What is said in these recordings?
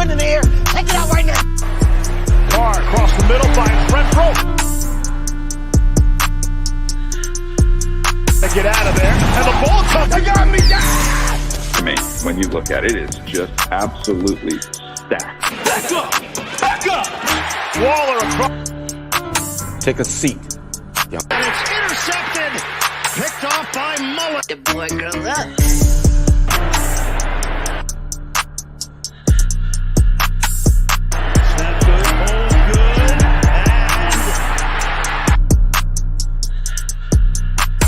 gun in the air. Take it out right now. Carr across the middle finds RENFROW. They get out of there, and the ball comes. They got me down. To me, when you look at it, it's just absolutely stacked. Back up! Back up! Waller across. Take a seat. And it's intercepted. Picked off by Mullen. The boy grows up. Snap good, hold good, and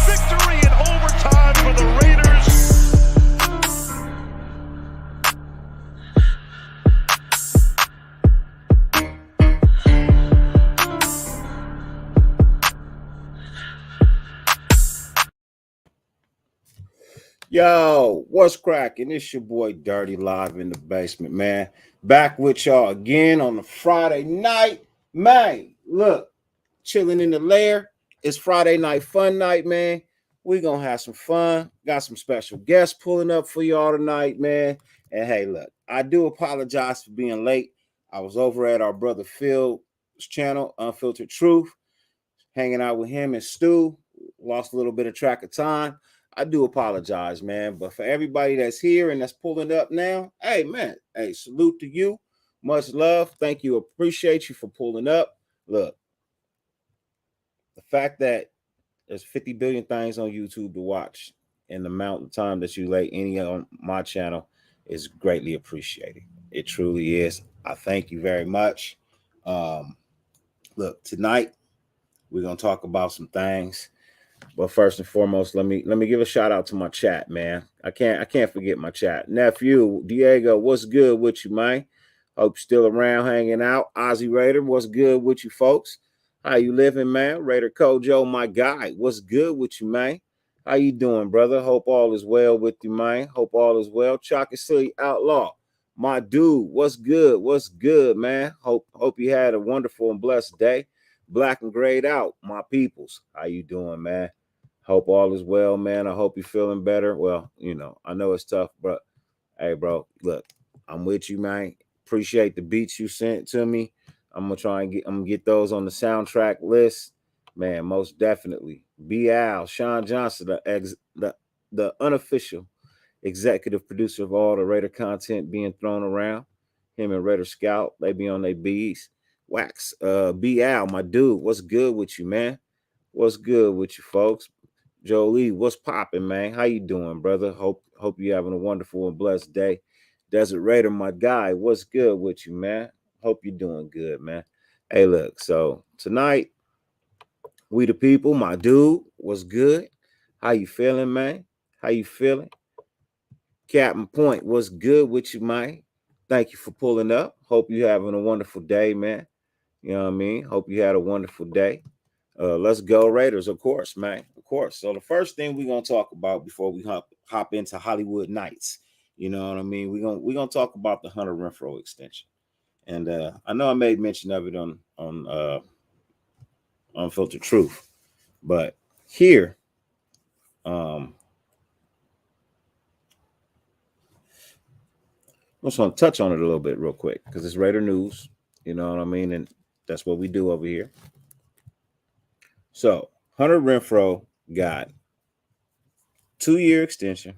victory in overtime for the Raiders. Yo, what's cracking? It's your boy Dirty live in the basement, man. Back with y'all again on the Friday night. Man, look, chilling in the lair. It's Friday night fun night, man. We're going to have some fun. Got some special guests pulling up for y'all tonight, man. And hey, look, I do apologize for being late. I was over at our brother Phil's channel, Unfiltered Truth, hanging out with him and Stu. Lost a little bit of track of time. I do apologize, man. But for everybody that's here and that's pulling up now, hey, man, hey, salute to you. Much love. Thank you. Appreciate you for pulling up. Look, the fact that there's 50 billion things on YouTube to watch and the amount of time that you lay any on my channel is greatly appreciated. It truly is. I thank you very much. Look, tonight we're going to talk about some things. But first and foremost, let me give a shout out to my chat, man. I can't forget my chat. Nephew Diego, what's good with you, man? Hope you're still around hanging out. Ozzy Raider, what's good with you, folks? How you living, man? Raider Kojo, my guy, what's good with you, man? How you doing, brother? Hope all is well with you, man. Hope all is well. Chalky City Outlaw, my dude, what's good? What's good, man? Hope you had a wonderful and blessed day. Black and grayed out, my peoples. How you doing, man? Hope all is well, man. I hope you're feeling better. Well, you know, I know it's tough, but hey, bro, look, I'm with you, man. Appreciate the beats you sent to me. I'm gonna get those on the soundtrack list, man. Most definitely. B. Al, Sean Johnson, the unofficial executive producer of all the Raider content being thrown around. Him and Raider Scout, they be on their B's. Wax, B. Al, my dude, what's good with you, man? What's good with you, folks? Jolie, what's popping, man? How you doing, brother? Hope you having a wonderful and blessed day. Desert Raider, my guy, what's good with you, man? Hope you're doing good, man. Hey, look, so tonight, we the people, my dude, what's good? How you feeling, man? How you feeling? Captain Point, what's good with you, man? Thank you for pulling up. Hope you having a wonderful day, man. You know what I mean? Hope you had a wonderful day. Let's go Raiders, of course, man. Of course. So the first thing we're gonna talk about before we hop into Hollywood Nights, you know what I mean? We're gonna talk about the Hunter Renfrow extension. And I know I made mention of it on Unfiltered Truth, but here, I just want to touch on it a little bit real quick because it's Raider news, you know what I mean? And that's what we do over here. So Hunter Renfrow got 2-year extension,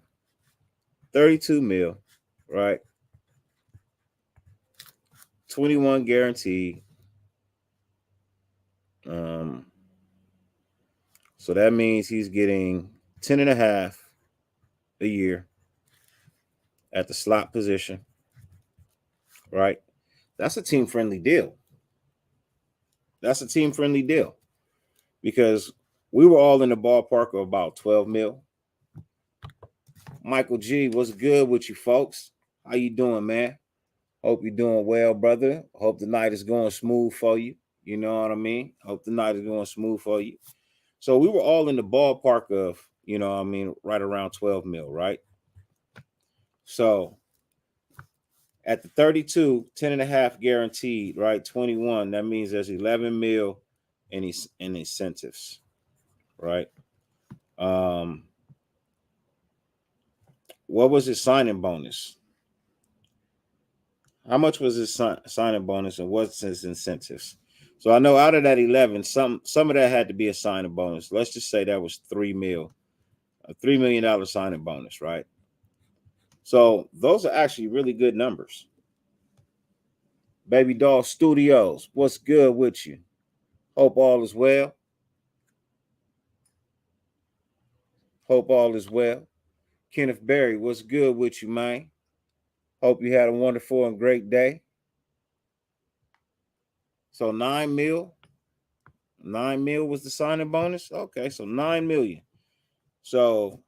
32 mil, right? 21 guaranteed. So that means he's getting 10.5 a year at the slot position, right? That's a team-friendly deal. That's a team-friendly deal. Because we were all in the ballpark of about 12 mil. Michael G, what's good with you, folks? How you doing, man? Hope you're doing well, brother. Hope the night is going smooth for you. You know what I mean? Hope the night is going smooth for you. So we were all in the ballpark of, you know what I mean, right around 12 mil, right? So at the 32, 10.5 guaranteed, right? 21, that means there's 11 mil in incentives, right? What was his signing bonus? How much was his signing bonus and what's his incentives? So I know out of that 11, some of that had to be a signing bonus. Let's just say that was $3 million, a $3 million signing bonus, right? So those are actually really good numbers. Baby Doll Studios, what's good with you? Hope all is well. Hope all is well. Kenneth Berry, what's good with you, man? Hope you had a wonderful and great day. So 9 mil. 9 mil was the signing bonus. Okay, so 9 million. So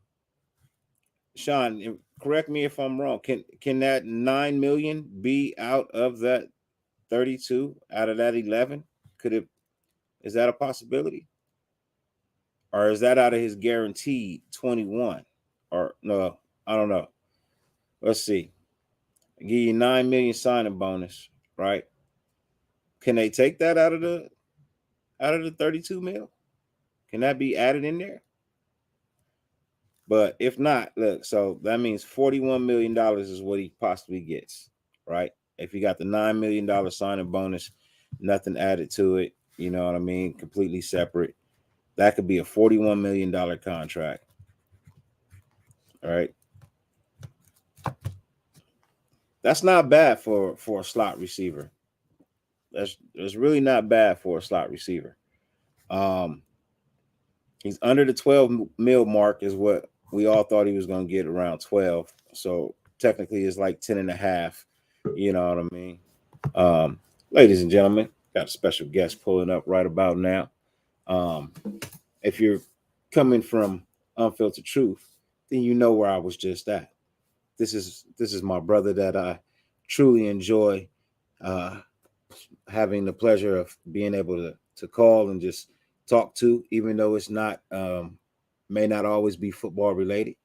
Sean, correct me if I'm wrong. Can that 9 million be out of that 32, out of that 11? Could it, is that a possibility? Or is that out of his guaranteed 21? Or no, I don't know. Let's see. I give you 9 million signing bonus, right? Can they take that out of the 32 mil? Can that be added in there? But if not, look, so that means $41 million is what he possibly gets, right? If you got the $9 million signing bonus, nothing added to it, you know what I mean? Completely separate. That could be a $41 million contract. All right. That's not bad for a slot receiver. That's really not bad for a slot receiver. He's under the 12 mil mark is what we all thought he was going to get, around 12. So technically it's like 10 and a half. You know what I mean? Ladies and gentlemen, got a special guest pulling up right about now. If you're coming from Unfiltered Truth, then you know where I was just at. This is my brother that I truly enjoy having the pleasure of being able to call and just talk to, even though it's not may not always be football related.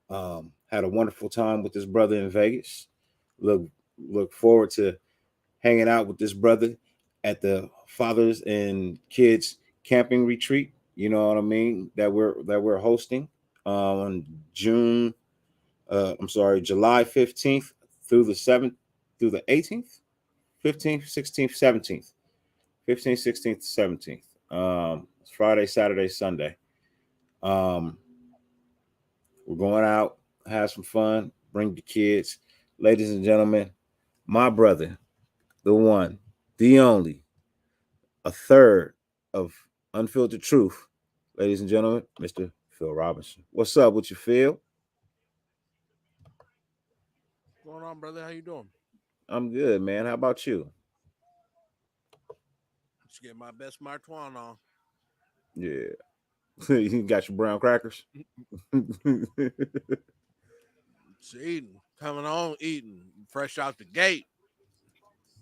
Had a wonderful time with this brother in Vegas. Look forward to hanging out with this brother at the fathers and kids camping retreat. You know what I mean? That we're hosting on July 15th through the 7th through the 18th, 15th, 16th, 17th, 15th, 16th, 17th. Friday, Saturday, Sunday. We're going out, have some fun, bring the kids. Ladies and gentlemen, my brother, the one, the only, a third of Unfiltered Truth. Ladies and gentlemen, Mr. Phil Robinson. What's up with you, Phil? What's going on, brother? How you doing? I'm good, man. How about you? Just get my best Martwan on. Yeah. You got your brown crackers? It's eating. Coming on, eating. Fresh out the gate.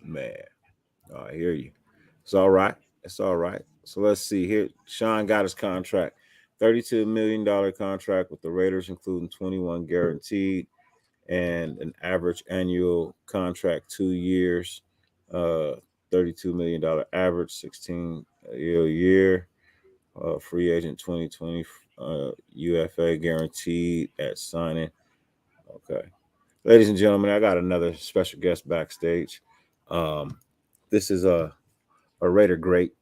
Man, I hear you. It's all right. It's all right. So let's see here. Sean got his contract. $32 million contract with the Raiders, including 21 guaranteed and an average annual contract, 2 years, $32 million average, 16 a year. Free agent 2020, UFA guaranteed at signing. Okay. Ladies and gentlemen, I got another special guest backstage. This is a Raider great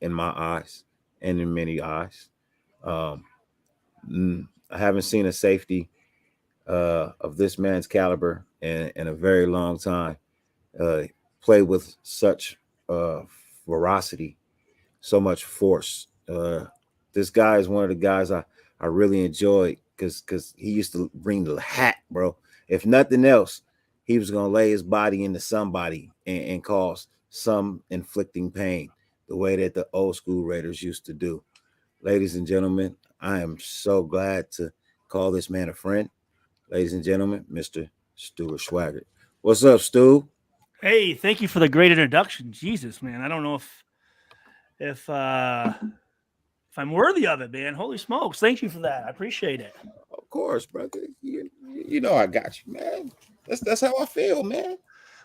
in my eyes and in many eyes. Um, I haven't seen a safety of this man's caliber in a very long time. Play with such ferocity, so much force. This guy is one of the guys I really enjoyed because he used to bring the hat, bro. If nothing else, he was gonna lay his body into somebody and cause some inflicting pain, the way that the old school Raiders used to do. Ladies and gentlemen, I am so glad to call this man a friend. Ladies and gentlemen, Mr. Stuart Swaggart. What's up, Stu? Hey, thank you for the great introduction. Jesus, man, I don't know if I'm worthy of it, man. Holy smokes! Thank you for that. I appreciate it. Of course, brother. You know I got you, man. That's how I feel, man.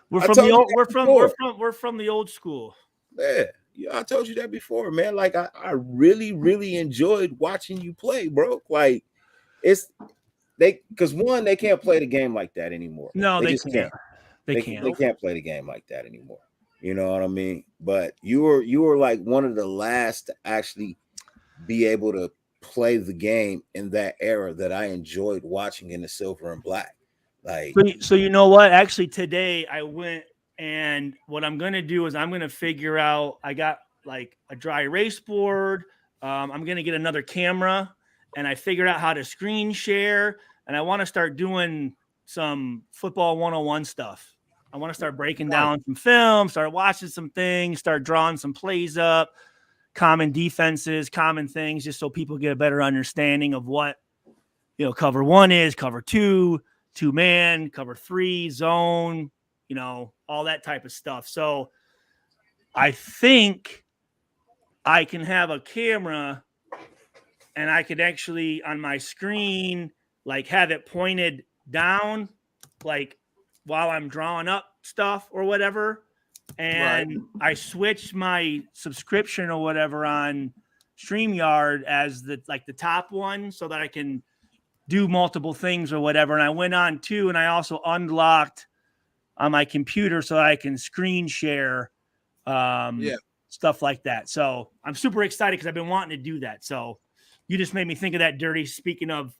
We're I from told the you old. that We're from. before. We're from the old school. Yeah, I told you that before, man. Like I really, really enjoyed watching you play, bro. Like it's they because one, they can't play the game like that anymore. No, They they just can't. can't. They can't play the game like that anymore. You know what I mean? But you were like one of the last to actually be able to play the game in that era that I enjoyed watching in the silver and black. Like, so you know what? Actually, today I went, and what I'm going to do is I'm going to figure out. I got like a dry erase board. I'm going to get another camera, and I figured out how to screen share. And I want to start doing some football 101 stuff. I want to start breaking down some film, start watching some things, start drawing some plays up, common defenses, common things, just so people get a better understanding of what, cover 1 is, cover 2, 2-man, cover 3, zone, all that type of stuff. So I think I can have a camera and I could actually on my screen, like have it pointed down, like while I'm drawing up stuff or whatever. And I switched my subscription or whatever on StreamYard as the top one so that I can do multiple things or whatever. And I went on too, and I also unlocked on my computer so that I can screen share stuff like that. So I'm super excited because I've been wanting to do that. So you just made me think of that, Dirty. Speaking of,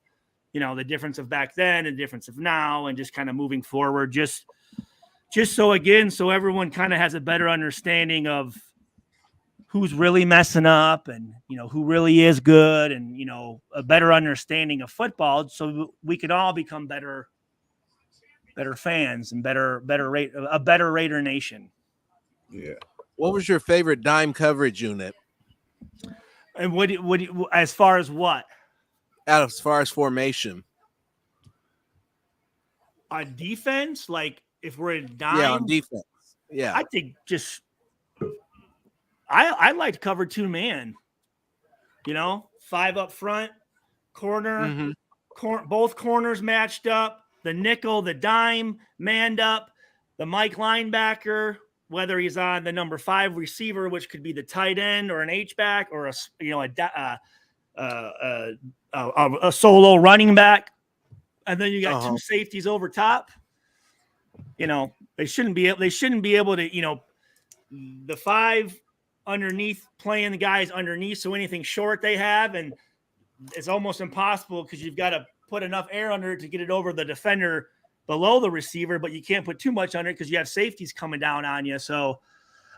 the difference of back then and the difference of now and just kind of moving forward, just so everyone kind of has a better understanding of who's really messing up and, who really is good and, a better understanding of football so we can all become better fans and a better Raider Nation. yeah. What was your favorite dime coverage unit? And what as far as what? As far as formation. On defense, like if we're in dime? Yeah, on defense. Yeah. I think I like to cover 2-man. 5 up front, corner, both corners matched up, the nickel, the dime manned up, the Mike linebacker, whether he's on the number 5 receiver, which could be the tight end or an H-back or a solo running back, and then you got 2 safeties over top. They shouldn't be able to, the 5 underneath playing the guys underneath. So anything short they have, and it's almost impossible because you've got to put enough air under it to get it over the defender below the receiver, but you can't put too much under it because you have safeties coming down on you. So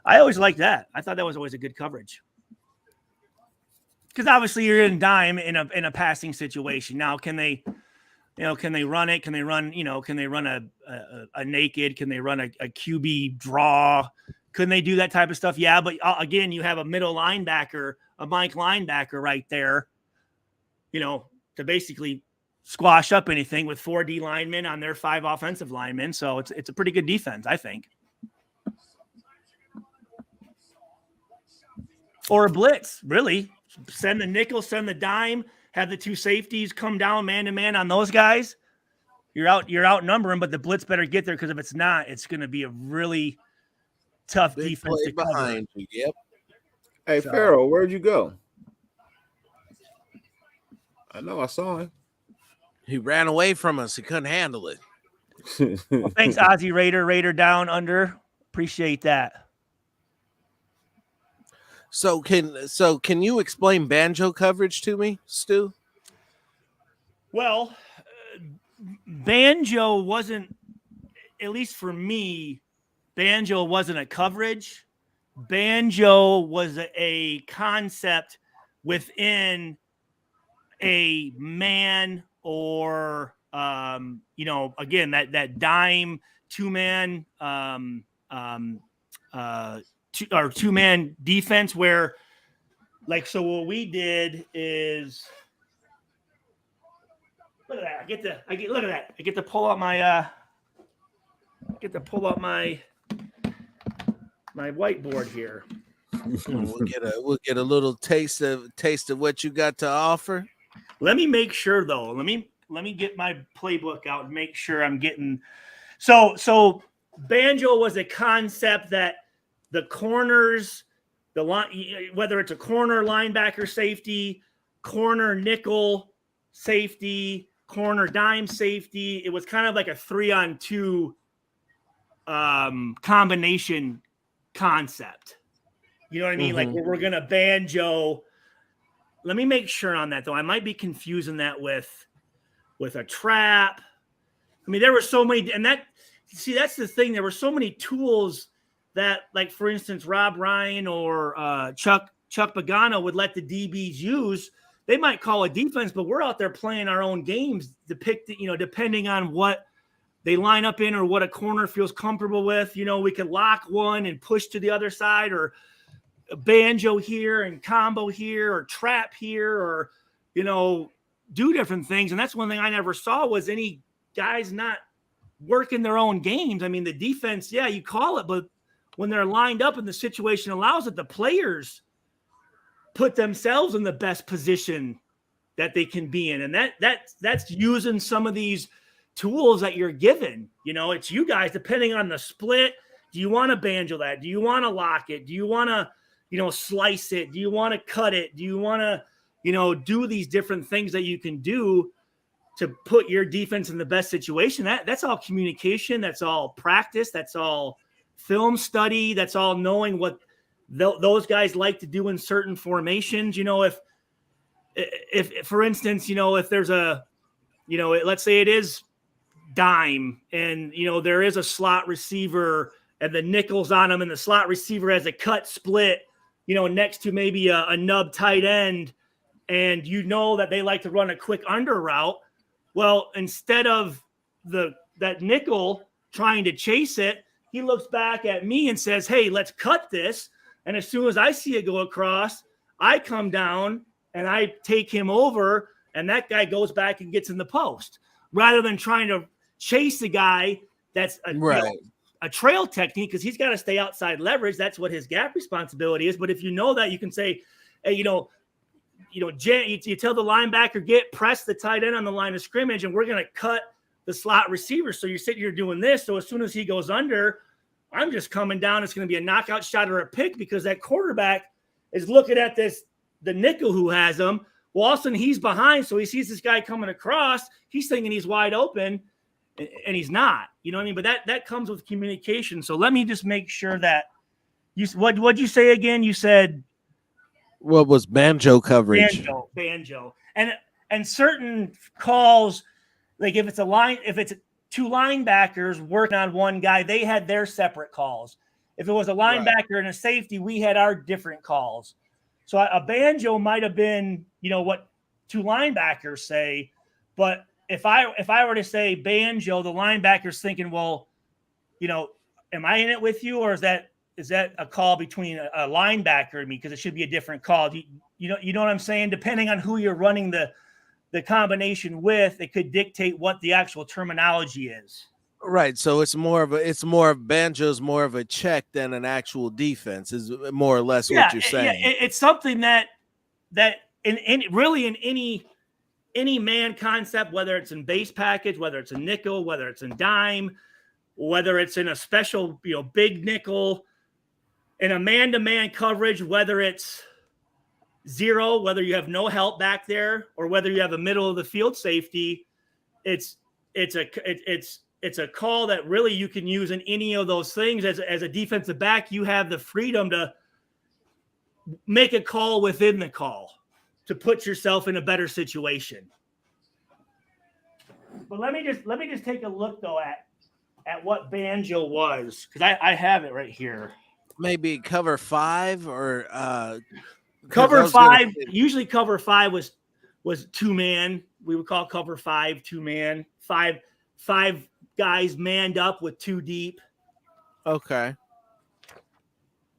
I always liked that. I thought that was always a good coverage. Because obviously you're in dime in a passing situation. Now, can they run it? Can they run, can they run a naked? Can they run a QB draw? Couldn't they do that type of stuff? Yeah, but again, you have a middle linebacker, a Mike linebacker right there, to basically squash up anything with 4 D linemen on their 5 offensive linemen. So it's a pretty good defense, I think. Or a blitz, really. Send the nickel, send the dime, have the 2 safeties come down man-to-man on those guys. You're outnumbering, but the blitz better get there because if it's not, it's going to be a really tough Big defense to cover. behind you. Yep. Hey, Pharaoh, where'd you go? I know I saw him. He ran away from us. He couldn't handle it. Well, thanks, Ozzy Raider down under. Appreciate that. So can you explain banjo coverage to me, Stu? Well, banjo wasn't, at least for me, banjo wasn't a coverage. Banjo was a concept within a man or, again, that dime 2-man, 2-man defense where, so what we did is, look at that. Look at that. I get to pull out my, my whiteboard here. We'll get a little taste of what you got to offer. Let me make sure though. Let me get my playbook out and make sure I'm getting. So banjo was a concept that the corners, the line, whether it's a corner linebacker safety, corner nickel safety, corner dime safety, it was kind of like a 3-on-2 combination concept. You know what I mean? Like we're going to banjo. Let me make sure on that, though. I might be confusing that with a trap. I mean, there were so many, and that's the thing. There were so many tools that, like, for instance, Rob Ryan or Chuck Pagano would let the DBs use. They might call a defense, but we're out there playing our own games, depending on what they line up in or what a corner feels comfortable with. We could lock one and push to the other side, or banjo here and combo here, or trap here, or, do different things. And that's one thing I never saw was any guys not working their own games. I mean, the defense, yeah, you call it, but when they're lined up and the situation allows it, the players put themselves in the best position that they can be in. And that's using some of these tools that you're given. It's you guys, depending on the split. Do you want to banjo that? Do you want to lock it? Do you want to, slice it? Do you want to cut it? Do you want to, do these different things that you can do to put your defense in the best situation? That's all communication. That's all practice. That's all film study. That's all knowing what those guys like to do in certain formations. If for instance, if there's a, let's say it is dime and, there is a slot receiver and the nickel's on him and the slot receiver has a cut split, next to maybe a nub tight end, and that they like to run a quick under route. Well, instead of that nickel trying to chase it, he looks back at me and says, hey, let's cut this. And as soon as I see it go across, I come down and I take him over, and that guy goes back and gets in the post, rather than trying to chase the guy that's a trail technique, because he's got to stay outside leverage. That's what his gap responsibility is. But if you know that, you can say, hey, you tell the linebacker, press the tight end on the line of scrimmage, and we're going to cut the slot receiver. So you're sitting here doing this. So as soon as he goes under, I'm just coming down. It's going to be a knockout shot or a pick, because that quarterback is looking at the nickel who has him. Well, all of a sudden he's behind. So he sees this guy coming across. He's thinking he's wide open, and he's not. You know what I mean? But that comes with communication. So let me just make sure that what'd you say again? You said what was banjo coverage? Banjo. And certain calls, like if it's two linebackers working on one guy, they had their separate calls. If it was a linebacker and a safety, we had our different calls. So a banjo might have been, what two linebackers say. But if I were to say banjo, the linebacker's thinking, well, am I in it with you, or is that a call between a linebacker and me? Because it should be a different call. You know what I'm saying? Depending on who you're running the combination with, it could dictate what the actual terminology is. Right. So it's more of banjo's more of a check than an actual defense, is more or less what you're saying. Yeah, it's something that in any man concept, whether it's in base package, whether it's a nickel, whether it's in dime, whether it's in a special, big nickel, in a man-to-man coverage, whether it's zero, whether you have no help back there, or whether you have a middle of the field safety, it's a call that really you can use in any of those things. As a defensive back, you have the freedom to make a call within the call to put yourself in a better situation. But let me just take a look though at what banjo was, because I have it right here. Maybe cover 5 or cover 5. Usually cover 5 was 2-man. We would call cover 5 2-man. Five guys manned up with 2 deep. Okay.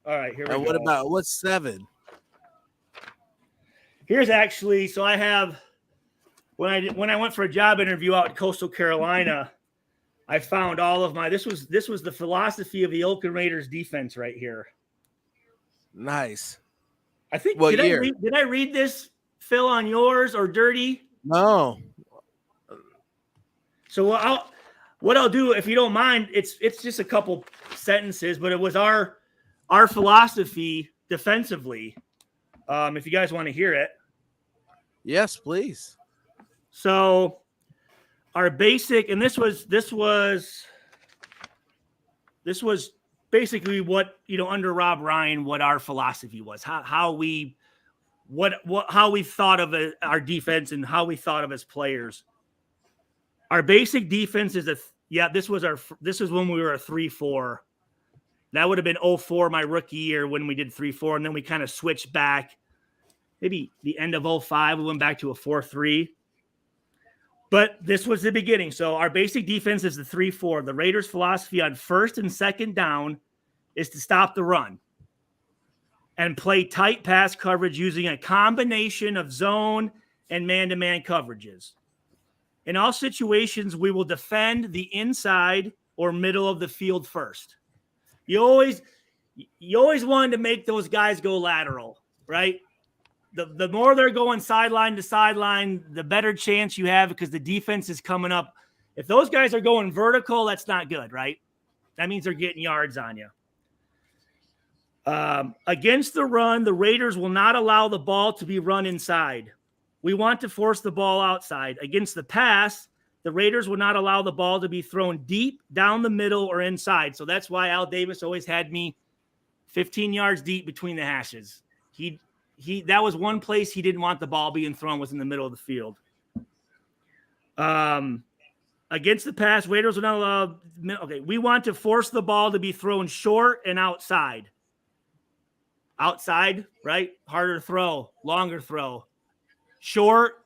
All right, here we go. What about what's 7? Here's actually, so I have when I went for a job interview out in Coastal Carolina, I found all of my this was the philosophy of the Oakland Raiders defense right here. Nice. I think what year? Did I read this, Phil, on yours or Dirty? No. So what I'll do, if you don't mind, it's just a couple sentences, but it was our philosophy defensively. If you guys want to hear it. Yes, please. So our basic, and this was This was basically what, under Rob Ryan, what our philosophy was, how we thought of our defense and how we thought of as players. Our basic defense is this is when we were a 3-4. That would have been 04, my rookie year, when we did 3-4, and then we kind of switched back. Maybe the end of 05, we went back to a 4-3. But this was the beginning. So our basic defense is the 3-4. The Raiders' philosophy on first and second down is to stop the run and play tight pass coverage using a combination of zone and man-to-man coverages. In all situations, we will defend the inside or middle of the field first. You always wanted to make those guys go lateral, right? The more they're going sideline to sideline, the better chance you have because the defense is coming up. If those guys are going vertical, that's not good, right? That means they're getting yards on you. Against the run, the Raiders will not allow the ball to be run inside. We want to force the ball outside. Against the pass, the Raiders will not allow the ball to be thrown deep down the middle or inside. So that's why Al Davis always had me 15 yards deep between the hashes. That was one place he didn't want the ball being thrown, was in the middle of the field. Against the pass, Raiders will not allow. Okay, we want to force the ball to be thrown short and outside. Outside, right? Harder throw, longer throw. Short,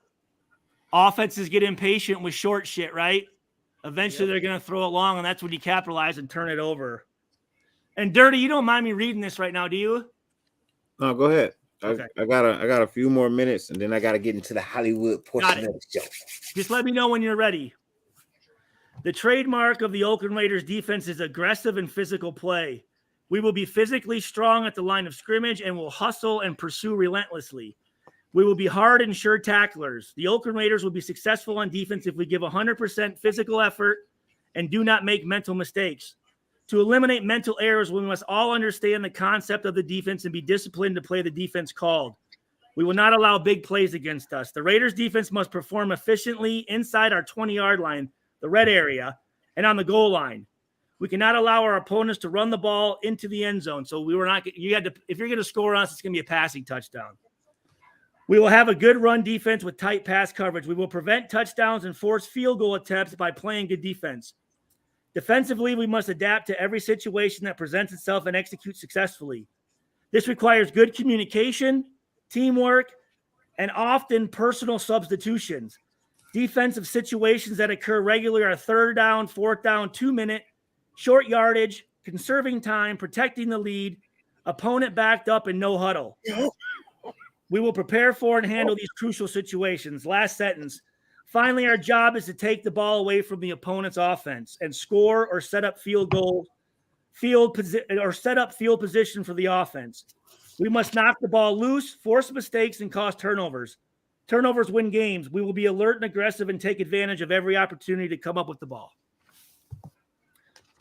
offenses get impatient with short shit, right? Eventually they're going to throw it long, and that's when you capitalize and turn it over. And Dirty, you don't mind me reading this right now, do you? No, go ahead. Okay. I got a few more minutes, and then I got to get into the Hollywood portion of the show. Just let me know when you're ready. The trademark of the Oakland Raiders defense is aggressive and physical play. We will be physically strong at the line of scrimmage and will hustle and pursue relentlessly. We will be hard and sure tacklers. The Oakland Raiders will be successful on defense if we give 100% physical effort and do not make mental mistakes. To eliminate mental errors, we must all understand the concept of the defense and be disciplined to play the defense called. We will not allow big plays against us. The Raiders defense must perform efficiently inside our 20-yard line, the red area, and on the goal line. We cannot allow our opponents to run the ball into the end zone. So if you're going to score on us, it's going to be a passing touchdown. We will have a good run defense with tight pass coverage. We will prevent touchdowns and force field goal attempts by playing good defense. Defensively, we must adapt to every situation that presents itself and execute successfully. This requires good communication, teamwork, and often personal substitutions. Defensive situations that occur regularly are third down, fourth down, 2-minute, short yardage, conserving time, protecting the lead, opponent backed up, and no huddle. We will prepare for and handle these crucial situations. Last sentence. Finally, our job is to take the ball away from the opponent's offense and score or set up field position for the offense. We must knock the ball loose, force mistakes, and cause turnovers. Turnovers win games. We will be alert and aggressive and take advantage of every opportunity to come up with the ball.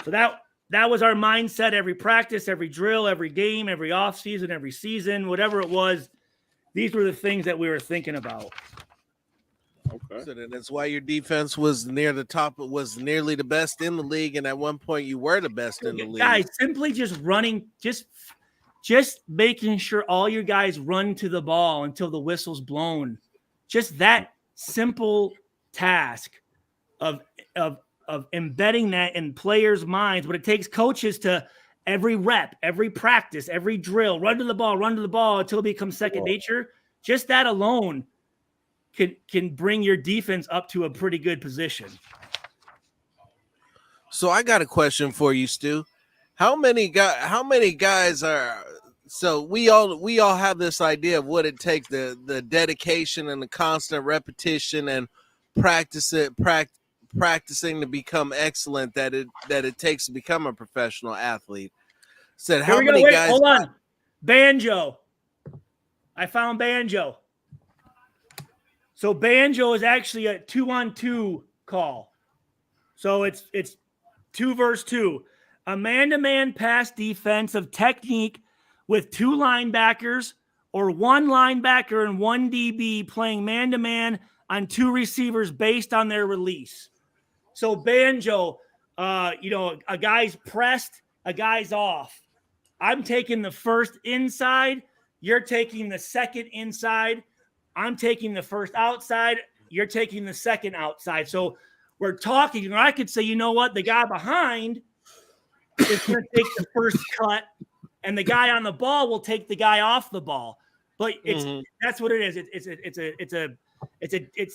So that was our mindset every practice, every drill, every game, every offseason, every season, whatever it was. These were the things that we were thinking about. Okay. So then that's why your defense was near the top. It was nearly the best in the league, and at one point you were the best in the league. Guys, simply just running, just making sure all your guys run to the ball until the whistle's blown. Just that simple task of embedding that in players' minds. But it takes coaches to every rep, every practice, every drill, run to the ball until it becomes second nature. Just that alone can bring your defense up to a pretty good position. So I got a question for you, Stu. How many guys are? So we all have this idea of what it takes, the dedication and the constant repetition and practicing to become excellent that it takes to become a professional athlete. Said how many guys? Hold on, Banjo. I found Banjo. So Banjo is actually a 2-on-2 call. So it's 2 versus 2. A man-to-man pass defensive technique with 2 linebackers or 1 linebacker and 1 DB playing man-to-man on 2 receivers based on their release. So Banjo, a guy's pressed a guy's off. I'm taking the first inside. You're taking the second inside. I'm taking the first outside. You're taking the second outside. So we're talking, or I could say, you know what? The guy behind is going to take the first cut, and the guy on the ball will take the guy off the ball. But that's what it is.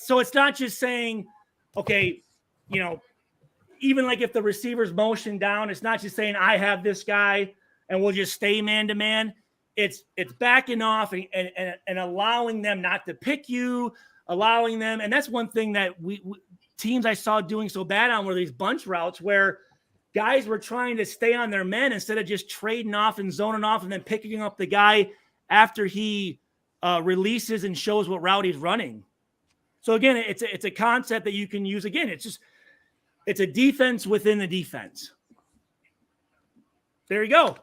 So it's not just saying, okay, you know, even like if the receiver's motion down, it's not just saying I have this guy and we'll just stay man to man. It's backing off and allowing them not to pick you, allowing them. And that's one thing that we teams I saw doing so bad on were these bunch routes where guys were trying to stay on their men instead of just trading off and zoning off and then picking up the guy after he releases and shows what route he's running. So again, it's a concept that you can use. Again, it's a defense within the defense. There you go.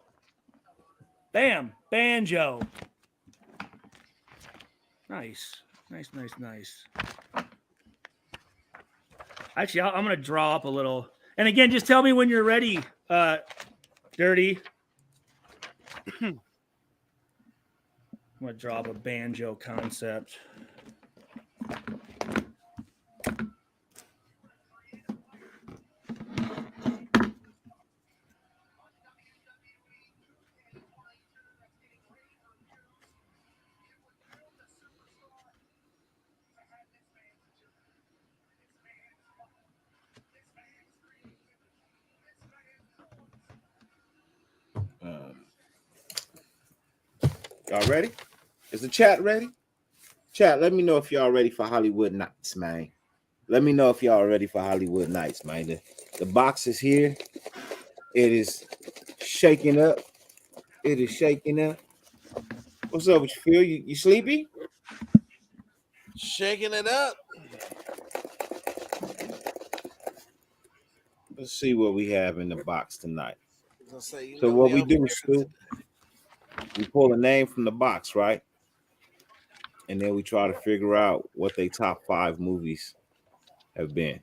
Bam. Banjo. Nice. Actually, I'm going to draw up a little. And again, just tell me when you're ready, Dirty. I'm going to draw up a banjo concept. Y'all ready? Is the chat ready? Chat, let me know if y'all ready for Hollywood Nights, man. Let me know if y'all ready for Hollywood Nights, man. The box is here. It is shaking up. It is shaking up. What's up with you, Phil? You sleepy? Shaking it up. Let's see what we have in the box tonight. Say, so what we do, Stu, we pull a name from the box, right? And then we try to figure out what they top 5 movies have been.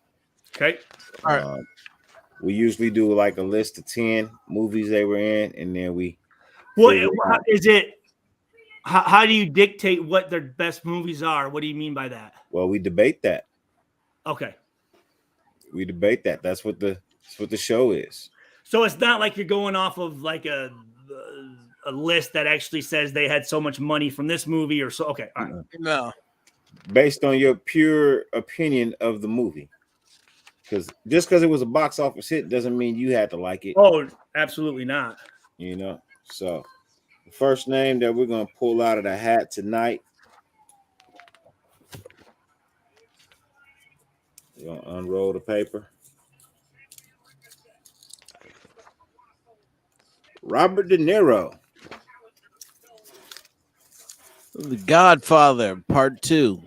Okay. All right. We usually do like a list of 10 movies they were in, and then we. What is it? How do you dictate what their best movies are? What do you mean by that? Well, we debate that. Okay. We debate that. That's what the show is. So it's not like you're going off of like a list that actually says they had so much money from this movie or so. Okay. All right. No. Based on your pure opinion of the movie. Because just because it was a box office hit doesn't mean you had to like it. Oh, absolutely not. You know, so the first name that we're going to pull out of the hat tonight. We're going to unroll the paper. Robert De Niro. The Godfather, Part 2.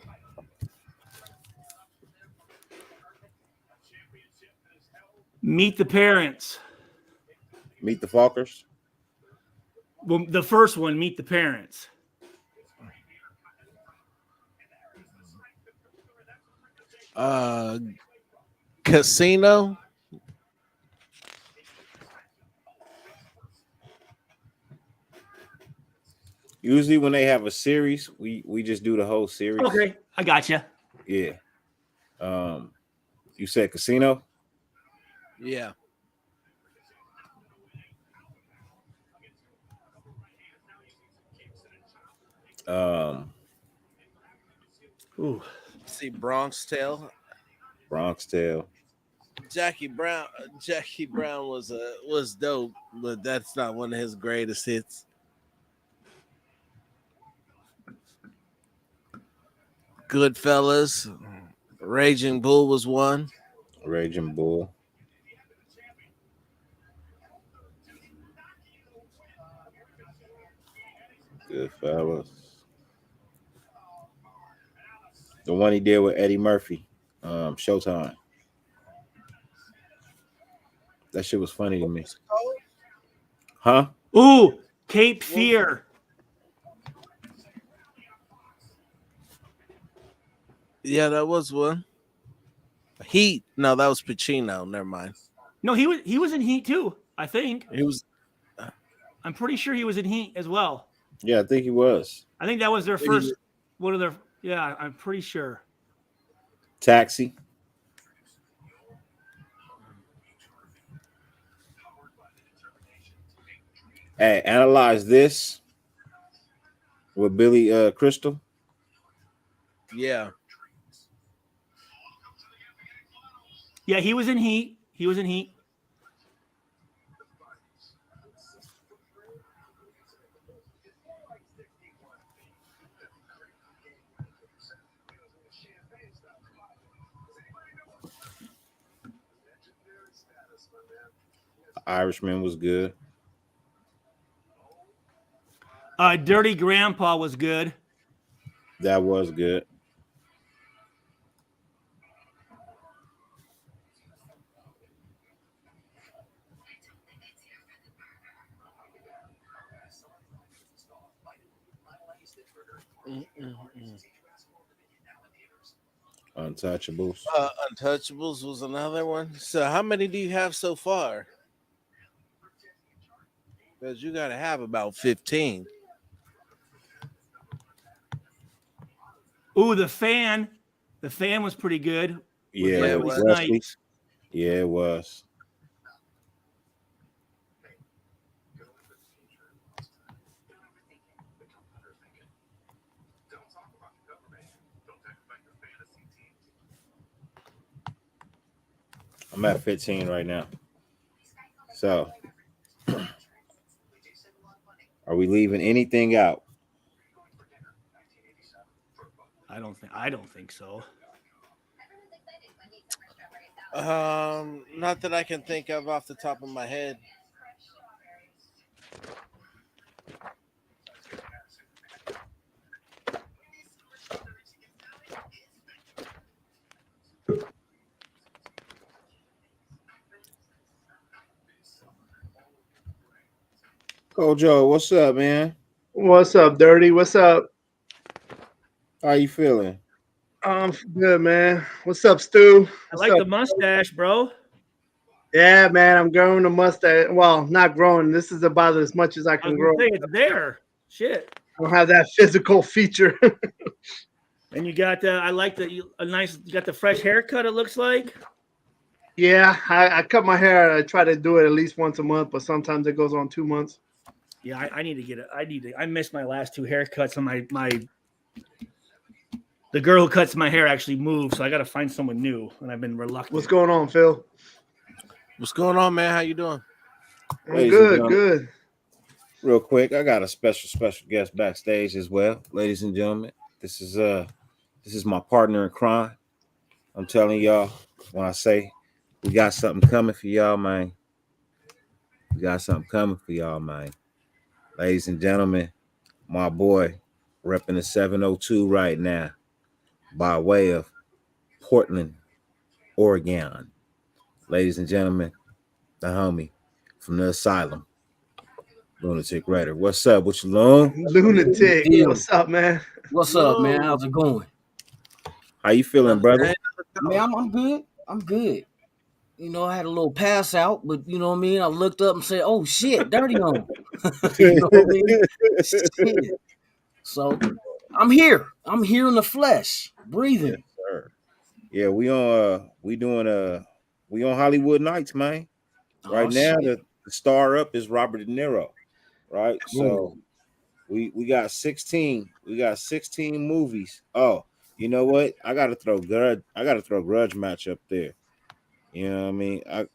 Meet the Parents. Meet the Fockers. Well, the first one, Meet the Parents. Casino. Usually when they have a series, we just do the whole series. Okay, I gotcha. Yeah. You said Casino? Yeah. Ooh. See Bronx Tale. Bronx Tale. Jackie Brown was dope, but that's not one of his greatest hits. Goodfellas. Raging Bull was one. Raging Bull. Goodfellas. The one he did with Eddie Murphy. Showtime. That shit was funny to me. Huh? Ooh, Cape Fear. Yeah, that was one. Heat. No, that was Pacino. Never mind. No, he was in Heat too. I think. He was. I'm pretty sure he was in Heat as well. Yeah, I think he was. I think that was their first one of their. Yeah, I'm pretty sure. Taxi. Hey, analyze this with Billy Crystal. Yeah. Yeah, he was in Heat. He was in Heat. Irishman was good. Dirty Grandpa was good. That was good. Untouchables. Untouchables was another one. So how many do you have so far? Because you got to have about 15. Ooh, The Fan. The Fan was pretty good. Yeah, Yeah, Wesley Wesley. Snipes. Yeah, it was. I'm at 15 right now. So, are we leaving anything out? I don't think so. Not that I can think of off the top of my head. Kojo, what's up, man? What's up, Dirty? What's up? How you feeling? I'm good, man. What's up, Stu? I What's like up? the mustache, bro. Yeah, man. I'm growing a mustache. Well, not growing. This is about as much as I I was can gonna grow. say it's there. Shit. I don't have that physical feature. And you got I like a nice. You got the fresh haircut. It looks like. Yeah, I cut my hair. I try to do it at least once a month, but sometimes it goes on 2 months. Yeah, I need to get it. I missed my last two haircuts, and the girl who cuts my hair actually moved, so I got to find someone new, and I've been reluctant. What's going on, Phil? What's going on, man? How you doing? I'm Ladies and good, gentlemen. good. Real quick, I got a special guest backstage as well, ladies and gentlemen. This is my partner in crime. I'm telling y'all, when I say we got something coming for y'all, man. We got something coming for y'all, man. Ladies and gentlemen, my boy repping the 702 right now by way of Portland, Oregon. Ladies and gentlemen, the homie from the asylum, Lunatic Raider. What's up? What you loan? Lunatic. Deal. What's up, man? What's up, man? How's it going? How you feeling, brother? Man, I'm good. I'm good. You know, I had a little pass out, but you know what I mean? I looked up and said, oh shit, dirty on. You know what I mean? Shit. So I'm here. I'm here in the flesh, breathing. Sir. Yeah, we on Hollywood Nights, man. Right Oh, now, shit. the star up is Robert De Niro, right? Cool. So we got 16. We got 16 movies. Oh, you know what? I gotta throw Grudge match up there. You know what I mean? I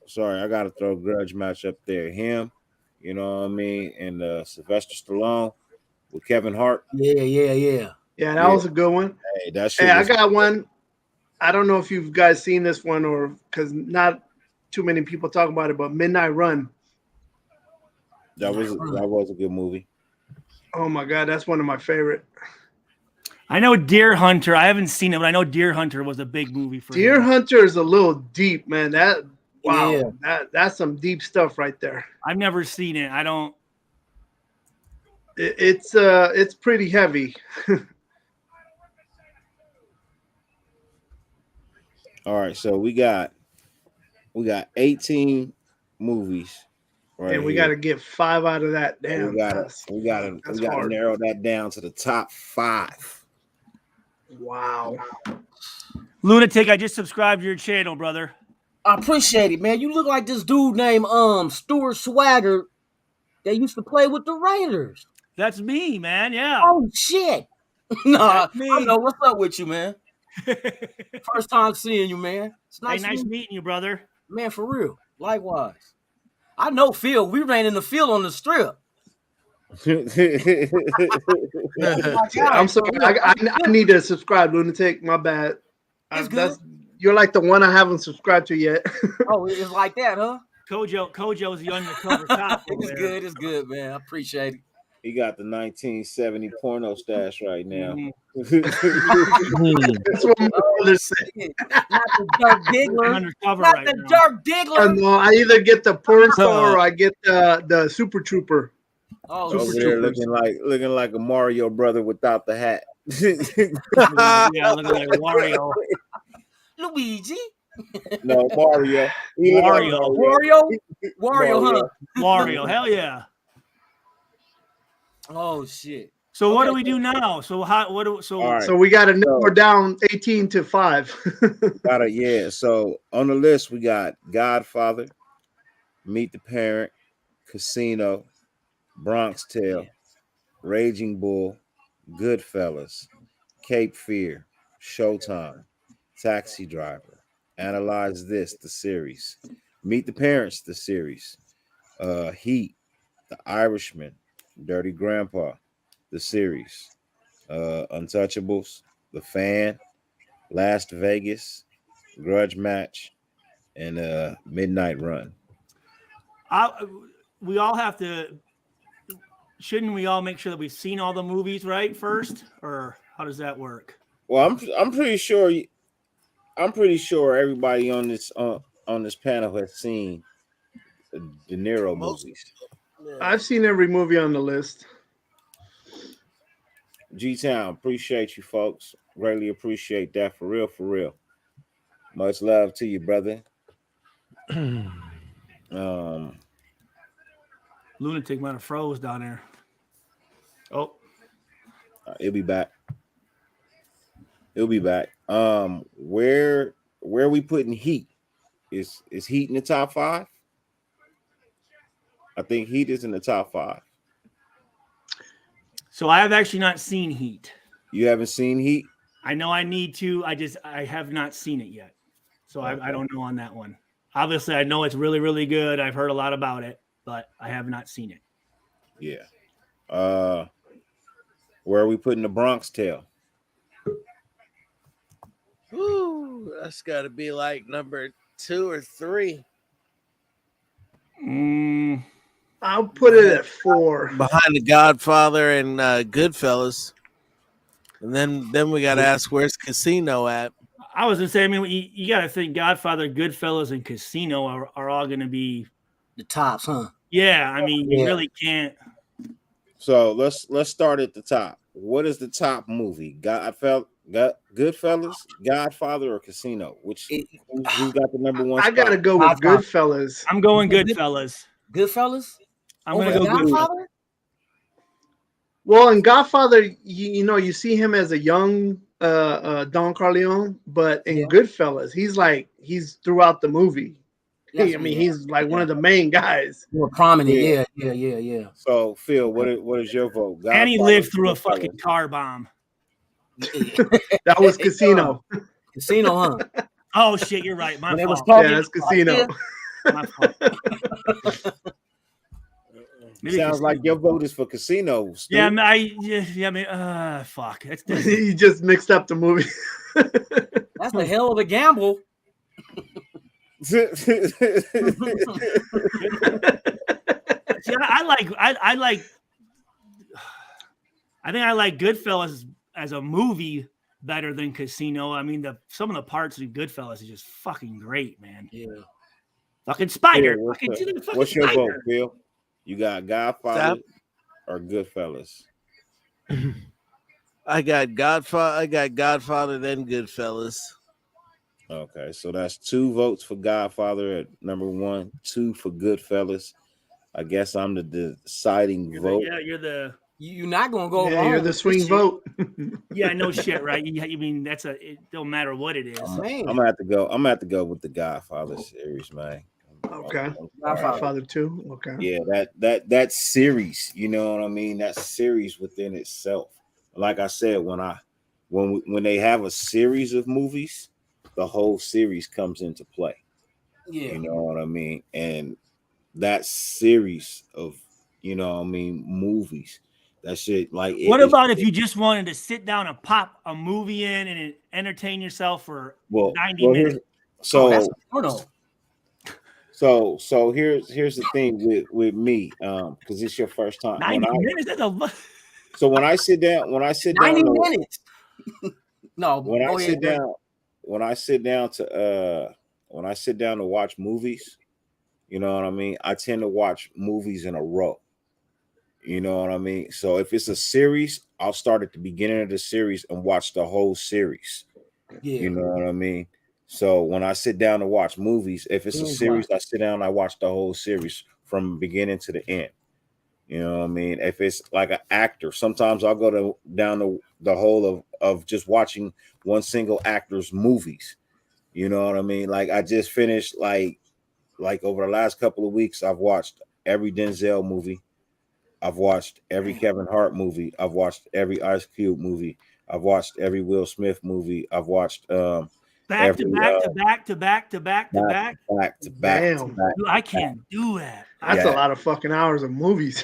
gotta throw Grudge match up there. Him, you know what I mean, and Sylvester Stallone with Kevin Hart. Yeah. Yeah, that Yeah. was a good one. Hey, that shit Hey, I was got one. I don't know if you've guys seen this one or because not too many people talk about it, but Midnight Run. that was a good movie. Oh my god, that's one of my favorite. I know Deer Hunter. I haven't seen it, but I know Deer Hunter was a big movie for Deer him. Hunter is a little deep, man. Yeah. That's some deep stuff right there. I've never seen it. I don't. It's pretty heavy. All right, so we got 18 movies Right and we here. got to get 5 out of that. Damn, we gotta that's hard. narrow that down to the top 5. Wow. Lunatic, I just subscribed to your channel, brother. I appreciate it, man. You look like this dude named Stuart Swagger that used to play with the Raiders. That's me, man. Yeah. Oh shit. Nah, That's me. I know what's up with you, man. First time seeing you, man. It's Hey, nice, nice meeting you, brother. man, for real. Likewise. I know Phil. We ran in the field on the strip. I'm sorry. I need to subscribe, Lunatic. My bad. It's good. You're like the one I haven't subscribed to yet. Oh, it's like that, huh? Kojo's the undercover cop. It's good. It's good, man. I appreciate it. He got the 1970 porno stash right now. That's what my brother said. Not the Dirk Diggler. Undercover Not right the now. Dirk Diggler. No, I either get the porn star or I get the Super Trooper. Oh, Over there looking like a Mario brother without the hat. Yeah, looking like Wario. Luigi. No, Mario. Wario. Wario, huh? Wario. Hell yeah. Oh shit. So what do we do now? So All right. So we got to narrow down 18 to 5. Yeah. So on the list we got Godfather, Meet the Parent, Casino, Bronx Tale, Raging Bull, Goodfellas, Cape Fear, Showtime, Taxi Driver, Analyze This, the series, Meet the Parents, the series, Heat, The Irishman, Dirty Grandpa, the series, Untouchables, The Fan, Last Vegas, Grudge Match, and Midnight Run. We all have to. Shouldn't we all make sure that we've seen all the movies right first, or how does that work? Well, I'm pretty sure. I'm pretty sure everybody on this panel has seen the De Niro movies. I've seen every movie on the list. G-Town, appreciate you folks. Greatly appreciate that. For real, for real. Much love to you, brother. Lunatic might have froze down there. Oh, It'll be back. It'll be back. Where we putting Heat? Is Heat in the top 5? I think Heat is in the top 5. so I have actually not seen Heat. You haven't seen Heat? I know I need to. I have not seen it yet, so okay. I don't know on that one. Obviously, I know it's really, really good. I've heard a lot about it, but I have not seen it. Yeah. Where are we putting the Bronx Tale? Ooh, that's got to be like number 2 or 3. I'll put it at 4. Behind The Godfather and Goodfellas. And then we got to ask, where's Casino at? I was going to say, I mean, you got to think Godfather, Goodfellas, and Casino are all going to be the tops, huh? Yeah, I mean, you really can't. So let's start at the top. What is the top movie? Goodfellas, Godfather, or Casino? Who's got the number 1 I spot? gotta go with Goodfellas. I'm going Goodfellas. Goodfellas? I'm gonna go Godfather. Well, in Godfather, you see him as a young Don Corleone, but in Goodfellas, he's throughout the movie. Yes, He's like one of the main guys. More prominent, yeah. So, Phil, what is your vote? And he lived through a fucking car bomb. That was Casino. Casino, huh? Oh shit, you're right. My fault. That's Casino. My fault. Sounds like your vote is for Casino. Stu. Fuck. You just mixed up the movie. That's a hell of a gamble. See, I think I like Goodfellas as a movie better than Casino. I mean, some of the parts of Goodfellas is just fucking great, man. Yeah. Fucking Spider. What's your vote, Phil? You got Godfather or Goodfellas? I got Godfather, then Goodfellas. Okay, so that's 2 votes for Godfather at number 1, 2 for Goodfellas. I guess I'm the deciding vote. You're the. You're not gonna go Yeah, wrong. you're the with swing this shit. vote. Yeah, no shit, right? You mean it don't matter what it is. Man. I'm gonna have to go. I'm gonna have to go with the Godfather series, man. Okay. I'm sorry. Godfather 2. Okay. Yeah, that series, you know what I mean? That series within itself. Like I said, when they have a series of movies, the whole series comes into play. Yeah. You know what I mean? And that series of, you know what I mean, movies, that shit, like What about if you just wanted to sit down and pop a movie in and entertain yourself for 90 minutes? That's a porno. So here's the thing with me, because it's your first time. 90 minutes. So when I sit down, 90 minutes. No, when I sit down to watch movies, you know what I mean? I tend to watch movies in a row. You know what I mean? So if it's a series, I'll start at the beginning of the series and watch the whole series. Yeah. You know what I mean? So when I sit down to watch movies, if it's a series, I sit down and I watch the whole series from beginning to the end. You know what I mean? If it's like an actor, sometimes I'll go down the whole of just watching one single actor's movies. You know what I mean? Like I just finished like over the last couple of weeks, I've watched every Denzel movie. I've watched every Kevin Hart movie. I've watched every Ice Cube movie. I've watched every Will Smith movie. I've watched back to back. Damn. Dude, I can't do that. That's a lot of fucking hours of movies.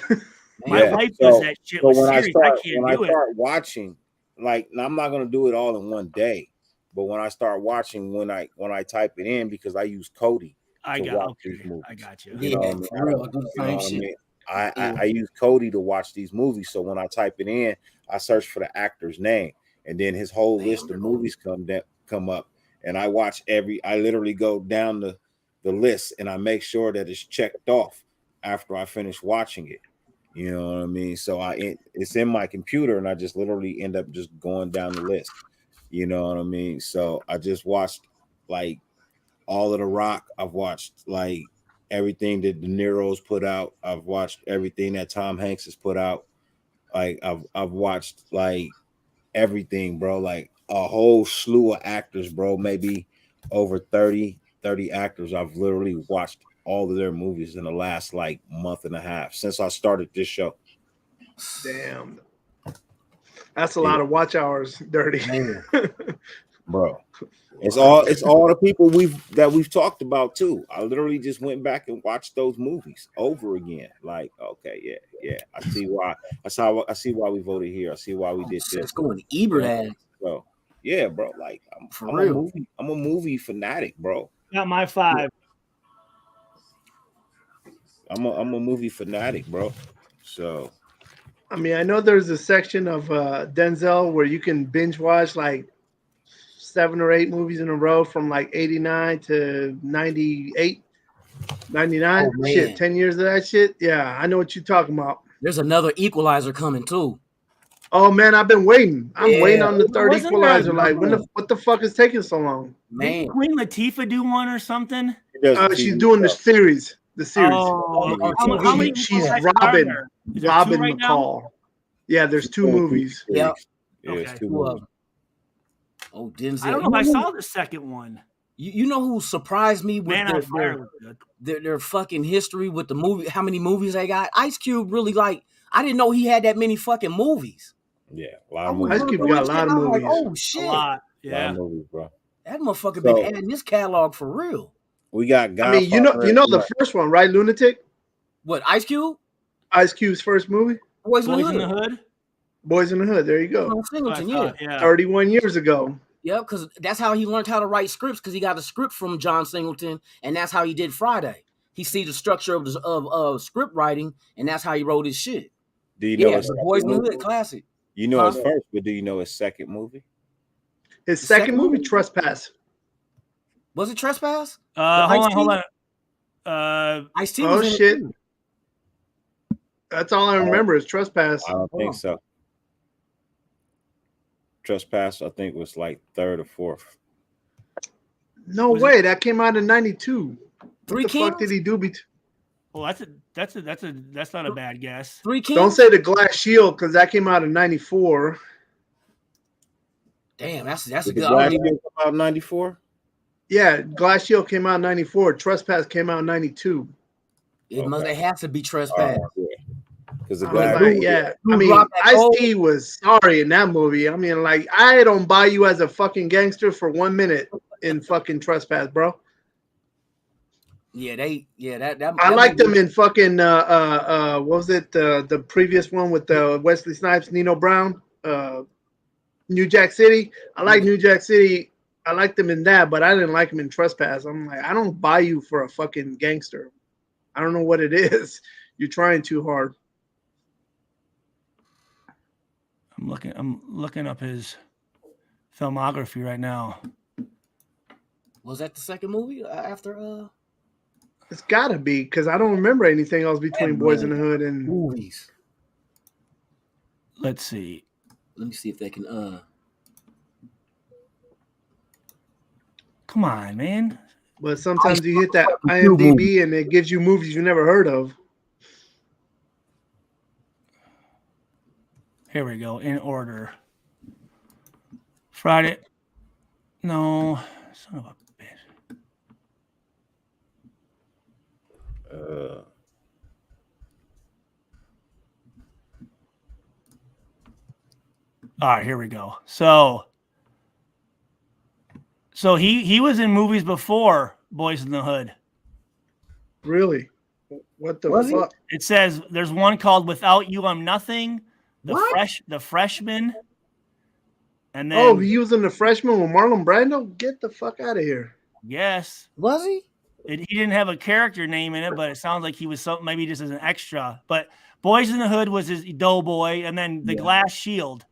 My wife does that shit. So with when series. I can't do it. start watching, like, now I'm not gonna do it all in one day, but when I start watching, when I type it in, because I use Cody to watch these movies. I got you. You know what I mean? I do the same shit. I use Cody to watch these movies. So when I type it in, I search for the actor's name, and then his whole list of movies come up, and I literally go down the list and I make sure that it's checked off after I finish watching it. You know what I mean? So it's in my computer, and I just literally end up just going down the list. You know what I mean? So I just watched like all of The Rock. I've watched like everything that De Niro's put out. I've watched everything that Tom Hanks has put out. Like I've watched like everything, bro. Like a whole slew of actors, bro. Maybe over 30 actors. I've literally watched all of their movies in the last like month and a half since I started this show. Damn. That's a lot of watch hours, Dirty. Bro. It's all the people we've talked about too. I literally just went back and watched those movies over again. Like, okay, yeah. I see why we voted here. I see why we did this. It's going Ebert ass. So yeah, bro. Like I'm a movie fanatic, bro. Got my 5. I'm a movie fanatic, bro. So I mean, I know there's a section of Denzel where you can binge watch like 7 or 8 movies in a row from like 89 to 98, 99. Oh, shit, 10 years of that shit. Yeah, I know what you're talking about. There's another Equalizer coming too. Oh man, I've been waiting. I'm waiting on the third Equalizer. Like, what the fuck is taking so long? Man, did Queen Latifah do one or something? She's doing the series. The series. How many she's Robin Robin right McCall. now? Yeah, there's 2 movies. Yeah. It's 2 movies. Oh, Denzel. I don't know if I saw the second one. You know who surprised me with Man on Fire. their fucking history with the movie? How many movies they got? Ice Cube really like. I didn't know he had that many fucking movies. Yeah, a lot of movies. Ice Cube got a lot of movies. Like, oh shit, A lot. A Yeah. lot of movies, bro. that motherfucker been adding this catalog for real. We got Godfather. I mean, you know the first one, right? Lunatic. What, Ice Cube? Ice Cube's first movie. Boys in the Hood. Boys in the Hood. There you go. John Singleton, yeah. 31 years ago. Yeah, because that's how he learned how to write scripts, because he got a script from John Singleton, and that's how he did Friday. He see the structure of script writing, and that's how he wrote his shit. Do you know his the Boys in the Hood classic? You know his first, but do you know his second movie? His second movie, Trespass. Was it Trespass? Hold on. Ice-T Oh was in shit! it too. That's all I remember is Trespass. I don't think so. Trespass, I think, was like 3rd or 4th. No way, that came out in '92. What the fuck did he do? Well, that's not a bad guess. Three Kings. Don't say the Glass Shield because that came out in '94. Damn, that's Did a the good. I Glass don't even, Shield come out in '94? Yeah, Glass Shield came out in '94. Trespass came out in '92. it has to be Because the I was Glass like, yeah. I Dude mean, dropped that Ice-T was sorry in that movie. I mean, like, I don't buy you as a fucking gangster for 1 minute in fucking Trespass, bro. that I liked movie- them in fucking what was it? The previous one with Wesley Snipes, Nino Brown, New Jack City. I like New Jack City. I liked them in that, but I didn't like them in Trespass. I'm like, I don't buy you for a fucking gangster. I don't know what it is. You're trying too hard. I'm looking up his filmography right now. Was that the second movie after It's gotta be because I don't remember anything else between Boys in the Hood and movies? Let's see. Let me see if they can. Come on, man. But sometimes you hit that IMDb and it gives you movies you never heard of. Here we go. In order. Friday. No. Son of a bitch. All right, here we go. So he was in movies before Boys in the Hood. Really? What the Was he? fuck? It says there's one called Without You I'm Nothing, the Freshman, and then Oh, he was in The Freshman with Marlon Brando? Get the fuck out of here. yes. Was he? He didn't have a character name in it, but it sounds like he was something maybe just as an extra. But Boys in the Hood was his Doughboy, and then the Glass Shield.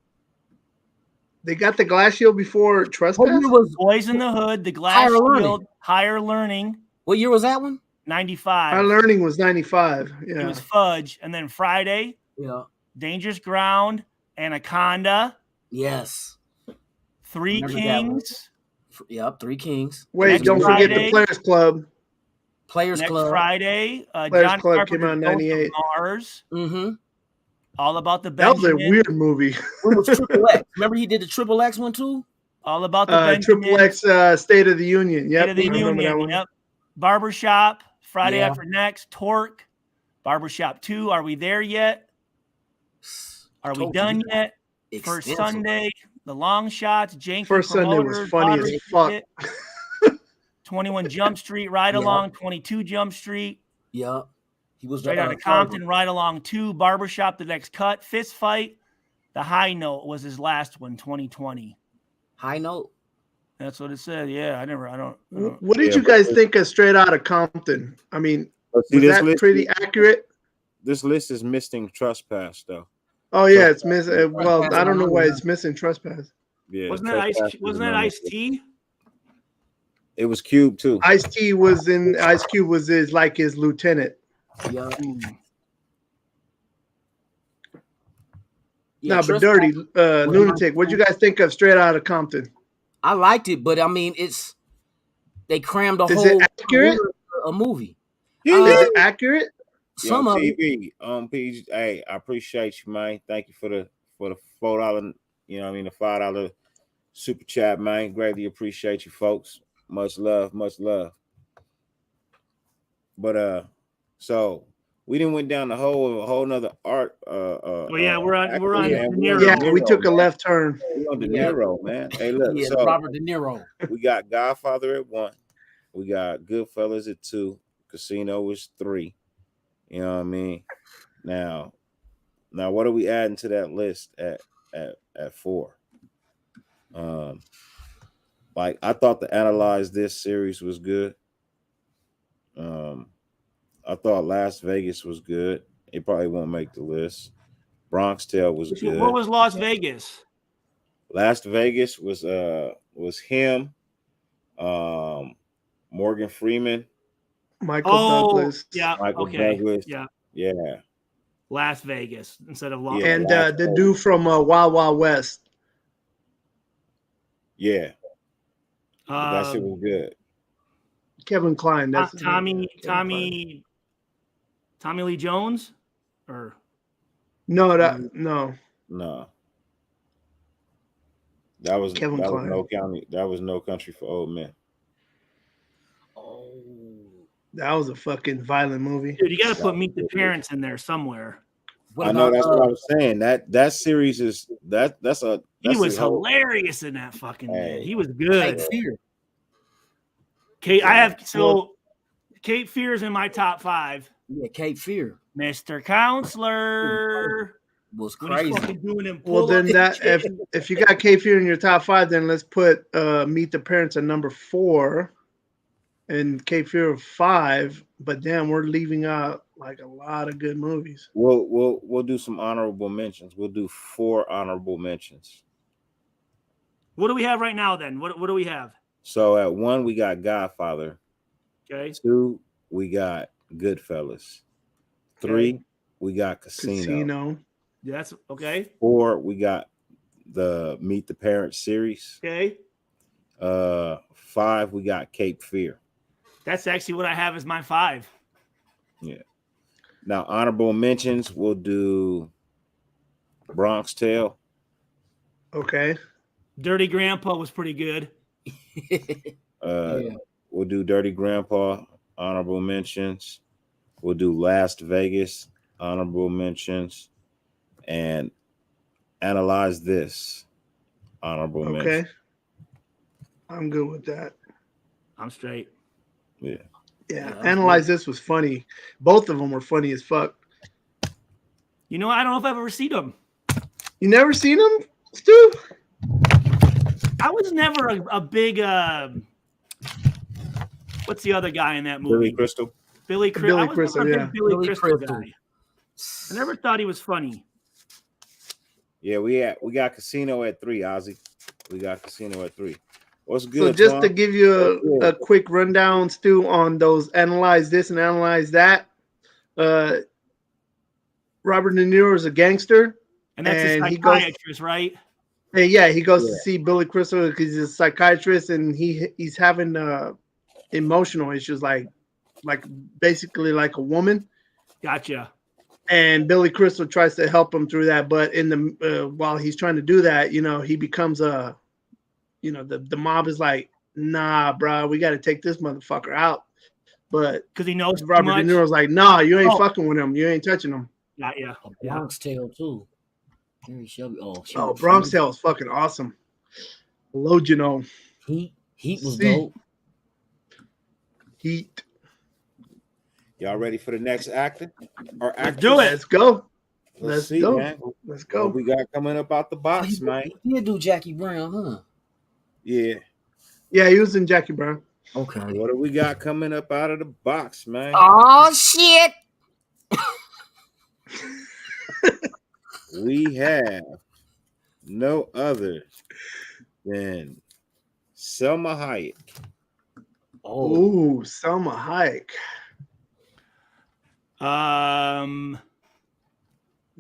They got the Glass Shield before Trespass? What year was Boys in the Hood, the Glass Shield, Higher Learning. What year was that one? 95. Higher Learning was 95. Yeah. It was Fudge, and then Friday, Yeah. Dangerous Ground, Anaconda, Yes. Three Remember that Kings. Yep. Three Kings. Wait, Next don't forget Friday. the Players Club. Players Next Club. Friday, Players John Club came out in Carpenter's Ghost of 98. Mars. Mm-hmm. All About the That was a Benjamin. weird movie. It was Triple X. Remember he did the Triple X one too? All About the Benjamin. Triple X State of the Union. Yep, State of the I remember that Union. one. Yep. Barbershop. Friday Yeah. After Next. Torque. Barbershop 2. Are we there yet? Are we Told done you. yet? First Extensive. Sunday. The Long Shots. Janky First Sunday was Promoters, funny Lottery as fuck. Ticket, 21 Jump Street. Ride Yeah. Along. 22 Jump Street. Yeah. He was Straight out of Compton. Ride Along 2. Barbershop. The Next Cut. Fist Fight. The High Note was his last one. 2020. High Note. That's what it said. Yeah, I don't. What did you guys think of Straight Outta Compton? I mean, was that pretty accurate? This list is missing Trespass, though. Oh yeah, it's missing. Well, I don't know why it's missing Trespass. Yeah, Wasn't that Ice-T? It was Cube too. Ice-T was in. Ice Cube was his lieutenant. Yeah. No, but Dirty Lunatic. What'd you guys think of Straight Outta Compton? I liked it, but I mean, they crammed a Is whole it accurate? A movie. Is it accurate? Some of it. TV, PG, hey, I appreciate you, man. Thank you for the $4, you know what I mean, the $5 super chat, man. Greatly appreciate you, folks. Much love, much love. But so we didn't went down the whole nother art. Yeah, we're on De Niro. Yeah, we took a left turn. We're on De Niro, man. Hey, look, Yeah, so Robert De Niro. we got Godfather at 1. We got Goodfellas at 2. Casino is 3. You know what I mean? Now, what are we adding to that list at 4? Like I thought the Analyze This series was good. I thought Las Vegas was good. It probably won't make the list. Bronx Tale was good. What was Las Vegas? Las Vegas was him, Morgan Freeman, Michael Douglas. Yeah. Michael Okay. Douglas. Yeah. Yeah. Las Vegas instead of Las. And the dude from Wild Wild West. Yeah. That shit was good. Kevin Kline. That's Tommy. Tommy Lee Jones, or No, Mm. no. No. That was Kevin Kline. No County. That was No Country for Old Men. Oh, That was a fucking violent movie. dude, you got to put Meet the Parents in there somewhere. what I know about, that's what I was saying. That series is that's He was a whole- hilarious in that fucking man. Hey. He was Cape good. Fear? Kate, I have Cape Fear's in my top 5. Yeah, Cape Fear Mr. Counselor. was When he's crazy. fucking doing them Well, then pull-ups that and shit. if you got Cape Fear in your top 5, then let's put Meet the Parents at number 4 and Cape Fear 5. But damn, we're leaving out like a lot of good movies. We'll do some honorable mentions. We'll do 4 honorable mentions. What do we have right now then? What do we have? So at 1 we got Godfather. Okay. 2 we got Goodfellas. 3 we got Casino. Yeah, that's okay. 4 we got the Meet the Parents series. Okay. 5 we got Cape Fear. That's actually what I have as my 5. Yeah. Now honorable mentions, we'll do Bronx Tale. Okay. Dirty Grandpa was pretty good. Yeah. We'll do Dirty Grandpa, honorable mentions. We'll do Last Vegas, honorable mentions. And Analyze This, honorable mention. Okay. I'm good with that. I'm straight. Yeah. Yeah. Analyze This was funny. Both of them were funny as fuck. You know, I don't know if I've ever seen them. You never seen them, Stu? I was never a big what's the other guy in that movie? Billy Crystal. Billy Crystal. I was Crystal, never a yeah. big Billy Billy Crystal Crystal. guy. I never thought he was funny. Yeah, we got Casino at 3, Ozzy. We got Casino at 3. What's So good? just Tom? to give you a quick rundown, Stu, on those Analyze This and Analyze That. Robert De Niro is a gangster. And that's a And he goes- psychiatrist, right? And yeah, he goes to see Billy Crystal because he's a psychiatrist and he's having emotional issues, like basically like a woman. Gotcha. And Billy Crystal tries to help him through that, but in the while he's trying to do that, he becomes the mob is like, nah, bro, we got to take this motherfucker out. But Because he knows too Robert much. De Niro's like, nah, you ain't Oh. fucking with him, you ain't touching him. Yeah. Bronx Tale too. Mary Shelby. Oh, Bronx Tale is fucking awesome. Logino. Heat was See. dope. Heat. Y'all ready for the next actor? Or Let's do it. Let's go. Let's Let's see, go. man. Let's What go. we got coming up out the box, He man. did do Jackie Brown, huh? Yeah. Yeah, he was in Jackie Brown. Okay. What do we got coming up out of the box, man? Oh shit! We have no other than Selma Hayek. Oh, Ooh, Selma Hayek.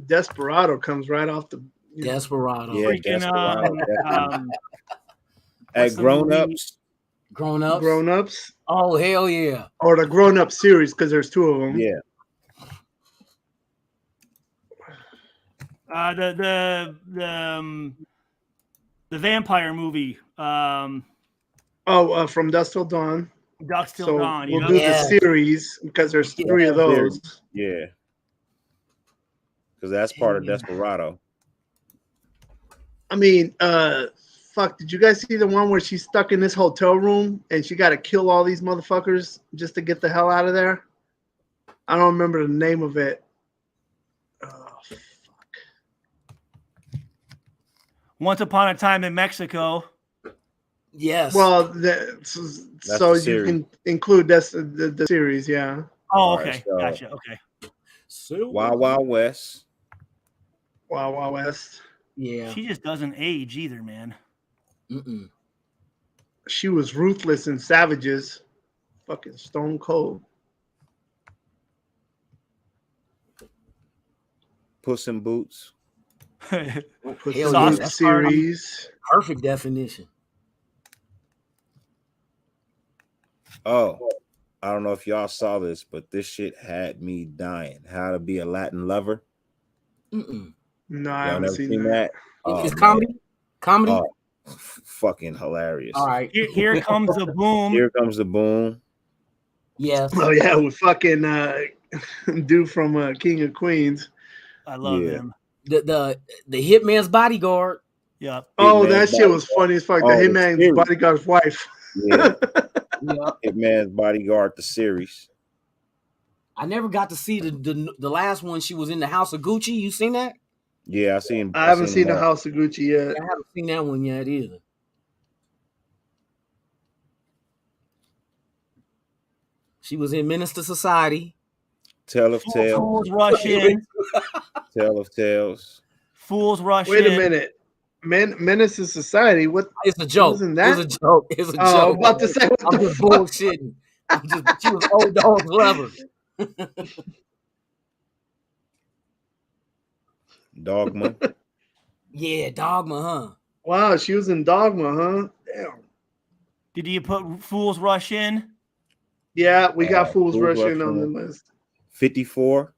Desperado comes right off the. Desperado. Yeah, Freaking, Desperado, definitely. what's At the Grown movie? Ups, Grown Ups. Grown Ups Oh hell yeah! or the Grown Up series because there's 2 of them. yeah. The vampire movie. From Dusk Till Dawn. Dusk Till So Dawn. we'll You do know? Yeah. the series because there's 3 of those. Yeah. Because that's part of Yeah. Desperado. I mean, fuck, did you guys see the one where she's stuck in this hotel room and she got to kill all these motherfuckers just to get the hell out of there? I don't remember the name of it. Oh, Once Upon a Time in Mexico. Yes. well, so the you series. can include this, the series, yeah. Oh, All okay. right, so- Gotcha. Okay. Wild Wild West. Wild Wild West. Yeah. She just doesn't age either, man. Mm-mm. She was ruthless in Savages. Fucking stone cold. Puss in Boots. Put Hell the yeah, Root that's series. Perfect definition. Oh, I don't know if y'all saw this, but this shit had me dying. How to Be a Latin Lover. Mm-mm. No, I Y'all haven't never seen seen that. that? It's man. comedy. Comedy. Oh, fucking hilarious. All right. Here comes the boom. Here Comes the Boom. Yes. Oh yeah, with fucking dude from King of Queens. I love Yeah. him. The Hitman's Bodyguard. Yep. Oh, Hitman's that shit was Bodyguard. funny as fuck. Oh, The the Hitman's series. Bodyguard's wife. Yeah. Yeah. Hitman's Bodyguard, the series. I never got to see the last one. She was in the House of Gucci. You seen that? Yeah, I seen. I haven't seen them the all. House of Gucci yet. I haven't seen that one yet either. She was in Minister Society. Tale of Tales. Fools rush in. Tale of Tales. Fools rush Wait in. a minute. Menace to Society. What? It's a joke. Wasn't that? It's a joke. It's a Oh, I was joke. about to say, what I'm the just fuck? bullshitting. She was old dog's lover. Dogma. Yeah, Dogma, huh? Wow, she was in Dogma, huh? Damn. Did you put Fools Rush In? Yeah, we got Fools Fools Rushing Rush on the In. list. 54.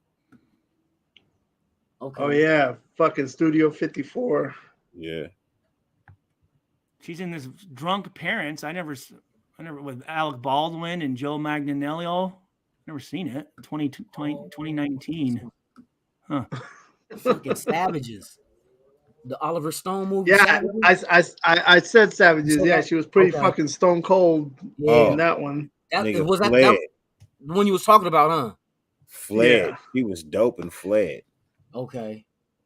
Okay. Oh yeah, fucking Studio 54. Yeah. She's in this Drunk Parents. I never with Alec Baldwin and Joe Manganiello. Never seen it. 2019. Huh. Fucking Savages. The Oliver Stone movie. Yeah, Savages? I said Savages. Yeah, she was pretty Okay. fucking stone cold Yeah. in that one. Nigga was that fled. the one you was talking about, huh? Fled. Yeah. He was dope and fled. Okay.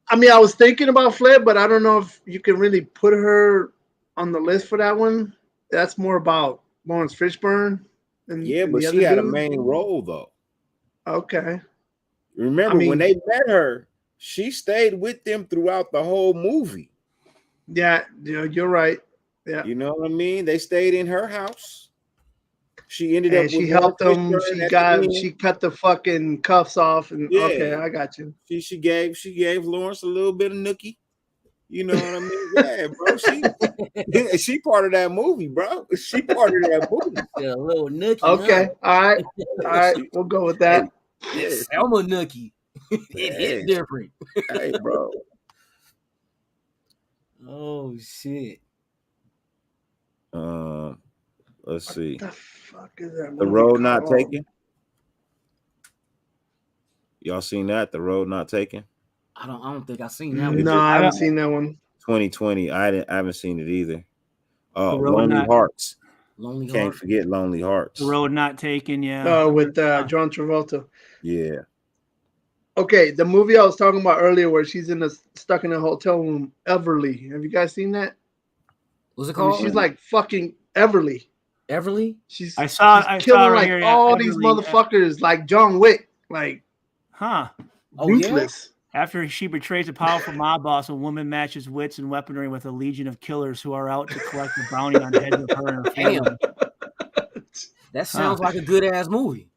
I mean, I was thinking about Fled, but I don't know if you can really put her on the list for that one. That's more about Lawrence Fishburne. Yeah, but the she other had a dude. main role though. Okay. Remember I mean- when they met her, she stayed with them throughout the whole movie. Yeah, you're right. Yeah. You know what I mean? They stayed in her house. She ended And up she with helped Lawrence them. Fishburne at the end. She cut the fucking cuffs off, and Yeah. okay, I got you. She gave Lawrence a little bit of nookie. You know what I mean? Yeah, bro. She part of that movie, bro. She part of that movie. Yeah, a little nookie. Okay, all right, we'll go with that. Yeah, Selma nookie. It hit different. hey, bro. Oh shit. Let's see. What the fuck is that? The movie Road Not called? Taken. Y'all seen that? The Road Not Taken. I don't think I've seen that one. No, I haven't seen that one. 2020. I haven't seen it either. The Road Lonely Not- Hearts. Lonely Can't Heart. forget Lonely Hearts. The Road Not Taken. Yeah. With John Travolta. Yeah. Okay, the movie I was talking about earlier, where she's stuck in a hotel room, Everly. Have you guys seen that? What's it I mean, called? she's like fucking Everly. Everly. She's I saw she's her killing like here, yeah, all these Everly, motherfuckers, like John Wick, like Huh. Oh yeah. ruthless. After she betrays a powerful mob boss, a woman matches wits and weaponry with a legion of killers who are out to collect the bounty on the heads of her and her family. Damn. That sounds like a good ass movie.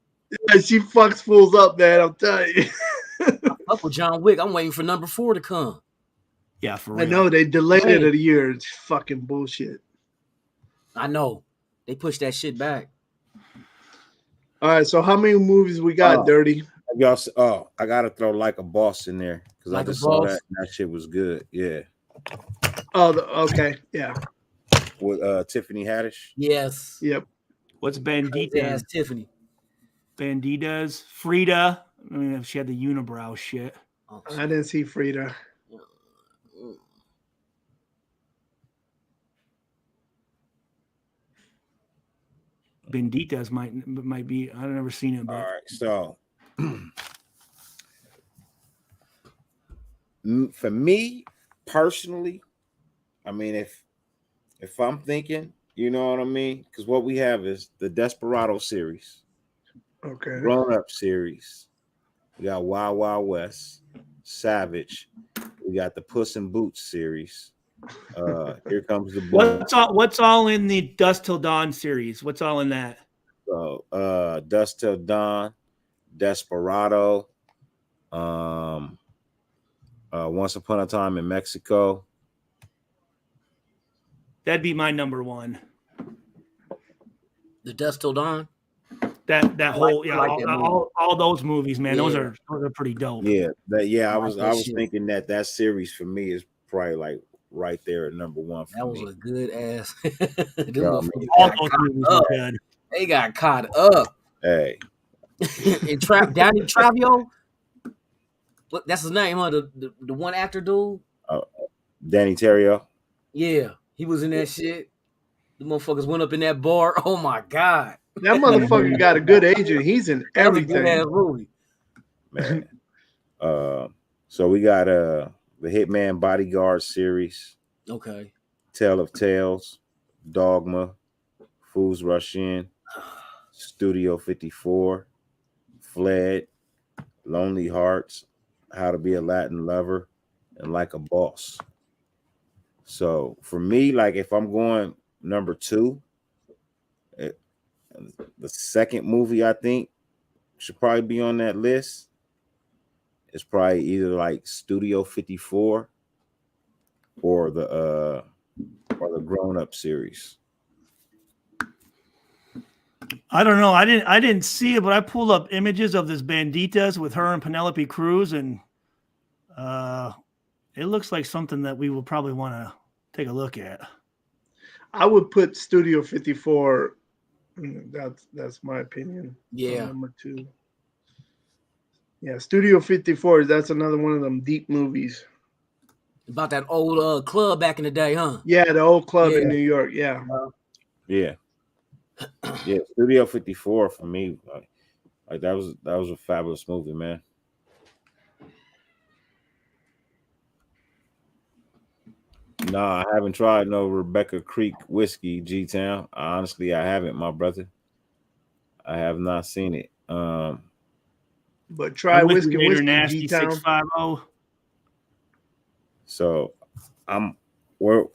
Yeah, she fucks fools up, man. I'm telling you. Up with John Wick. I'm waiting for number 4 to come. Yeah, for I real. know they delayed it Hey. a year. It's fucking bullshit. I know. They pushed that shit back. All right, so how many movies we got, Dirty? Y'all, I gotta throw Like a Boss in there because I Like a just saw Boss? that. And that shit was good. Yeah, Oh, okay, yeah, with Tiffany Haddish. Yes. yep. What's Crazy Bandita? ass Tiffany. Banditas. Frida. I mean, she had the unibrow shit. Oh, I didn't see Frida. Banditas might be. I've never seen it, but All right, so for me personally, I mean, if I'm thinking, you know what I mean, because what we have is the Desperado series, Okay. Grown Up series. We got Wild Wild West, Savage. We got the Puss in Boots series. Here Comes the Boom. what's all in the Dust Till Dawn series? What's all in that? So, Dust Till Dawn, Desperado, Once Upon a Time in Mexico. That'd be my number one. The Dust Till Dawn. That whole I like that movie. all those movies, man. Those Yeah. are pretty dope. Yeah, I like was that shit. thinking that series for me is probably like right there at number one for That was me. a good ass. Them Yo, motherfuckers All got those caught movies were up. good. They got caught up. Hey, And Danny Trejo, what, that's his name, huh? The one actor dude. Danny Terrio. Yeah, he was in that shit. The motherfuckers went up in that bar. Oh my god, That motherfucker got a good agent. He's in that was a good everything. ass movie. Man. So we got the Hitman Bodyguard series, Okay. Tale of Tales, Dogma, Fools Rush In, Studio 54, Fled, Lonely Hearts, How to Be a Latin Lover, and Like a Boss. So for me, like if I'm going number 2, the second movie I think should probably be on that list. It's probably either like Studio 54 or the Grown Up series. I don't know. I didn't see it, but I pulled up images of this Banditas with her and Penelope Cruz, and it looks like something that we will probably want to take a look at. I would put Studio 54. That's my opinion. Yeah. Number 2. Yeah, Studio 54. That's another one of them deep movies. About that old club back in the day, huh? Yeah, the old club Yeah. in New York. Yeah. Yeah. Yeah, Studio 54 for me, like that was a fabulous movie, man. Nah, I haven't tried no Rebecca Creek whiskey, G-Town. Honestly, I haven't, my brother. I have not seen it. But try I'm with whiskey, you, Raider whiskey, Nasty G-Town. 650. So I'm what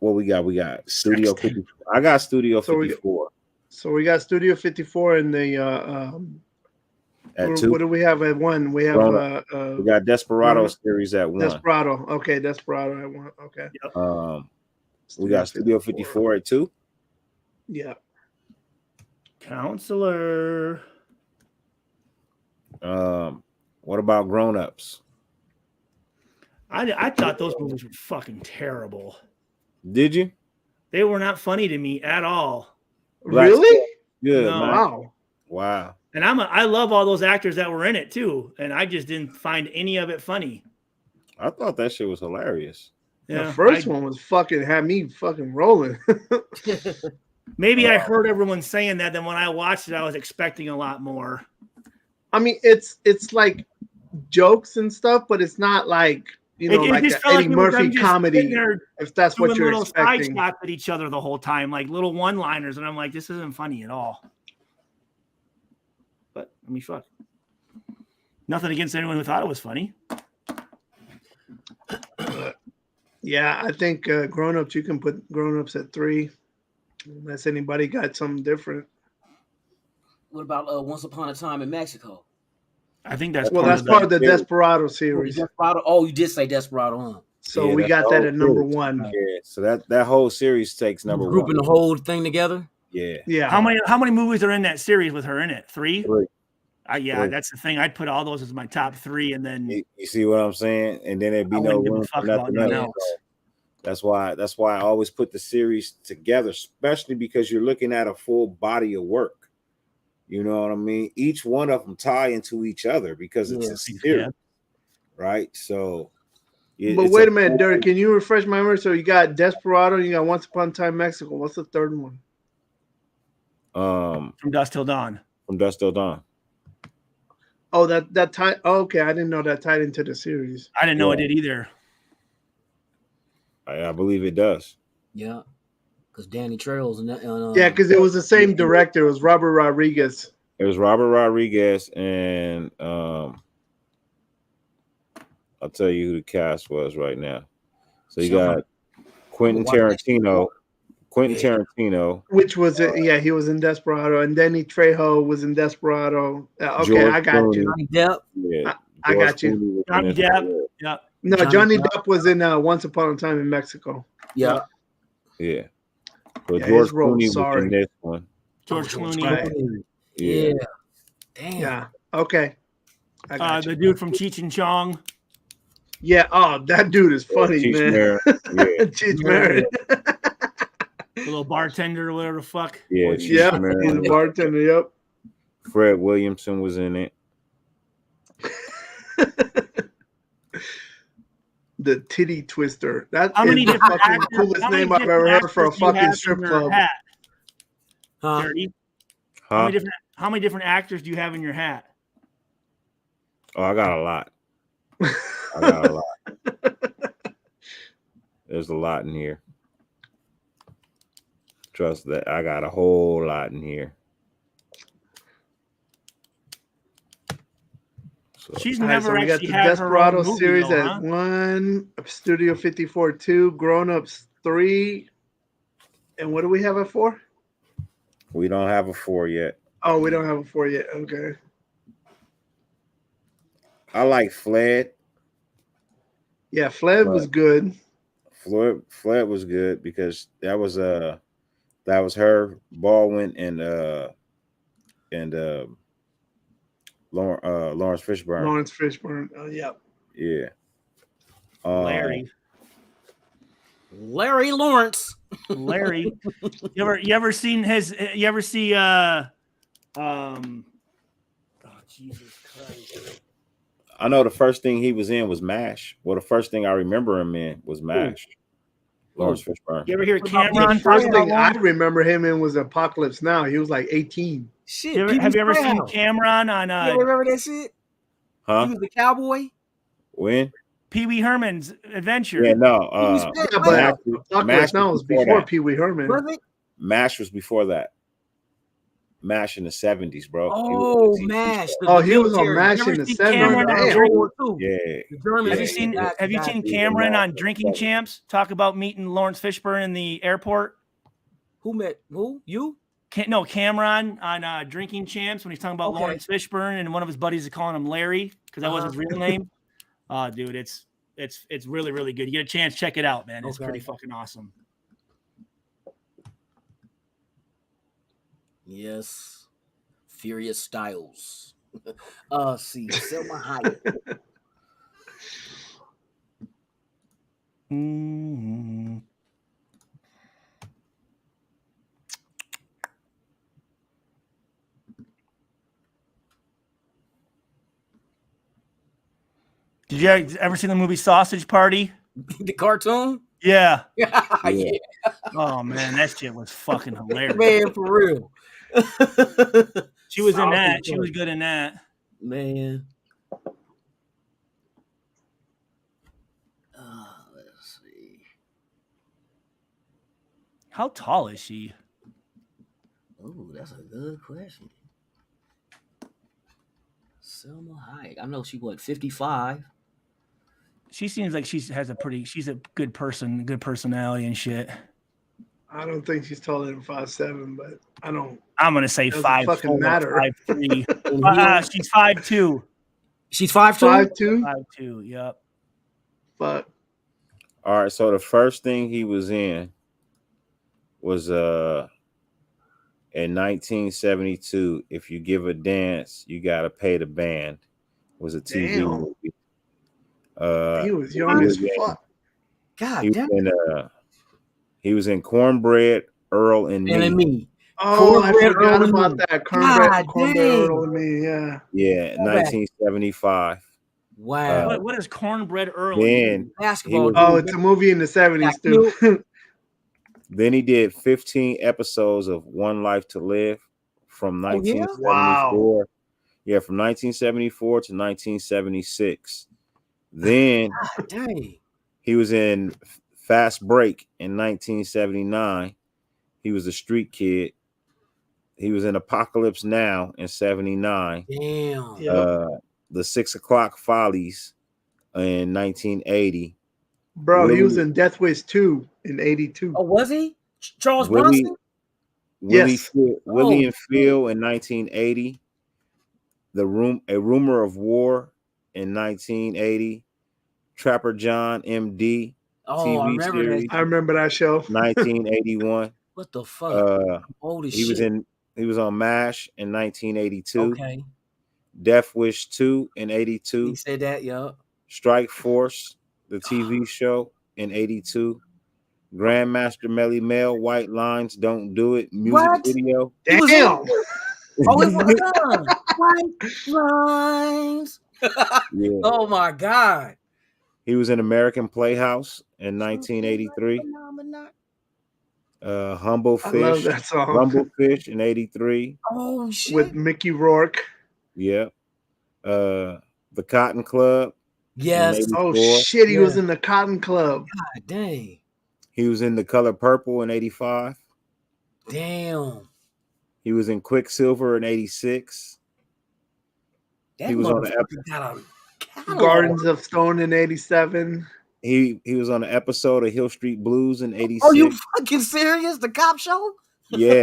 we got? We got Studio 54. I got Studio 54 So we got Studio 54 in the at 2. what do we have at 1? We have We got Desperado series at 1. Desperado. Okay, Desperado at 1. Okay. Yep. We got Studio 54 at 2. Yeah. Counselor. What about Grown Ups? I thought those movies were fucking terrible. Did you? They were not funny to me at all. Really? Good, No. man. Wow. And I love all those actors that were in it too, and I just didn't find any of it funny. I thought that shit was hilarious. Yeah, The first one was had me fucking rolling. Maybe I heard everyone saying that, then when I watched it, I was expecting a lot more. I mean, it's like jokes and stuff, but it's not like like just an felt Eddie like it was them Murphy just comedy. sitting there If that's what doing you're little side expecting. shots at each other the whole time, like little one-liners, and I'm like, this isn't funny at all. But I mean, fuck. Nothing against anyone who thought it was funny. Yeah, I think Grown Ups, you can put Grown Ups at 3, unless anybody got something different. What about Once Upon a Time in Mexico? I think that's part of the Desperado series. Desperado. Oh, you did say Desperado, huh? So Yeah, we that's got the that whole at number series. 1. Yeah. So that whole series takes number 1. Grouping the whole thing together. Yeah. Yeah. How many movies are in that series with her in it? 3? 3. Yeah, 3. that's the thing. I'd put all those as my top 3, and then You see what I'm saying? And then there'd be I no wouldn't give a room fuck for about nothing nothing else. else. That's why I always put the series together, especially because you're looking at a full body of work. You know what I mean? Each one of them tie into each other because it's a series, right? So, But wait a minute, Derek, can you refresh my memory? So you got Desperado, you got Once Upon a Time Mexico. What's the third one? From Dusk Till Dawn. From Dusk Till Dawn. Oh, that tied. Oh, okay, I didn't know that tied into the series. I didn't know it did either. I believe it does. Yeah, because Danny Trejo's and Yeah, because it was the same director. It was Robert Rodriguez. It was Robert Rodriguez, and I'll tell you who the cast was right now. So you got Quentin Tarantino. Which was he was in Desperado, and Danny Trejo was in Desperado. Okay, I got you. Johnny Depp. Yeah, I got you. Johnny Depp. Yeah. No, Johnny Depp was in Once Upon a Time in Mexico. Yeah. Yeah. So Yeah, George his role, Clooney was sorry. in this one. George Clooney. Right. Yeah. Damn. Yeah. Okay. I got The you. dude from Cheech and Chong. Yeah. Oh, that dude is funny, Cheech man. Marin. Yeah. Cheech Marin. The little bartender or whatever the fuck. Yeah, Cheech Yeah. He's Marin. a bartender. Yep. Fred Williamson was in it. The titty twister. That How many is the different fucking actors? coolest How many name I've different ever heard for a actors do you fucking have in strip your club. hat? Huh? Dirty. Huh? How many different actors do you have in your hat? Oh, I got a lot. I got a lot. There's a lot in here. Trust that. I got a whole lot in here. So, She's All right, never so we got actually the had her own Desperado movie, series though, at huh? 1, Studio 54 2, Grown Ups 3, and what do we have at 4? we don't have a 4 yet. Oh, we don't have a 4 yet. Okay. I like Fled. Yeah, Fled was good. Fled was good because that was her, Baldwin, and Lawrence Fishburne. Lawrence Fishburne. Oh, yeah. Yeah. Larry. Larry Lawrence. Larry. You ever seen his? You ever see? Oh Jesus Christ! I know the first thing he was in was MASH. Well, the first thing I remember him in was MASH. Lawrence Fishburne. You ever hear The Cameron? first thing I remember him in was Apocalypse Now. He was like 18. Shit. Have you ever seen Cameron on You remember that shit? Huh? He was the cowboy. When? Pee Wee Herman's Adventure? Yeah, no. Yeah, but Apocalypse Now was before Pee Wee Herman. Was it? MASH was before that. MASH in the 70s, bro. Oh, MASH. He was on MASH in the 70s. Yeah. Have you seen Cameron on Drinking Champs talk about meeting Lawrence Fishburne in the airport? Who met who? You? No, Cameron on Drinking Champs when he's talking about Lawrence Fishburne and one of his buddies is calling him Larry because that was his real name. Dude, it's really, really good. You get a chance, check it out, man. It's pretty fucking awesome. Yes. Furious Styles. See, Selma Hayek. Mm-hmm. Did you ever see the movie Sausage Party? The cartoon? Yeah. Yeah. Oh man, that shit was fucking hilarious. Man, for real. She was in that. She was good in that. Man. Let's see. How tall is she? Oh, that's a good question. Selma Hayek. I know she 55. She seems like she's a good person, good personality and shit. I don't think she's taller than 5'7", but I don't. I'm gonna say doesn't 5'4", fucking matter. 5'3". She's 5'2". She's 5'2"? 5'2". 5'2". Yep. But all right, so the first thing he was in was in 1972. If you give a dance, you gotta pay the band. Was a TV movie. He was young as fuck. God damn. He was in Cornbread, Earl, and Me. Oh, I forgot about that. Cornbread, Earl, and Me. Yeah. Yeah, 1975. Wow. What is Cornbread Earl? Then basketball. It's a movie in the 70s too. Then he did 15 episodes of One Life to Live from 1974. Yeah, from 1974 to 1976. Then he was in Fast Break in 1979. He was a street kid. He was in Apocalypse Now in 79. Damn. The 6 O'Clock Follies in 1980. Bro, he was in Death Wish 2 in 82. Oh, was he? Charles Bronson? Willie and Phil in 1980. A Rumor of War in 1980. Trapper John M.D. TV series. I remember that show. 1981. What the fuck? He was in He was on MASH in 1982. Okay. Death Wish 2 in He 82. said that, yup. Strike Force, the TV show in 82. Grandmaster Melly Mel, White Lines Don't Do It music What? video. He was in Damn. Oh, it was White Lines. Yeah. Oh my God. He was in American Playhouse in 1983. Humble I love Fish, that song. Rumble Fish in 83. Oh shit. With Mickey Rourke. Yeah. The Cotton Club in Yes. 84. Oh shit, he Yeah. was in the Cotton Club. God dang. He was in The Color Purple in 85. Damn. He was in Quicksilver in 86. That He was on the motherfucker got a catalog. Gardens of Stone in 87. He was on an episode of Hill Street Blues in 86. Oh, you fucking serious? The cop show? Yeah.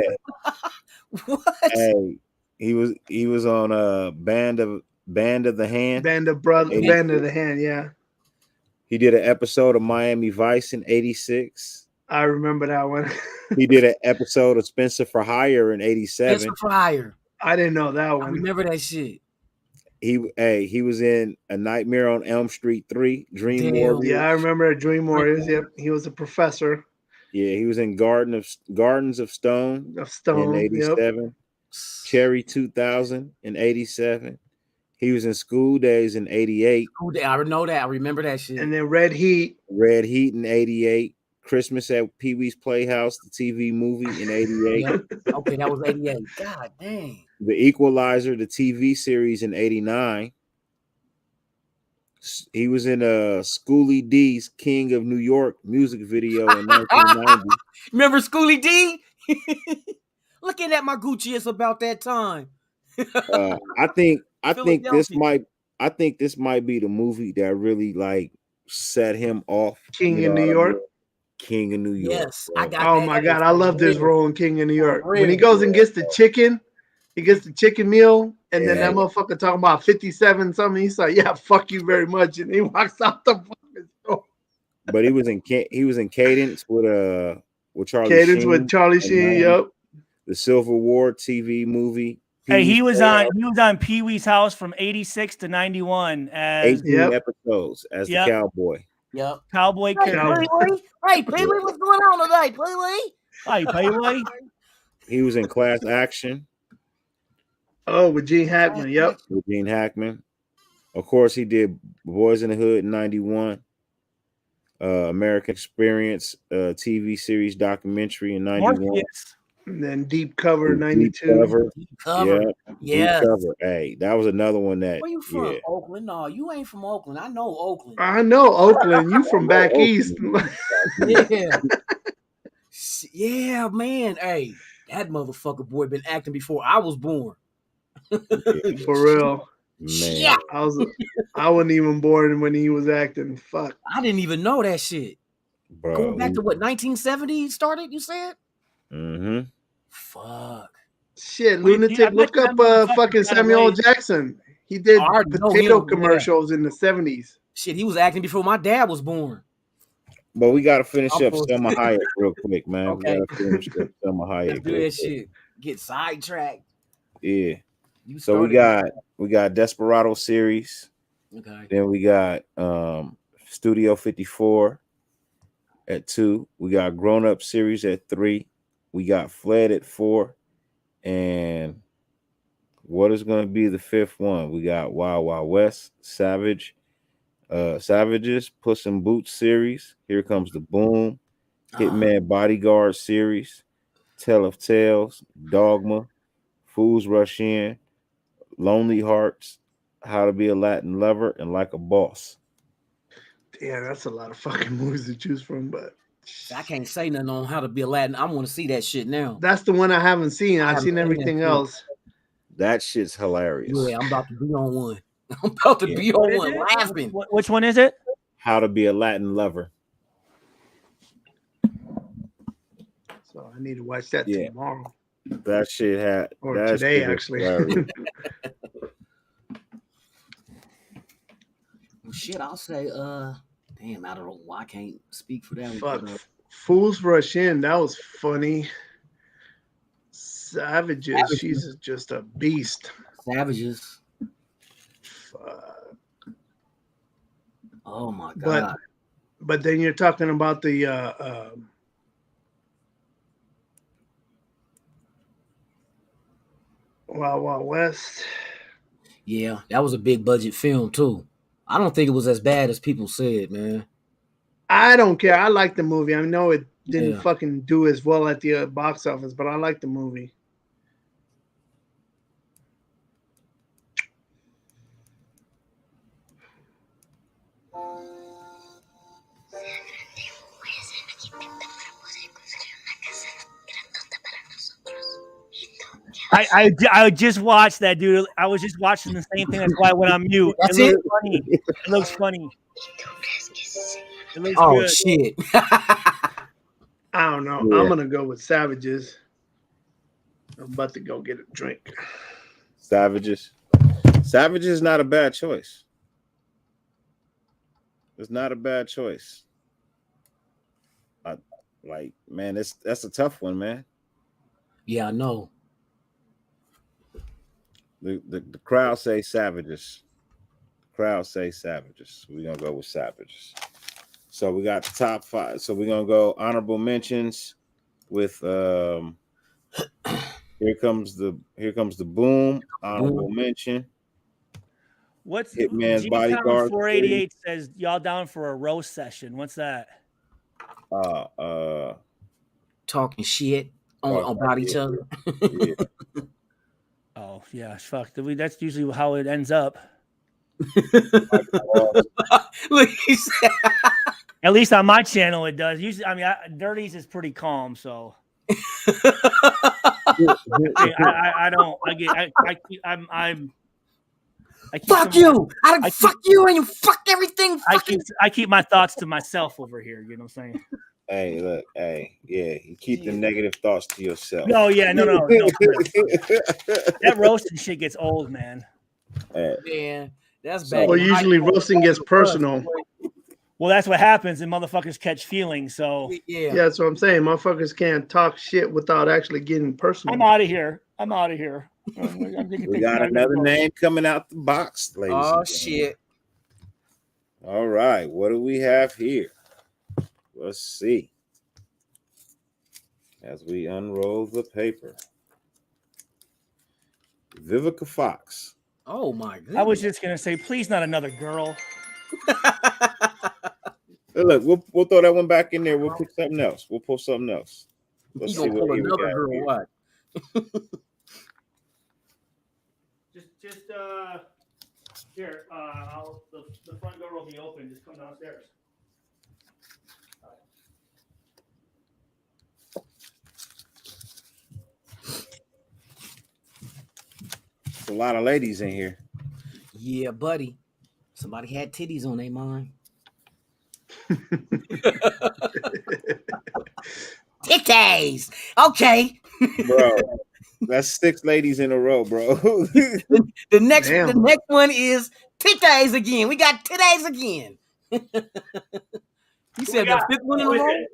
What? Hey, he was on a Band of the Hand. Band of the Hand, yeah. He did an episode of Miami Vice in 86. I remember that one. He did an episode of Spencer for Hire in 87. Spencer for Hire. I didn't know that I one. remember that shit. He was in A Nightmare on Elm Street 3, Dream Damn. Warriors. Yeah, I remember Dream Warriors. Yep, he was a professor Yeah, he was in Gardens of Stone of Stone. in 87. Yep. Cherry 2000 in 87. He was in School Days in 88. I know that. I remember that shit. And then Red Heat. Red Heat in 88. Christmas at Pee Wee's Playhouse, the TV movie in 88. Yep. Okay, that was 88. God dang. The Equalizer, the TV series in 89. He was in Schoolie D's King of New York music video in 1990. Remember Schoolie D? Looking at my Gucci, it's about that time. I think this might be the movie that really like set him off. King in New York. King of New York. Yes, bro. I got Oh that. my God, I love this role in King of New York. Real. When he goes and gets the chicken, he gets the chicken meal, and then Yeah. that motherfucker talking about 57 something. He's like, "Yeah, fuck you very much," and he walks out the fucking store. But he was in Cadence with Charlie Cadence Sheen. with Charlie Sheen. Yep. The Civil War TV movie. Hey, he Pee-wee's was Playhouse, on Pee Wee's House from 86 to 91 as 18 Yep. episodes as Yep. the cowboy. Yep. Cowboy Hey, Carol. Pee-wee. Hey, Pee-wee, what's going on today, Pee-wee? Hi, Pee-wee. He was in Class Action Oh, with Gene Hackman. Yep. with Gene Hackman. Of course, he did Boys in the Hood in 91. American Experience TV series documentary in 91. Morpheus. And then Deep Cover Deep 92. Cover. Cover. Yeah. Yeah. Deep Cover. Hey, that was another one that. Where you from? Yeah. Oakland? No, you ain't from Oakland. I know Oakland. I know Oakland. You from back Oakland. east. Yeah. Yeah, man. Hey, that motherfucker boy been acting before I was born. For real. Man. Yeah. I wasn't even born when he was acting. Fuck. I didn't even know that shit. Bro. Going back to what, 1970 he started, you said? Mm-hmm. Fuck. Shit, Wait, Lunatic, yeah, I look bet up that motherfucker fucking got Samuel away. L. Jackson. He did I already know potato him, commercials in the 70s. Shit, he was acting before my dad was born. But we got to finish I'm up supposed Selma Hayek real quick, man. Okay. We got to finish up Selma Let's Hayek. do real that quick. shit. Get sidetracked. Yeah. You So we started. got Desperado series. Okay. Then we got Studio 54 at 2. We got Grown Up series at 3. We got Fled at 4. And what is going to be the 5th one? We got Wild Wild West, Savages, Puss in Boots series. Here Comes the Boom, Hitman Bodyguard series, Tale of Tales, Dogma, Fools Rush In, Lonely Hearts, How to Be a Latin Lover, and Like a Boss. Yeah, that's a lot of fucking movies to choose from, but I can't say nothing on How to Be a Latin. I want to see that shit now. that's the one I haven't seen. I've haven't seen seen everything that else. That shit's hilarious. Yeah, I'm about to be on one. I'm about to be on one laughing. Which one is it? How to Be a Latin Lover. So I need to watch that Yeah. tomorrow. That shit had Or that today, shit is actually. hilarious. Shit, I'll say, damn, I don't know why I can't speak for that one. Fuck. but, Fools Rush In. That was funny. Savages. She's just a beast. Savages. Oh my god. But then you're talking about the Wild Wild West. Yeah, that was a big budget film too. I don't think it was as bad as people said, man. I don't care. I like the movie. I know it didn't Yeah. fucking do as well at the box office, but I like the movie. I just watched that, dude. I was just watching the same thing. That's why I went on mute. That's it it? looks funny. It looks funny. It looks Oh good. shit. I don't know. Yeah. I'm gonna go with Savages. I'm about to go get a drink. Savages. Savages is not a bad choice. It's not a bad choice. Like, man, that's a tough one, man. Yeah, I know. The crowd say Savages. The crowd say Savages. We're gonna go with Savages. So we got the top 5. So we're gonna go honorable mentions with here comes the boom. Honorable mention. What's Hitman's G-Town Bodyguard 488 says y'all down for a roast session. What's that? Talking shit about each other. Yeah. Oh yeah, fuck. That's usually how it ends up. Look, he said, At least on my channel, it does. Usually, I mean, Dirties is pretty calm, so I don't. I keep fuck you. Fuck you and you fuck everything. I keep my thoughts to myself over here. You know what I'm saying? Hey, look, yeah, you keep the negative thoughts to yourself. No, yeah, no. That roasting shit gets old, man. Man, that's bad. Well, usually roasting gets personal. Well, that's what happens, and motherfuckers catch feelings. So yeah, that's what I'm saying. Motherfuckers can't talk shit without actually getting personal. I'm out of here. We got another name coming out the box, ladies. Oh shit! All right, what do we have here? Let's see. As we unroll the paper, Vivica Fox. Oh my god! I was just gonna say, please, not another girl. Hey, look, we'll throw that one back in there. We'll pick something else. We'll pull something else. Let's You see gonna what pull we another got girl? here. What? Just here. The front door will be open. Just come downstairs. There's a lot of ladies in here. Yeah, buddy. Somebody had titties on their mind. Titties. Okay. Bro, that's 6 ladies in a row, bro. The next one is titties again. We got titties again. He said the 5th one in a row.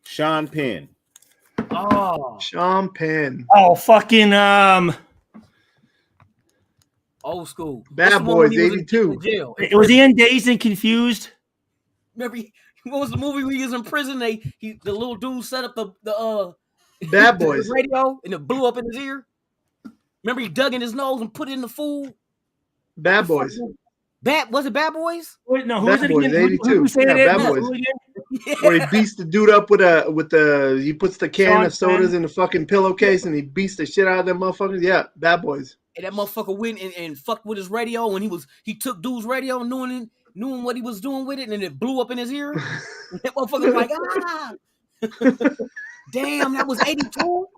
Sean Penn. Oh, Sean Penn. Oh, fucking old school. Bad Boys 82. Was he in Dazed and Confused? Remember, what was the movie where he was in prison? The little dude set up the Bad Boys radio and it blew up in his ear. Remember, he dug in his nose and put it in the food. Bad Boys. Was it Bad Boys? Wait, no, Bad Boys 82. Bad Boys. Where he beats the dude up with he puts the can of sodas in the fucking pillowcase and he beats the shit out of them motherfuckers. Yeah, Bad Boys. And that motherfucker went and fucked with his radio when he took dude's radio, knowing what he was doing with it, and it blew up in his ear. That motherfucker was like, ah. Damn, that was 82.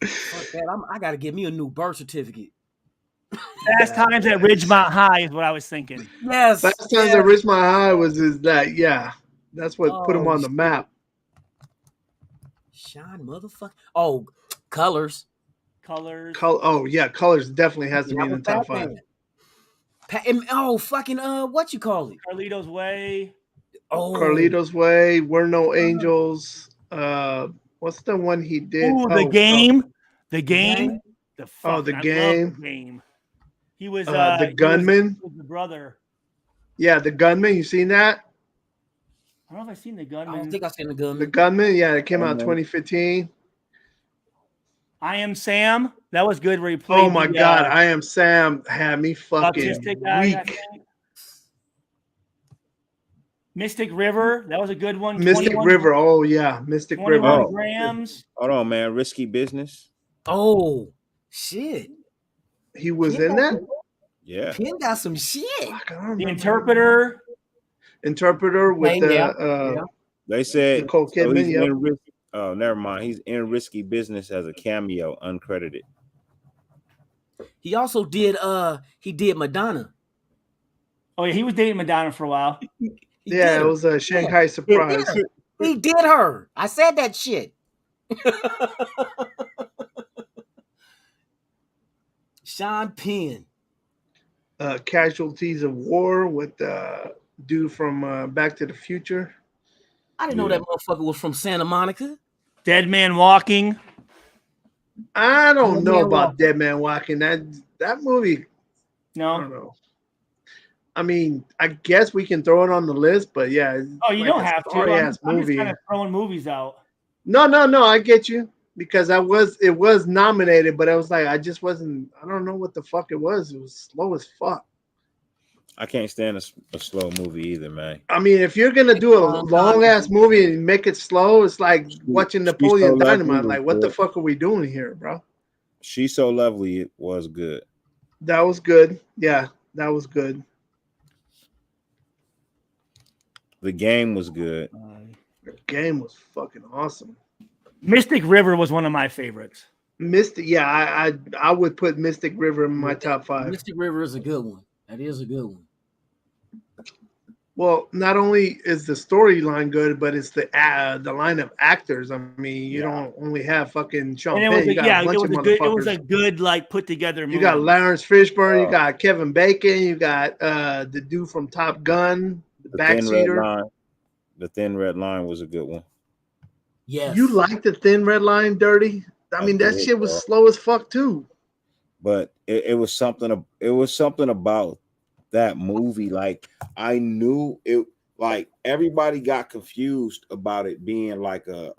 Fuck that. I gotta get me a new birth certificate. Fast Times at Ridgemont High is what I was thinking. Yes. Fast Times at Ridgemont High that's what put him on the map. Sean motherfucker. Oh, Colors. Colors definitely has to be in the top 5. Fucking what you call it? Carlito's Way. Oh, Carlito's Way. We're No Angels. What's the one he did? Ooh, the game. The game. Game? The Oh, The fucking, I love Game. The Game. He was The Gunman. He was the brother. Yeah, The Gunman. You seen that? I don't know if I've seen The I Gunman. don't think I've seen the The gunman. Gunman. Yeah, it came out in 2015. I Am Sam. That was good. Where he played. Oh my God, I Am Sam had me fucking autistic guy. I weak. think. Mystic River. That was a good one. Mystic 21 River. Oh yeah, Mystic 21 River. grams. Hold on, man. Risky Business. Oh shit! He was in that. Yeah. Ken got some shit. Fuck, I don't The remember. Interpreter. Interpreter with Yeah, the yeah. They said Nicole so Kidman. he's Yep. in risk. Oh, never mind. He's in Risky Business as a cameo, uncredited. He also did he did Madonna. Oh yeah, he was dating Madonna for a while. He Yeah, did it her. was a Shanghai Surprise. He did her. I said that shit. Sean Penn. Casualties of War with dude from Back to the Future. I didn't know that motherfucker was from Santa Monica. Dead Man Walking. I don't Dead know Man about Walking. Dead Man Walking. That movie. I don't No. know. I mean, I guess we can throw it on the list, but yeah. it's Oh, you like don't a have to. sorry-ass I'm just movie. kind of throwing movies out. No, I get you because it was nominated, but I was like, I just wasn't. I don't know what the fuck it was. It was slow as fuck. I can't stand a slow movie either, man. I mean, if you're gonna do a long ass movie and make it slow, it's like watching Napoleon Dynamite. Like, what the fuck are we doing here, bro? She's So Lovely. It was good. That was good. Yeah, that was good. The Game was good. The Game was fucking awesome. Mystic River was one of my favorites. Mystic, yeah, I would put Mystic River in my top 5. Mystic River is a good one. That is a good one. Well, not only is the storyline good, but it's the line of actors. I mean, you don't only have fucking Sean And it Penn. was You a, got a bunch of it motherfuckers. was a good like put together movie. You got Lawrence Fishburne. You got Kevin Bacon. You got the dude from Top Gun, the Thin Red backseater. Line. The Thin Red Line was a good one. Yes. You like the Thin Red Line, Dirty? I mean, that did, shit was bro. slow as fuck too. But it was something. It was something about that movie. Like I knew it. Like everybody got confused about it being like a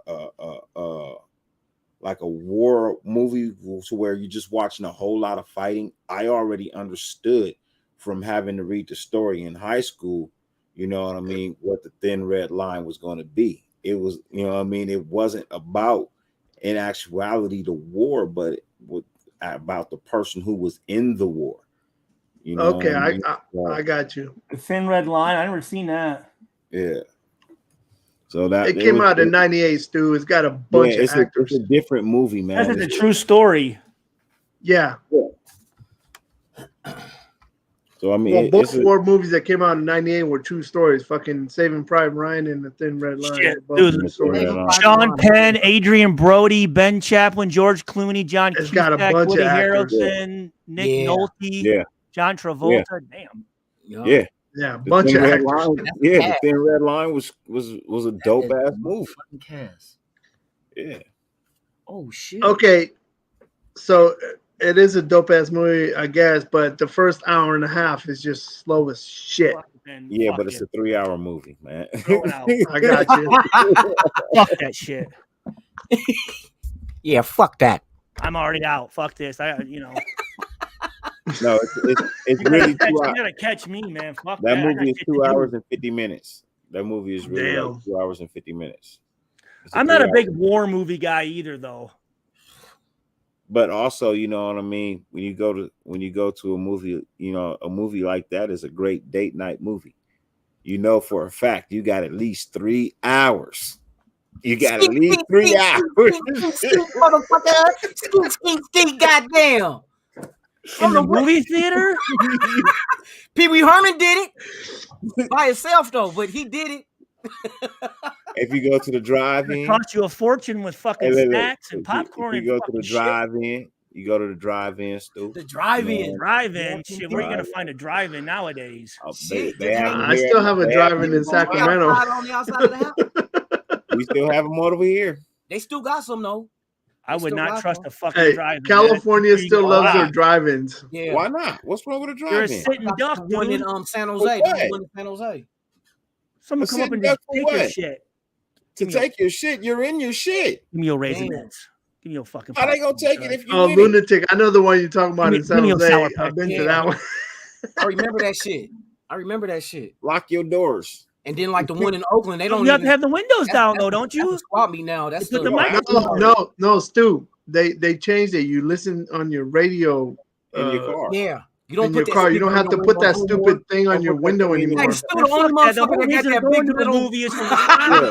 war movie to where you're just watching a whole lot of fighting. I already understood from having to read the story in high school, you know what I mean, what the Thin Red Line was going to be. It was, you know what I mean, it wasn't about in actuality the war, but it was about the person who was in the war. You know Okay, what I mean? I got you. The Thin Red Line. I never seen that. Yeah. So that It came out in '98, Stu. It's got a bunch of actors. It's a different movie, man. That's a true story. Yeah. So I mean, Well, both war movies that came out in '98 were true stories. Fucking Saving Private Ryan and the Thin Red Line. Shit, Both dude. true stories. Sean Penn, Adrian Brody, Ben Chaplin, George Clooney, John It's got a Cusack, bunch Woody of actors. Harrelson, Nick Yeah. Nolte, John Travolta. Damn. Yeah. Yeah, a The bunch Thin of Red actors. Line, the Thin Red Line was a dope ass movie. Fucking cast. Yeah. Oh shit. Okay, so it is a dope ass movie, I guess, but the first hour and a half is just slow as shit. Yeah, but it's a 3-hour movie, man. Throw it out. I got you. Fuck that shit. Yeah, fuck that. I'm already out. Fuck this. No, it's really 2 You hours. gotta catch me, man. Fuck That that. I movie got is shit 2 to do. hours and 50 minutes. That movie is really Damn. like 2 hours and 50 minutes. It's I'm not a 3 big hours. war movie guy either, though. But also, you know what I mean, when you go to a movie, you know, a movie like that is a great date night movie. You know for a fact you got at least 3 hours. You got at least 3 hours. Motherfucker. Skeet, goddamn. In the movie theater? Pee Wee Herman did it by himself though, but he did it. If you go to the It drive-in, cost you a fortune with fucking snacks and popcorn If you and go to the fucking drive-in, you go to the drive-in, Stu. The drive-in. drive-in. Shit, where are you gonna find a drive-in nowadays? Oh, Shit, they have them I here. still have a They have drive-in them in Sacramento. On the outside of the house. We still have them over here. They still got some though. I would not trust a fucking Hey, drive-in. California still loves their drive-ins. Yeah. Why not? What's wrong with a You're a drive-in? sitting duck, The one dude. in San Jose. For what? The one in San Jose. Someone A come up sitting and just duck for take your what? shit. To take your shit, you're in your shit. Give me your Raisin Damn. Bits. Give me your fucking. How they gonna take it if you Oh, in it? Lunatic. I know the one you're talking about in San give me your Jose. Sour Patch. I've been to Yeah. that one. I remember that shit. I remember that shit. Lock your doors. And then like the one in Oakland, they don't You have even to have the windows down though, don't that's you? a squad meet now. That's Put the the microphone. No, Stu. They changed it. You listen on your radio In your car. Yeah. You don't in put your that car. You speaker don't on have your to put window that no stupid more. thing on Don't your put that window thing anymore. Hey, Stu, the only Fuck that. The motherfucker whole that got reason that I'm going big to the little. movie is from the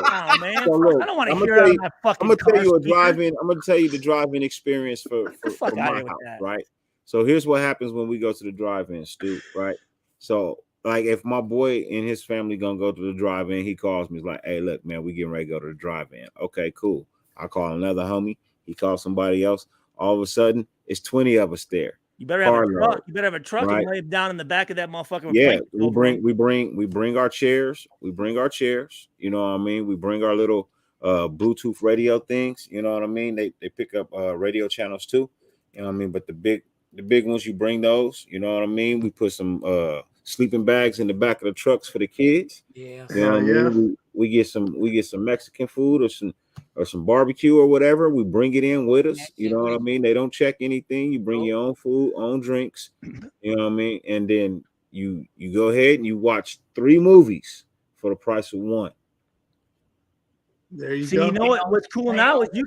sound, man. So look, I don't want I'm to gonna hear tell it on you. my fucking I'm gonna tell car you a speaker. drive-in. I'm gonna tell you the drive-in experience for fuck outta my here with house, that. right? So here's what happens when we go to the drive-in, Stu, right? So like if my boy and his family gonna go to the drive-in, he calls me. He's like, "Hey, look, man, we getting ready to go to the drive-in." Okay, cool. I call another homie. He calls somebody else. All of a sudden, it's 20 of us there. You better have a Carload, truck. You better have a truck right? and lay it down in the back of that motherfucker. with Yeah, blankets over 'em. we bring our chairs. We bring our chairs. You know what I mean? We bring our little Bluetooth radio things. You know what I mean? They pick up radio channels too. You know what I mean? But the big ones, you bring those. You know what I mean? We put some sleeping bags in the back of the trucks for the kids. Yeah. You know what I mean? We get some Mexican food or some barbecue or whatever. We bring it in with us. You know what I mean? They don't check anything. You bring your own food, own drinks. You know what I mean? And then you go ahead and you watch 3 movies for the price of 1. There you See, go. you know what's cool now is you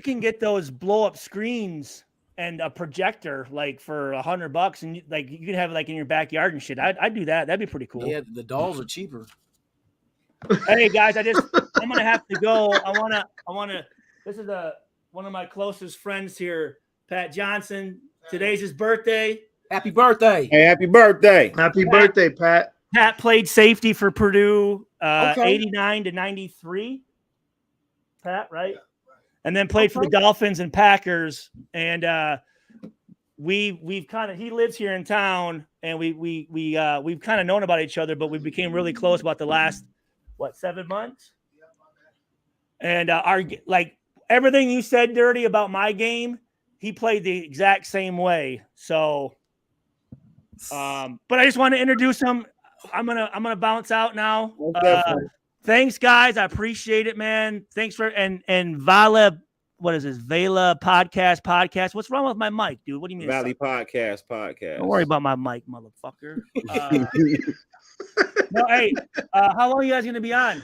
can get those blow up screens and a projector like for $100, and like you can have it like in your backyard and shit. I'd do that. That'd be pretty cool. Yeah, the dolls are cheaper. Hey guys, I'm gonna have to go. I wanna. This is one of my closest friends here, Pat Johnson. Today's his birthday. Happy birthday! Hey, happy birthday! Happy birthday, Pat. Pat played safety for Purdue, Okay. 89 to 93. Pat, right? And then played for the Dolphins and Packers. And we've kind of, he lives here in town, and we've kind of known about each other, but we became really close about the last 7 months. And our like everything you said dirty about my game, he played the exact same way. So but I just want to introduce him. I'm gonna bounce out now. Thanks, guys. I appreciate it, man. Thanks for and Vala. What is this? Vala podcast. What's wrong with my mic, dude? What do you mean? Valley podcast. Don't worry about my mic, motherfucker. No, hey, how long are you guys gonna be on?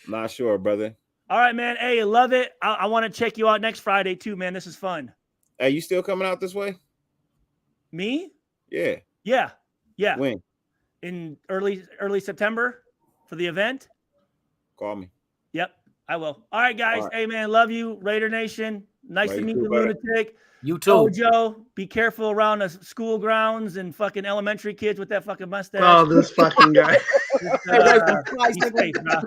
Not sure, brother. All right, man. Hey, I love it. I want to check you out next Friday too, man. This is fun. Hey, you still coming out this way? Me? Yeah. Yeah. When? In early September for the event. Call me. Yep, I will. All right, guys. All right. Hey, man, love you, Raider Nation. Nice Love to you meet too, you, brother. Lunatic. You too. Jojo, be careful around the school grounds and fucking elementary kids with that fucking mustache. Oh, this fucking guy. Be safe, bro.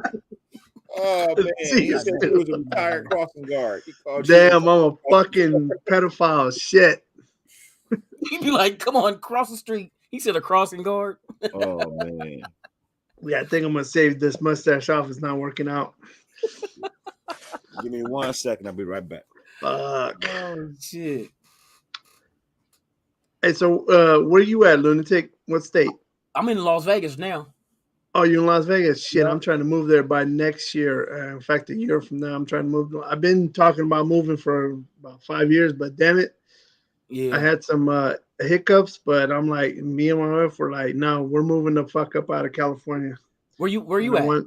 Oh man, he said he was a retired crossing guard. He called Damn, you. I'm a fucking pedophile. Shit. He'd be like, "Come on, cross the street." He said a crossing guard. Oh man. Yeah, I think I'm gonna save this mustache off. It's not working out. Give me 1 second. I'll be right back. Fuck. Oh shit! Hey, so where you at, Lunatic? What state? I'm in Las Vegas now. Oh, you're in Las Vegas. Shit, Yeah. I'm trying to move there by next year. In fact, a year from now, I'm trying to move. I've been talking about moving for about 5 years, but damn it, Yeah. I had some hiccups. But I'm like, me and my wife were like, no, we're moving the fuck up out of California. Where you at?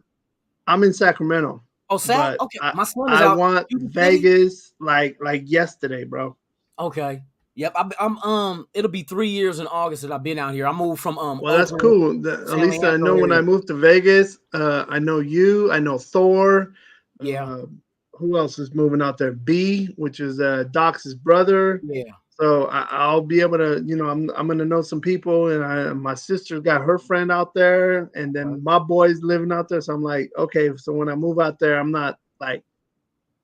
I'm in Sacramento. Oh, Sac. but Okay, my son is I out. want Vegas like yesterday, bro. Okay. Yep. I'm it'll be 3 years in August that I've been out here. I moved from Well, that's Oakland. cool. At San least I know Leandro when I area. moved to Vegas, I know you. I know Thor. Yeah. Who else is moving out there? B, which is Doc's brother. Yeah. So I'll be able to, I'm gonna know some people, and my sister got her friend out there, and then my boy's living out there. So I'm like, okay, so when I move out there, I'm not like,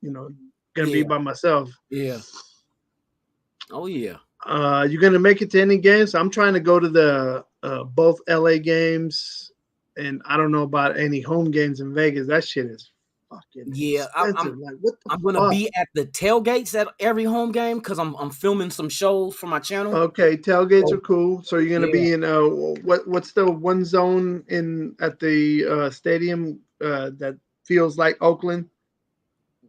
gonna be Yeah. by myself. Yeah. Oh yeah. You gonna make it to any games? I'm trying to go to the both LA games, and I don't know about any home games in Vegas. That shit is fucking Yeah, expensive. Like, what the I'm gonna fuck? be at the tailgates at every home game because I'm filming some shows for my channel. Okay, tailgates Oh, are cool. So you're gonna yeah. be in what's the one zone in at the stadium that feels like Oakland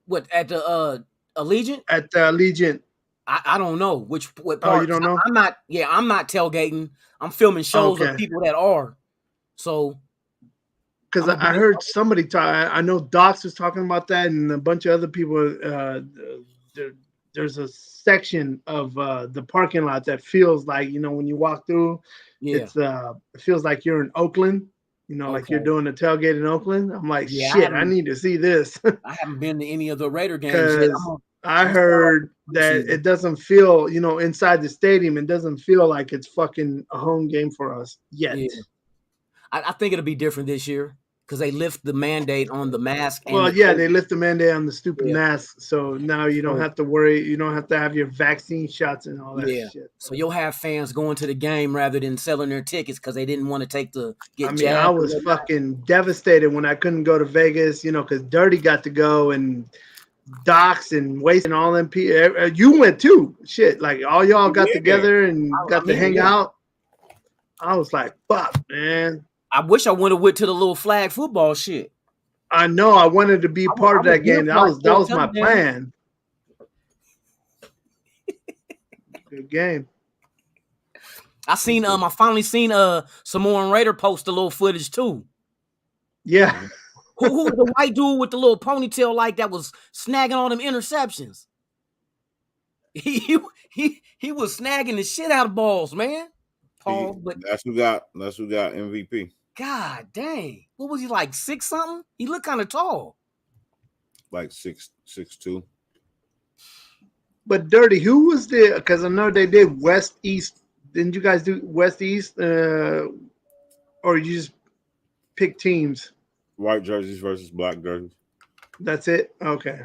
What at the Allegiant? at Allegiant? I don't know what Oh, you part. don't know? I'm not. Yeah, I'm not tailgating. I'm filming shows of Okay, people that are. So because I'm gonna I be. heard somebody talk. I know Docs was talking about that, and a bunch of other people. There, there's a section of the parking lot that feels like, when you walk through, Yeah. it feels like you're in Oakland. Like you're Okay. doing a tailgate in Oakland. I'm like, Yeah, shit, I need to see this. I haven't been to any of the Raider games yet. Because I I'm gonna start off heard with that preseason. it doesn't feel, inside the stadium, it doesn't feel like it's fucking a home game for us yet. Yeah, I think it'll be different this year because they lift the mandate on the mask and Well, the yeah, COVID. they lift the mandate on the stupid Yeah. mask, so now you don't So have to worry. You don't have to have your vaccine shots and all that yeah. shit. So you'll have fans going to the game rather than selling their tickets because they didn't want to I get mean, I jabbed or was whatnot. fucking devastated when I couldn't go to Vegas, because Dirty got to go and Docs and Waste and all them people. You went too. Shit, like all y'all got Yeah. together and got to hang Yeah. out. I was like, fuck, man. I wish I would have went to the little flag football shit. I know I wanted to be part of that game. That was my plan. Good game. I finally seen Samoan Raider post a little footage too. Yeah. Who was the white dude with the little ponytail like that was snagging all them interceptions? He was snagging the shit out of balls, man. Paul, but That's who got MVP. God dang, what was he like 6 something? He looked kind of tall. Like 6'2". But Dirty, who was there? Because I know they did West East. Didn't you guys do West East? Or you just pick teams? White jerseys versus black jerseys. That's it? Okay.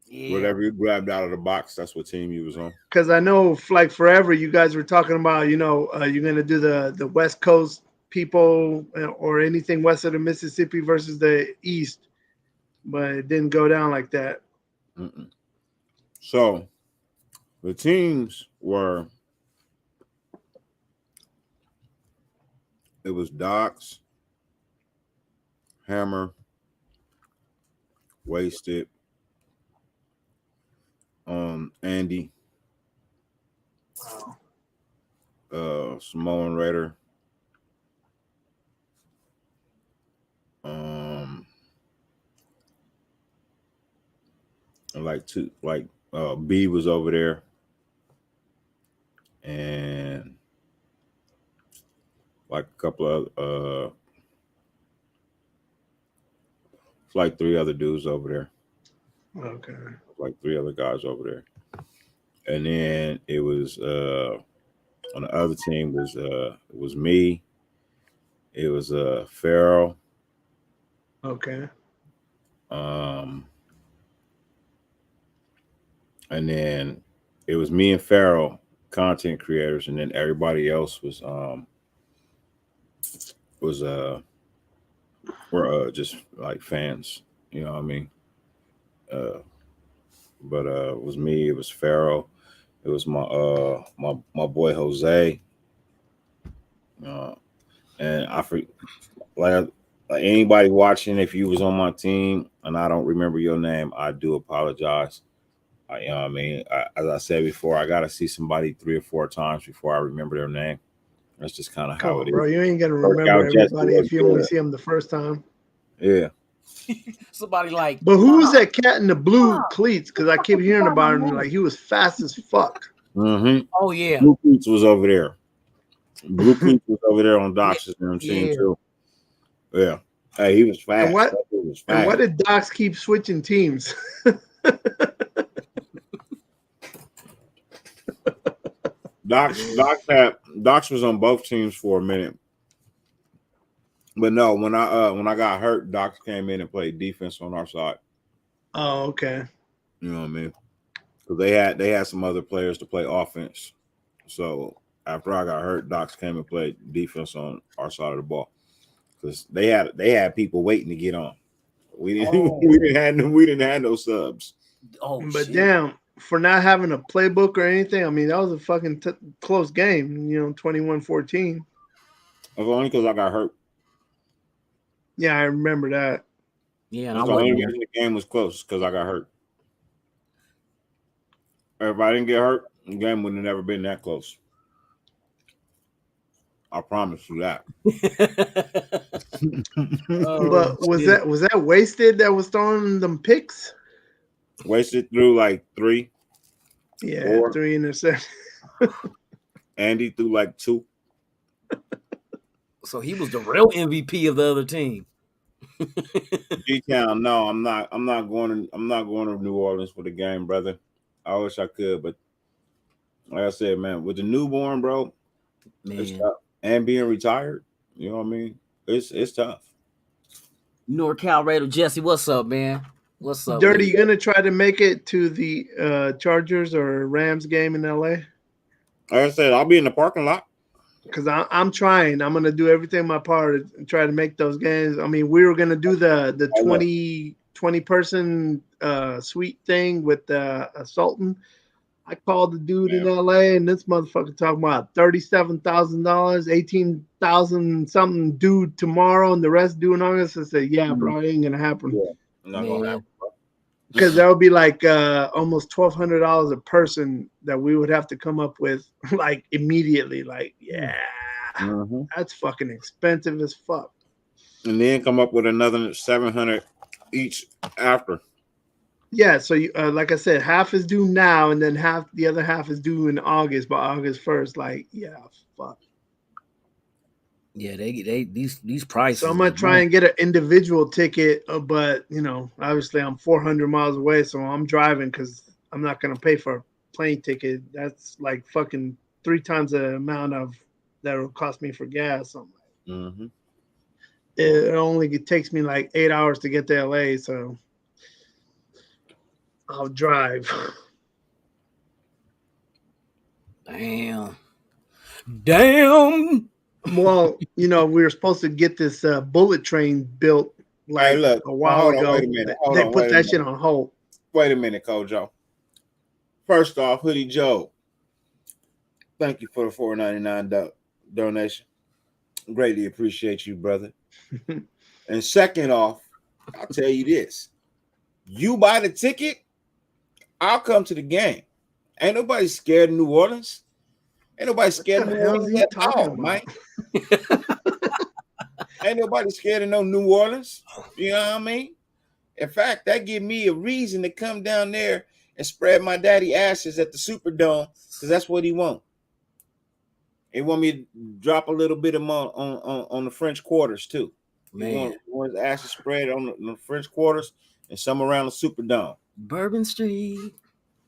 Yeah. Whatever you grabbed out of the box, that's what team you was on. Because I know, like forever, you guys were talking about, you're going to do the West Coast people or anything west of the Mississippi versus the East, but it didn't go down like that. Mm-mm. So the teams were, it was Docs, Hammer, Wasted, Andy, Samoan Raider, and B was over there, and like a couple of it's like 3 other dudes over there. Okay. Like 3 other guys over there. And then it was on the other team was me. It was Pharaoh. Okay. And then it was me and Pharaoh, content creators, and then everybody else was were just like fans, you know what I mean? But it was me, it was Pharaoh, it was my boy Jose. And I like anybody watching, if you was on my team and I don't remember your name, I do apologize. You know what I mean? As I said before, I got to see somebody 3 or 4 times before I remember their name. That's just kind of how it is. Bro, you ain't going to remember everybody if you only see them the first time. Yeah. Somebody like. But who was that cat in the blue cleats? Because I keep hearing about him. Like, he was fast as fuck. Mm-hmm. Oh, yeah. Blue Cleats was over there. Blue Cleats was over there on Doc's team, too. Yeah. Hey, he was fast. And what did Docs keep switching teams? Docs was on both teams for a minute. But no, when I got hurt, Docs came in and played defense on our side. Oh, okay. You know what I mean? Because they had some other players to play offense. So after I got hurt, Docs came and played defense on our side of the ball. Because they had people waiting to get on. We didn't. Oh. We didn't have no subs. Oh, But shit. damn, for not having a playbook or anything, I mean, that was a fucking close game. 21-14. It was only because I got hurt. Yeah, I remember that. Yeah, and I That's the only wasn't there. reason the game was close because I got hurt. If I didn't get hurt, the game would have never been that close. I promise you that. Oh, But was shit. that wasted that was throwing them picks? Wasted through like 3. Yeah, 4. 3 interceptions. Andy threw like 2. So he was the real MVP of the other team. G-Town, no, I'm not going to New Orleans for the game, brother. I wish I could, but like I said, man, with the newborn, bro, it's Man, tough. And being retired, you know what I mean? It's tough. NorCal Raider Jesse, what's up, man? What's up, Dirty, man? you gonna try to make it to the Chargers or Rams game in LA? Like I said, I'll be in the parking lot. Because I'm trying. I'm gonna do everything in my part to try to make those games. I mean, we were gonna do the 20 person suite thing with Sultan. I called the dude in LA, and this motherfucker talking about $37,000, 18,000 something due tomorrow, and the rest due in August. I said, yeah, bro, it ain't gonna happen. Yeah, not gonna Man. happen, bro. Because that would be like almost $1,200 a person that we would have to come up with like immediately. Like, yeah, Mm-hmm. that's fucking expensive as fuck. And then come up with another 700 each after. Yeah, so you, like I said, half is due now, and then the other half is due in August, by August 1st. Like, yeah, fuck. Yeah, they these prices. So I'm gonna try and get an individual ticket, but obviously I'm 400 miles away, so I'm driving because I'm not gonna pay for a plane ticket. That's like fucking 3 times the amount of that will cost me for gas. Mm-hmm. It only takes me like 8 hours to get to LA, so I'll drive. Damn. Well, we were supposed to get this bullet train built like look, a while hold on, ago. wait a minute. They put that shit on hold. Wait a minute, Kojo. First off, Hoodie Joe, thank you for the $4.99 donation. Greatly appreciate you, brother. And second off, I'll tell you this. You buy the ticket, I'll come to the game. Ain't nobody scared of New Orleans. Ain't nobody scared of New Orleans at all, man. Ain't nobody scared of no New Orleans. You know what I mean? In fact, that give me a reason to come down there and spread my daddy ashes at the Superdome because that's what he want. He want me to drop a little bit of on the French Quarters too. Man. He want his ashes spread on the French Quarters and some around the Superdome. Bourbon Street.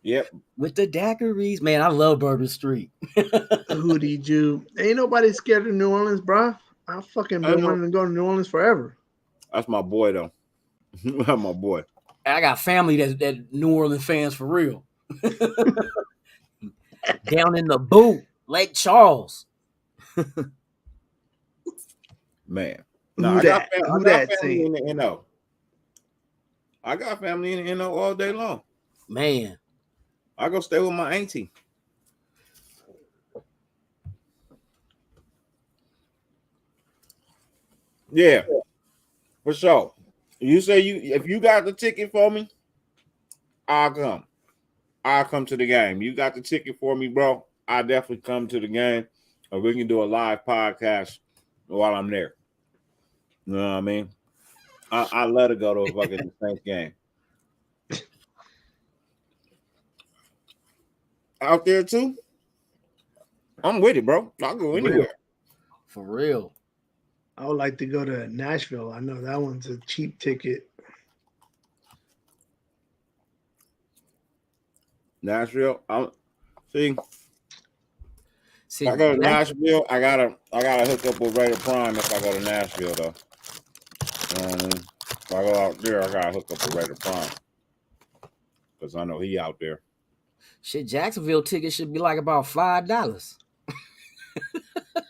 Yep. With the daiquiris. Man, I love Bourbon Street. Hootie Jew. Ain't nobody scared of New Orleans, bro. I fucking been wanting to go to New Orleans forever. That's my boy, though. That's my boy. I got family that New Orleans fans for real. Down in the boot, Lake Charles. Man. Who I got that family in the NO. I got family in the NO all day long. Man. I go stay with my auntie. Yeah, for sure. You say if you got the ticket for me, I'll come. I'll come to the game. You got the ticket for me, bro. I'll definitely come to the game, or we can do a live podcast while I'm there. You know what I mean? I love to go to a fucking Saints game. Out there too. I'm with it, bro. I'll go anywhere. For real. I would like to go to Nashville. I know that one's a cheap ticket. Nashville. See, See, if I go to Nashville, I gotta hook up with Raider Prime if I go to Nashville though. If I go out there, I gotta hook up with Raider Prime because I know he out there. Shit, Jacksonville tickets should be like about $5.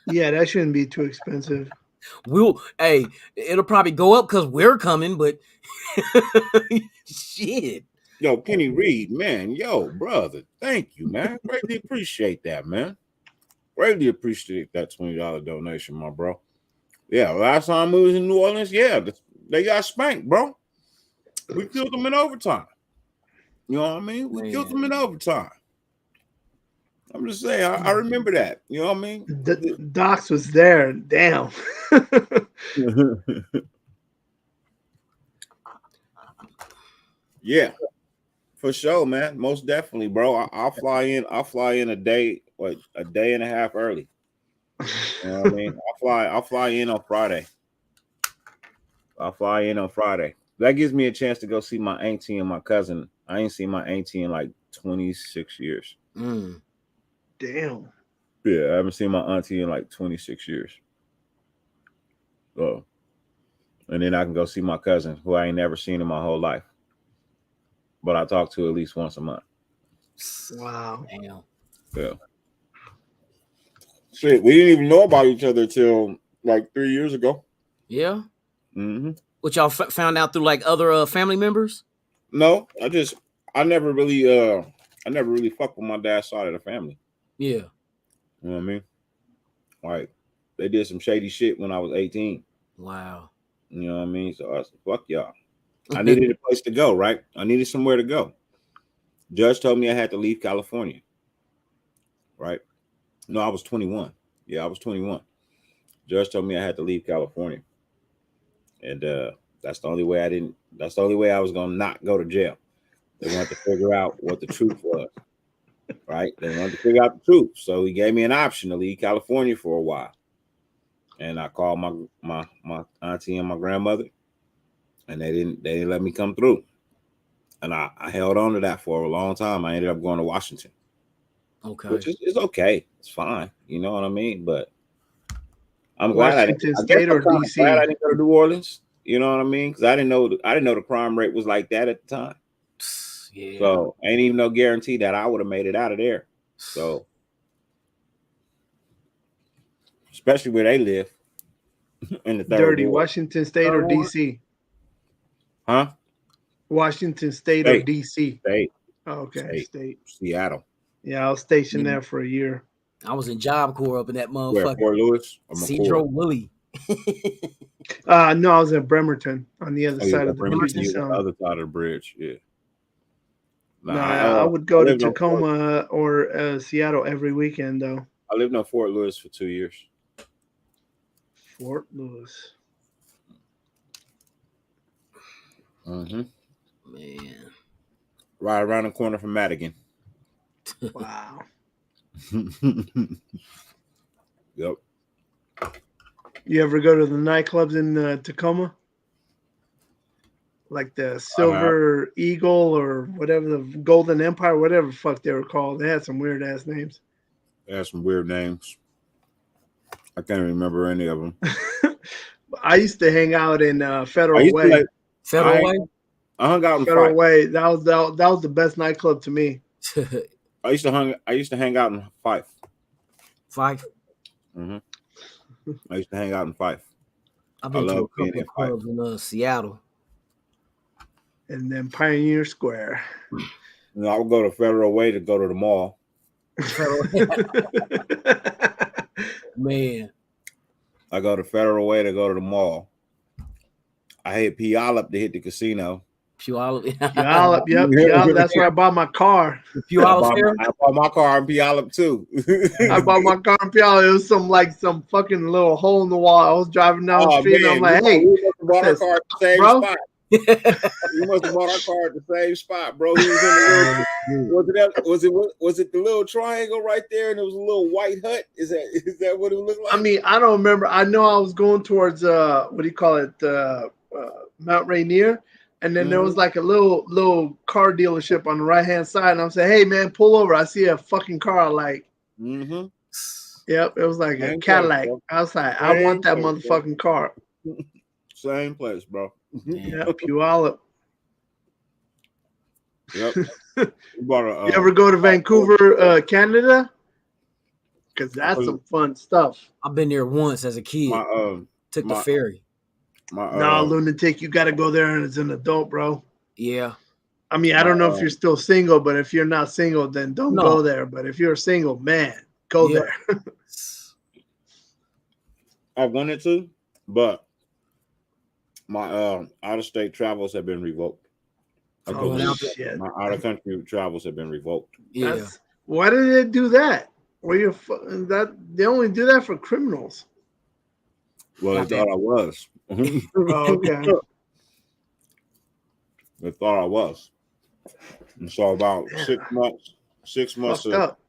Yeah, that shouldn't be too expensive. Hey, it'll probably go up because we're coming, but shit. Yo, Kenny Reed, man, yo, brother, thank you, man. Greatly appreciate that, man. Greatly appreciate that $20 donation, my bro. Yeah, last time we was in New Orleans, yeah, they got spanked, bro. We killed them in overtime. You know what I mean? We killed them in overtime. I'm just saying, I remember that. You know what I mean? The Docs was there. Damn. Yeah, for sure, man. Most definitely, bro. I'll fly in. I'll fly in a day and a half early. You know what I mean? I'll fly in on Friday. That gives me a chance to go see my auntie and my cousin. I ain't seen my auntie in like 26 years. Damn. Yeah, I haven't seen my auntie in like 26 years. So, and then I can go see my cousin, who I ain't never seen in my whole life, but I talk to at least once a month. Wow. Damn. Yeah. Shit, we didn't even know about each other till like 3 years ago. Yeah. Mm-hmm. What y'all found out through like other family members? No, I never really fucked with my dad's side of the family. Yeah. You know what I mean? Like, they did some shady shit when I was 18. Wow. You know what I mean? So I said, fuck y'all. I needed a place to go, right? I needed somewhere to go. Judge told me I had to leave California. Right? No, I was 21. Yeah, I was 21. Judge told me I had to leave California. And that's the only way I was gonna not go to jail. They wanted to figure out what the truth was. Right? They wanted to figure out the truth. So he gave me an option to leave California for a while. And I called my auntie and my grandmother, and they didn't let me come through. And I held on to that for a long time. I ended up going to Washington. Okay. Which is okay. It's fine. You know what I mean? But I'm glad Washington State or DC? Glad I didn't go to New Orleans. You know what I mean? Because I didn't know the crime rate was like that at the time. Yeah. So ain't even no guarantee that I would have made it out of there. So especially where they live in the third Dirty ward. Washington State or DC? Huh? Washington State or DC? State. Oh, okay, State. Seattle. Yeah, I was stationed there for a year. I was in Job Corps up in that motherfucker. Where, Fort Lewis or Cedro Willie. No, I was at Bremerton on the other side of the bridge. The other side of the bridge, yeah. No, I would go to Tacoma or Seattle every weekend, though. I lived in Fort Lewis for 2 years. Fort Lewis. Mm-hmm. Man. Right around the corner from Madigan. Wow. Yep. You ever go to the nightclubs in Tacoma? Like the Silver Eagle or whatever, the Golden Empire, whatever the fuck they were called. They had some weird ass names. They had some weird names. I can't remember any of them. I used to hang out in Federal Way. Federal Way? I hung out in Federal Way. That was the best nightclub to me. I used to hang out in Fife. Fife? Mm-hmm. I used to hang out in Fife. I've been to a couple of clubs in Seattle. And then Pioneer Square. And I would go to Federal Way to go to the mall. Man. I go to Federal Way to go to the mall. I hit Puyallup to hit the casino. Puyallup, yep. Puyallup, that's where I bought my car. I bought my car in Puyallup too. I bought my car in Puyallup. It was some fucking little hole in the wall. I was driving down the street and I'm like, hey, we must have bought our car at the same bro? spot. We must have bought our car at the same spot, bro. He was in the was it the little triangle right there and it was a little white hut? Is that what it looked like? I mean, I don't remember. I know I was going towards what do you call it? Mount Rainier. And then there was like a little car dealership on the right hand side. And I'm saying, hey man, pull over. I see a fucking car I like. Mm-hmm. Yep, it was like a Cadillac. I was like, I want that motherfucking car. Same place, bro. Yep, Puyallup. Yep. You ever go to Vancouver, Canada? Because that's some fun stuff. I've been there once as a kid. Took the My- ferry. No, Lunatic, you got to go there and as an adult, bro. Yeah. I mean, I don't know if you're still single, but if you're not single, then don't No. go there. But if you're single, man, go Yep. there. I wanted to, but my out of state travels have been revoked. Oh, shit. My out of country travels have been revoked. Yeah. Why did they do that? Where you that they only do that for criminals. Well, they thought I was. Oh, okay. They thought I was. And so about 6 months. Fucked up.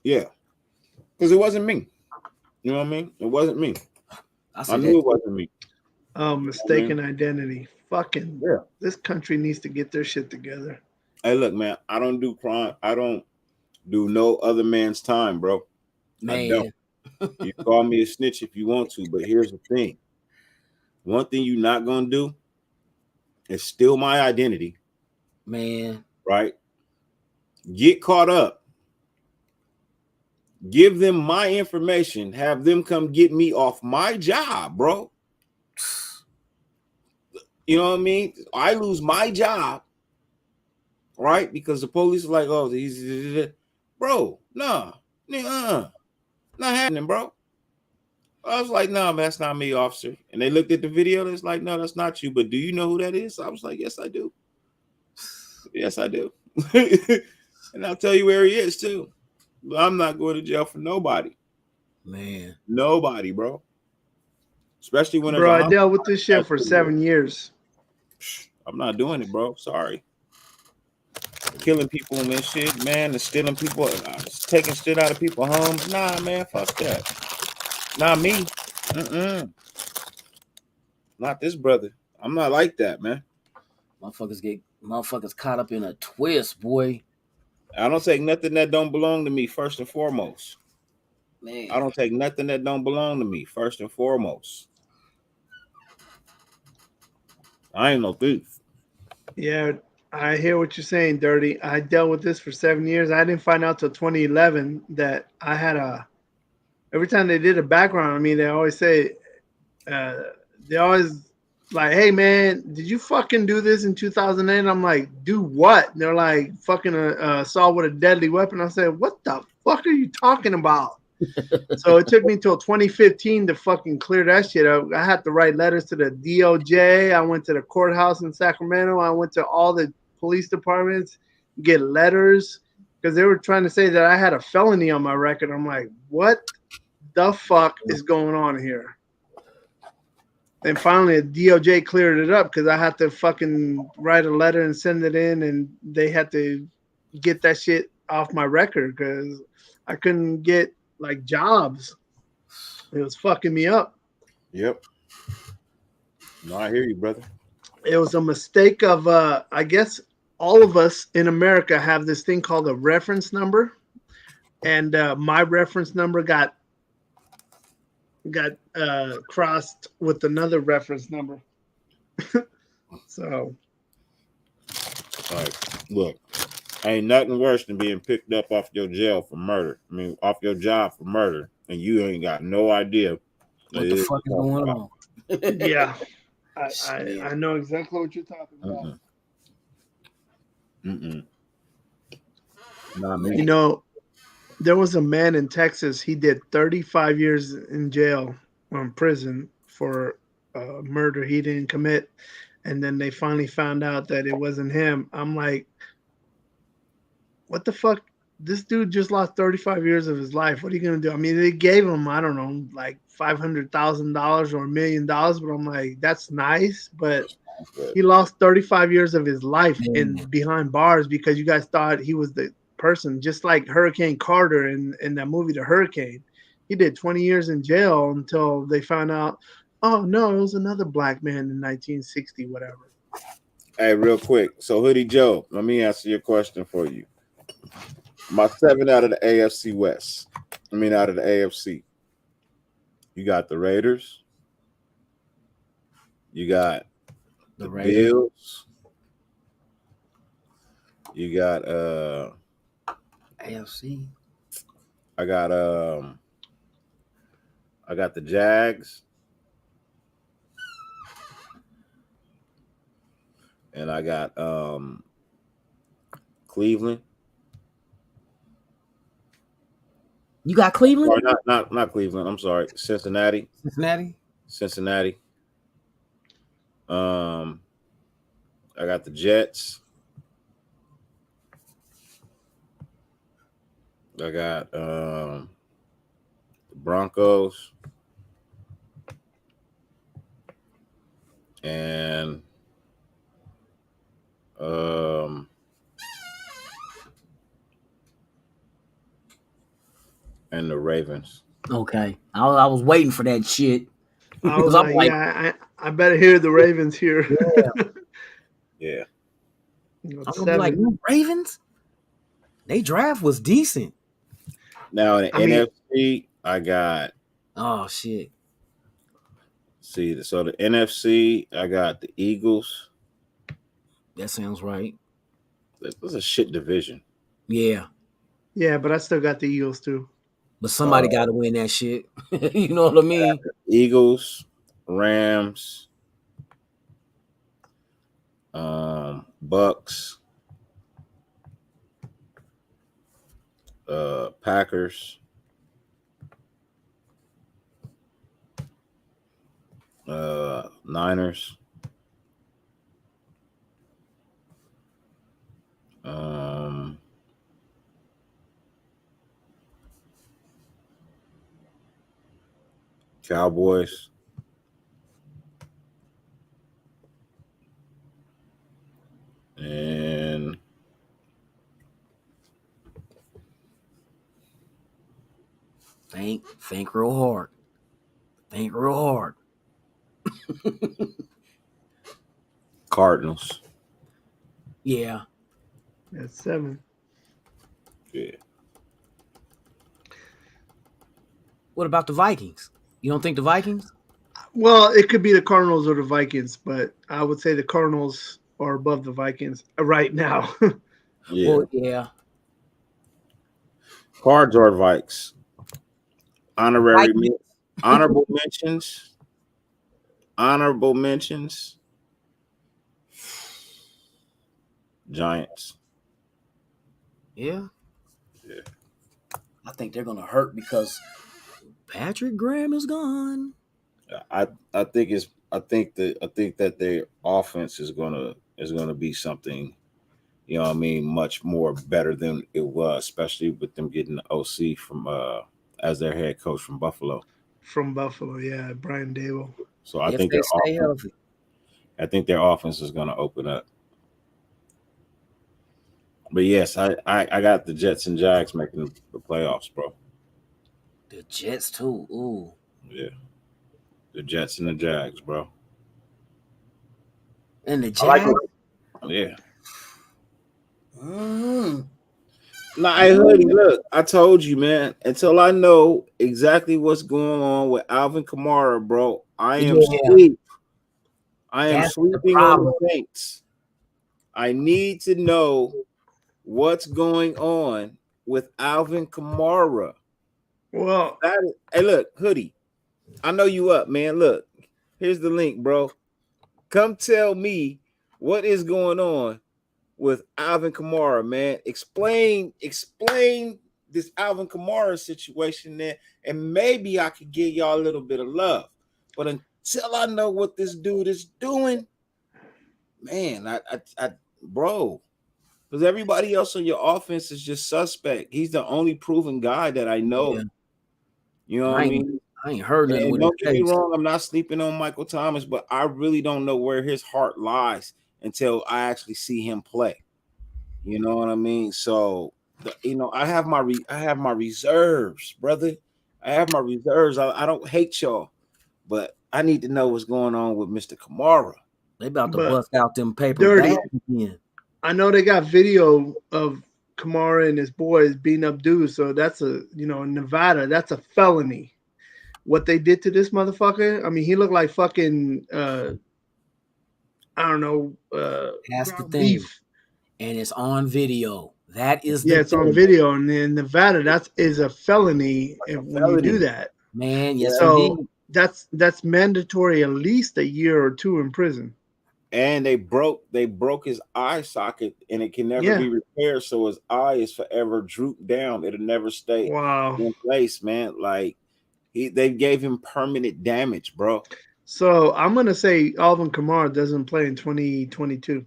Yeah, because it wasn't me. You know what I mean? It wasn't me. I knew it wasn't me. Oh, mistaken identity. Fucking Yeah. This country needs to get their shit together. Hey, look, man. I don't do crime. I don't do no other man's time, bro. Man. I don't. You call me a snitch if you want to, but here's the thing. One thing you're not gonna do is steal my identity. Man. Right? Get caught up. Give them my information. Have them come get me off my job, bro. You know what I mean? I lose my job, right? Because the police are like, oh, he's bro, nah, not happening, bro. I was like, no, that's not me, officer. And they looked at the video. It's like, no, that's not you. But do you know who that is? I was like, yes, I do. Yes, I do. And I'll tell you where he is too. But I'm not going to jail for nobody. Man. Nobody, bro. Especially when Bro, I dealt with this shit for 7 years. I'm not doing it, bro. Sorry. Killing people and this shit, man, and stealing people, taking shit out of people's homes. Nah, man, fuck that. Not me. Not this brother. I'm not like that, man. Motherfuckers caught up in a twist, boy. I don't take nothing that don't belong to me first and foremost. Man. I don't take nothing that don't belong to me first and foremost. I ain't no thief. Yeah, I hear what you're saying, Dirty. I dealt with this for 7 years. I didn't find out till 2011 that I had every time they did a background on me, they always say, they always like, hey, man, did you fucking do this in 2008? I'm like, do what? And they're like, fucking assault with a deadly weapon. I said, what the fuck are you talking about? So it took me till 2015 to fucking clear that shit up. I had to write letters to the DOJ. I went to the courthouse in Sacramento. I went to all the police departments, get letters, because they were trying to say that I had a felony on my record. I'm like, what the fuck is going on here? And finally, the DOJ cleared it up because I had to fucking write a letter and send it in, and they had to get that shit off my record because I couldn't get like jobs. It was fucking me up. Yep. No, I hear you, brother. It was a mistake of I guess all of us in America have this thing called a reference number, and my reference number got crossed with another reference number. So, like, look, ain't nothing worse than being picked up off your jail for murder. I mean, off your job for murder, and you ain't got no idea what the fuck is going on. Yeah, I know exactly what you're talking about. Not me. You know, there was a man in Texas. He did 35 years in jail or in prison for murder he didn't commit, and then they finally found out that it wasn't him. I'm like, what the fuck? This dude just lost 35 years of his life. What are you gonna do? I mean, they gave him, I don't know, like $500,000 or $1 million, but I'm like, that's nice, but he lost 35 years of his life in behind bars because you guys thought he was the person, just like Hurricane Carter in that movie, The Hurricane. He did 20 years in jail until they found out, oh no, it was another black man in 1960, whatever. Hey, real quick. So, Hoodie Joe, let me answer your question for you. My 7 out of the AFC West. I mean, out of the AFC. You got the Raiders. You got the Bills. You got AFC. I got the Jags. and I got Cleveland. You got Cleveland? Or not Cleveland. I'm sorry, Cincinnati. Cincinnati. I got the Jets. I got the Broncos. And the Ravens. Okay. I was waiting for that shit. I was like, yeah, I better hear the Ravens here. Yeah. I'm gonna be like, Ravens? They draft was decent. Now in the NFC, I got shit. See, so the NFC, I got the Eagles. That sounds right. That's a shit division. Yeah. Yeah, but I still got the Eagles too. But somebody got to win that shit. You know what I mean? Eagles, Rams, Bucks, Packers, Niners, Cowboys, and think real hard. Think real hard. Cardinals. Yeah. That's 7. Yeah. What about the Vikings? You don't think the Vikings? Well, it could be the Cardinals or the Vikings, but I would say the Cardinals are above the Vikings right now. Yeah. Well, yeah. Cards or Vikes. Honorable mentions. Honorable mentions. Giants. Yeah. Yeah. I think they're gonna hurt because Patrick Graham is gone. I think that their offense is gonna be something, you know what I mean, much more better than it was, especially with them getting the OC from as their head coach from Buffalo. From Buffalo, yeah, Brian Dable. So I think their offense is gonna open up. But yes, I got the Jets and Jags making the playoffs, bro. The Jets too. Ooh. Yeah. The Jets and the Jags, bro. And the Jags? Yeah. Nah, hey, Hoodie, look, I told you, man, until I know exactly what's going on with Alvin Kamara, bro, I am sleeping on the Saints. I need to know what's going on with Alvin Kamara. Well, hey, look, Hoodie, I know you up, man. Look, here's the link, bro. Come tell me what is going on with Alvin Kamara, man. Explain this Alvin Kamara situation there, and maybe I could give y'all a little bit of love. But until I know what this dude is doing, man, bro, because everybody else on your offense is just suspect. He's the only proven guy that I know. Yeah. You know what I mean? I ain't heard nothing. And don't get me wrong, I'm not sleeping on Michael Thomas, but I really don't know where his heart lies until I actually see him play. You know what I mean? So, I have my reserves, brother. I have my reserves. I don't hate y'all, but I need to know what's going on with Mr. Kamara. They about to bust out them paper bags again. I know they got video of Kamara and his boys beating up dudes, so that's in Nevada, that's a felony. What they did to this motherfucker, I mean, he looked like fucking I don't know. That's the thing. Beef. And it's on video. That is it's on video. And in Nevada, that is a felony when you do that. Man, yes. So that's mandatory at least a year or 2 in prison. And they broke his eye socket, and it can never Yeah. be repaired. So his eye is forever drooped down. It'll never stay Wow. in place, man. Like they gave him permanent damage, bro. So I'm gonna say Alvin Kamara doesn't play in 2022.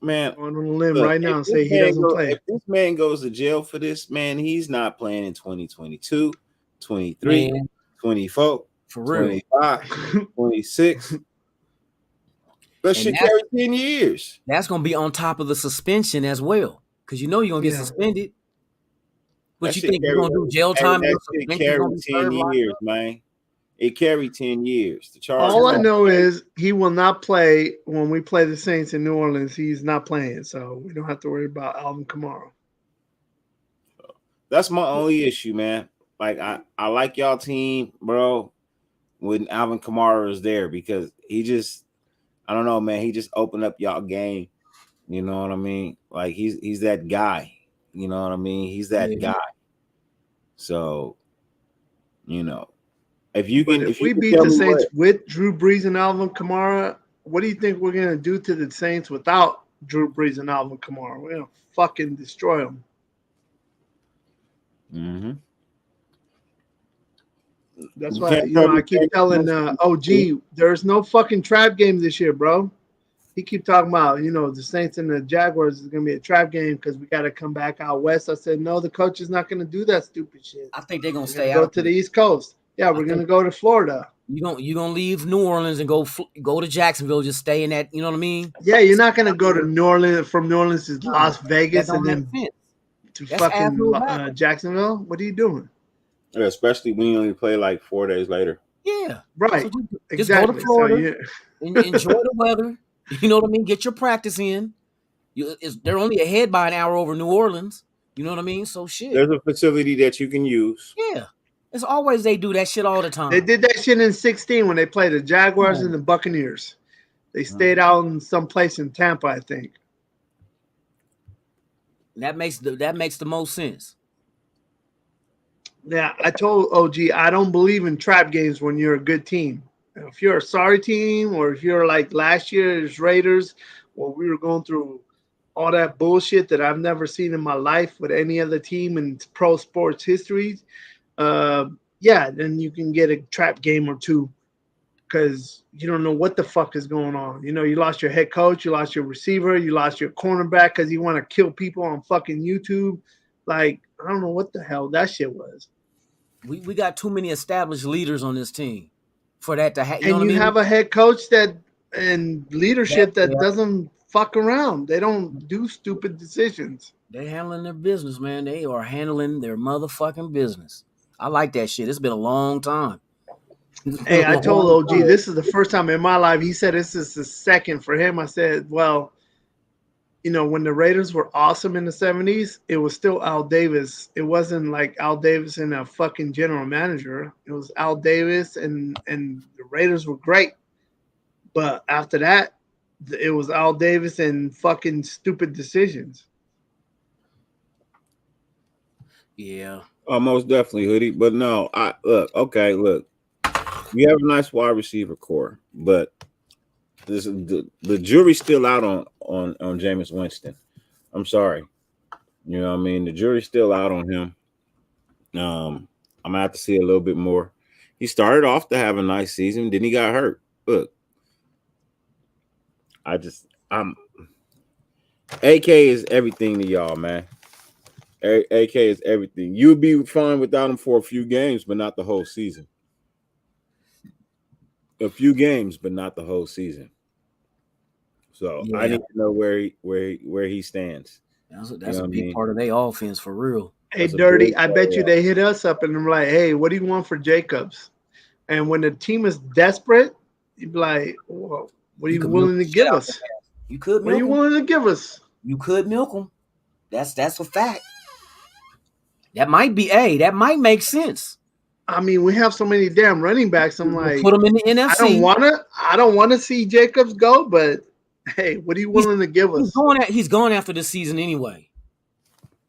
Man, I'm on a limb look, right now and say he doesn't play. if this man goes to jail for this, man, he's not playing in 2022, 23, Man, 24, for real. 25, 26. That And should that's- carry 10 years. That's gonna be on top of the suspension as well, because you know you're gonna get Yeah. suspended. What That you shit think you're carry- gonna do? Jail Hey, time? that Your shit suspension's carry gonna be 10 served locked years, up? man. It carried 10 years. The Chargers. All I know is he will not play when we play the Saints in New Orleans. He's not playing, so we don't have to worry about Alvin Kamara. That's my only issue, man. Like I like y'all team, bro, when Alvin Kamara is there, because he just, I don't know, man. He just opened up y'all game. You know what I mean? Like he's that guy. You know what I mean? He's that Yeah. guy. So, you know, if you But can, if you we can beat tell the me Saints what- with Drew Brees and Alvin Kamara, what do you think we're gonna do to the Saints without Drew Brees and Alvin Kamara? We're gonna fucking destroy them. Mhm. That's You why can't tell I me keep Saints telling must- OG there's no fucking trap game this year, bro. He keep talking about the Saints and the Jaguars is gonna be a trap game because we got to come back out west. I said no, the coach is not gonna do that stupid shit. I think they're gonna We're stay gonna go out. to the East Coast. Yeah, we're gonna go to Florida. You gonna leave New Orleans and go to Jacksonville? Just stay in that. You know what I mean? Yeah, you're not gonna go to New Orleans from New Orleans to Las Vegas That and don't then make sense. to That's fucking absolute backwards. Jacksonville. What are you doing? Yeah, especially when you only play like 4 days later. Yeah, Right. So just go Exactly. to So Florida, you- enjoy the weather. You know what I mean? Get your practice in. They're only ahead by an hour over New Orleans. You know what I mean? So shit. There's a facility that you can use. Yeah, it's always they do that shit all the time. They did that shit in 16 when they played the Jaguars Oh. and the Buccaneers. They stayed out in some place in Tampa, I think. That makes the most sense. Yeah, I told OG I don't believe in trap games when you're a good team. If you're a sorry team, or if you're like last year's Raiders, where we were going through all that bullshit that I've never seen in my life with any other team in pro sports history, yeah, then you can get a trap game or two because you don't know what the fuck is going on. You lost your head coach, you lost your receiver, you lost your cornerback because you want to kill people on fucking YouTube. Like, I don't know what the hell that shit was. We got too many established leaders on this team for that to happen. And you have a head coach and leadership that doesn't fuck around. They don't do stupid decisions. They're handling their business, man. They are handling their motherfucking business. I like that shit. It's been a long time. Hey, I told OG this is the first time in my life. He said this is the second for him. I said, well, when the Raiders were awesome in the 70s, it was still Al Davis. It wasn't like Al Davis and a fucking general manager. It was Al Davis and the Raiders were great. But after that, it was Al Davis and fucking stupid decisions. Yeah. Oh, most definitely, Hoodie. But no, look. You have a nice wide receiver core, but the jury's still out on Jameis Winston. I'm sorry. You know what I mean? The jury's still out on him. I'm gonna have to see a little bit more. He started off to have a nice season, then he got hurt. Look, AK is everything to y'all, man. AK is everything. You'll be fine without him for a few games, but not the whole season. A few games, but not the whole season. So I need to know where he stands. That's a big part of their offense for real. Hey, Dirty, I bet you they hit us up and they're like, hey, what do you want for Jacobs? And when the team is desperate, you'd be like, well, what are you willing to give us? You could. What are you willing to give us? You could milk them. That's a fact. That might make sense. I mean, we have so many damn running backs. I'm like, put them in the NFC. I don't want to see Jacobs go, but hey, what are you willing to give us? He's going after this season anyway.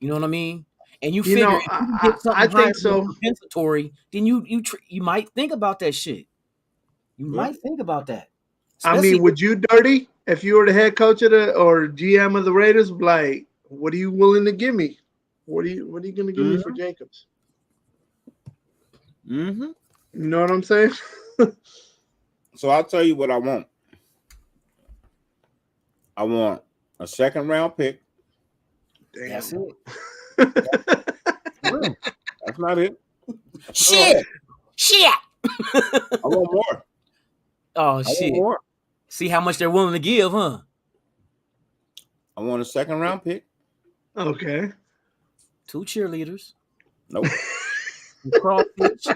You know what I mean? And you figure if you can get something I think so. Compensatory, then you might think about that shit. You might think about that. I mean, would you, Dirty, if you were the head coach of the or GM of the Raiders, like, what are you willing to give me? What are you going to give me for Jacobs? Mm-hmm. You know what I'm saying? So I'll tell you what I want. I want a second round pick. Damn. That's it. That's not it. Shit. I want more. Oh I shit. want more. See how much they're willing to give, huh? I want a second round pick. Okay. 2 cheerleaders. Nope. Crawfish.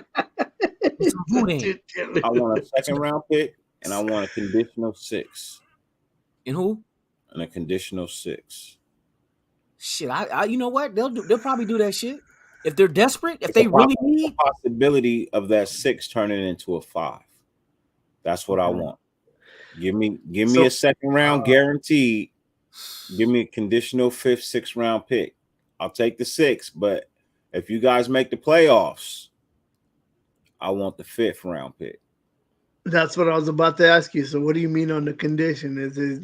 and some boudin. I want a second round pick, and I want a conditional 6. And who? And a conditional 6. Shit, I you know what? They'll probably do that shit. If they're desperate, if they really need possibility of that 6 turning into a 5. That's what I want. Give me a second round guaranteed. Give me a conditional 5th, 6th round pick. I'll take the 6, but if you guys make the playoffs, I want the 5th round pick. That's what I was about to ask you. So, what do you mean on the condition?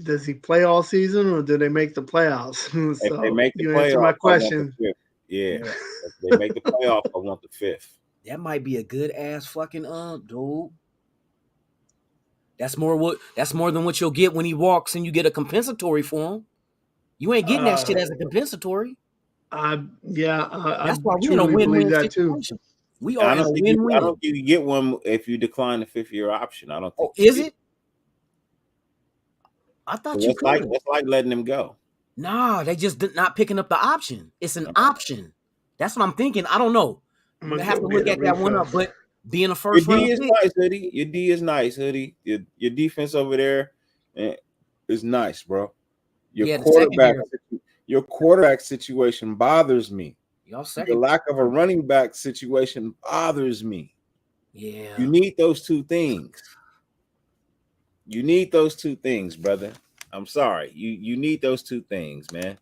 Does he play all season, or do they make the playoffs? So If they make the you playoffs, answer my question. I want the 5th. Yeah. If they make the playoffs, I want the 5th. that might be a good ass fucking dude. That's more than what you'll get when he walks and you get a compensatory for him. You ain't getting that shit as a compensatory. That's why we're in a win-win situation. We are in a win-win. I don't think you get one if you decline the 5th-year option. I don't think. Is it? I thought so you could. That's like letting him go. Nah, they just not picking up the option. It's an option. That's what I'm thinking. I don't know. I'm gonna have to look at that one up. But being a first round pick, nice, Hoodie. Your D is nice, Hoodie. Your defense over there is nice, bro. Your quarterback situation bothers me. The lack of a running back situation bothers me. Yeah. You need those 2 things. You need those 2 things, brother. I'm sorry. You need those 2 things, man.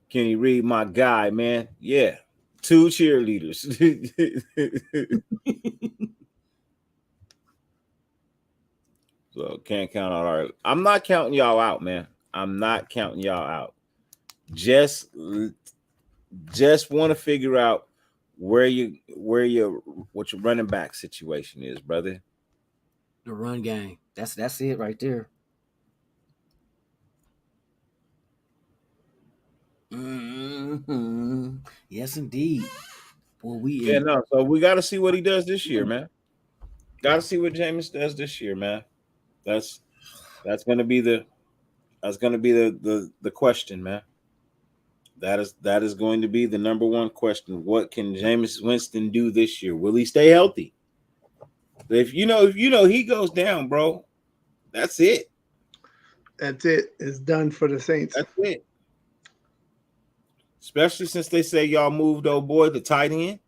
Can you read my guy, man? Yeah. 2 cheerleaders. So can't count out our. I'm not counting y'all out, man. I'm not counting y'all out. Just want to figure out what your running back situation is, brother. The run game. That's it right there. Mm-hmm. Yes, indeed. Well, so we got to see what he does this year, man. Got to see what Jameis does this year, man. That's going to be the question, man. That is going to be the number one question. What can Jameis Winston do this year? Will he stay healthy? If you know he goes down, bro, that's it. That's it. It's done for the Saints. That's it. Especially since they say y'all moved old boy to tight end.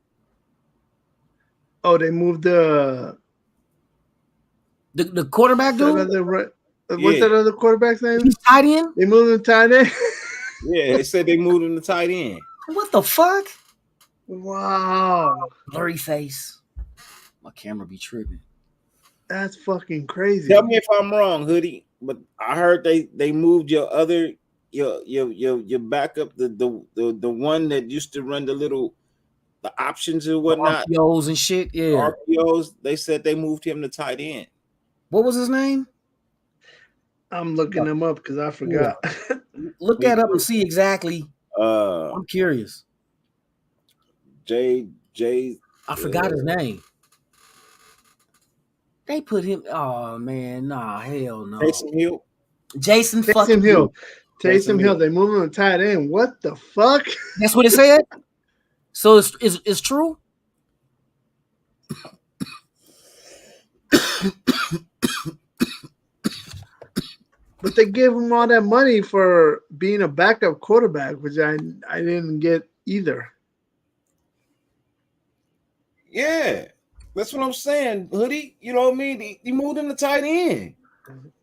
Oh, they moved the quarterback dude. What's that other quarterback's name? He's tight end. They moved him to tight end. Yeah, they said they moved him to tight end. What the fuck? Wow. Blurry face. My camera be tripping. That's fucking crazy. Tell me if I'm wrong, Hoodie, but I heard they moved your other your backup, the one that used to run the options and whatnot. RPOs and shit, yeah. RPOs, they said they moved him to tight end. What was his name? I'm looking him up because I forgot. Yeah. Look that up and see exactly. I'm curious. I forgot his name. They put him. Oh man, nah, hell no. Jason Hill. Taysom Hill. They moved him to tight end. What the fuck? That's what it said. So it's true. But they gave him all that money for being a backup quarterback, which I didn't get either. Yeah, that's what I'm saying, Hoodie. You know what I mean? He moved him to tight end.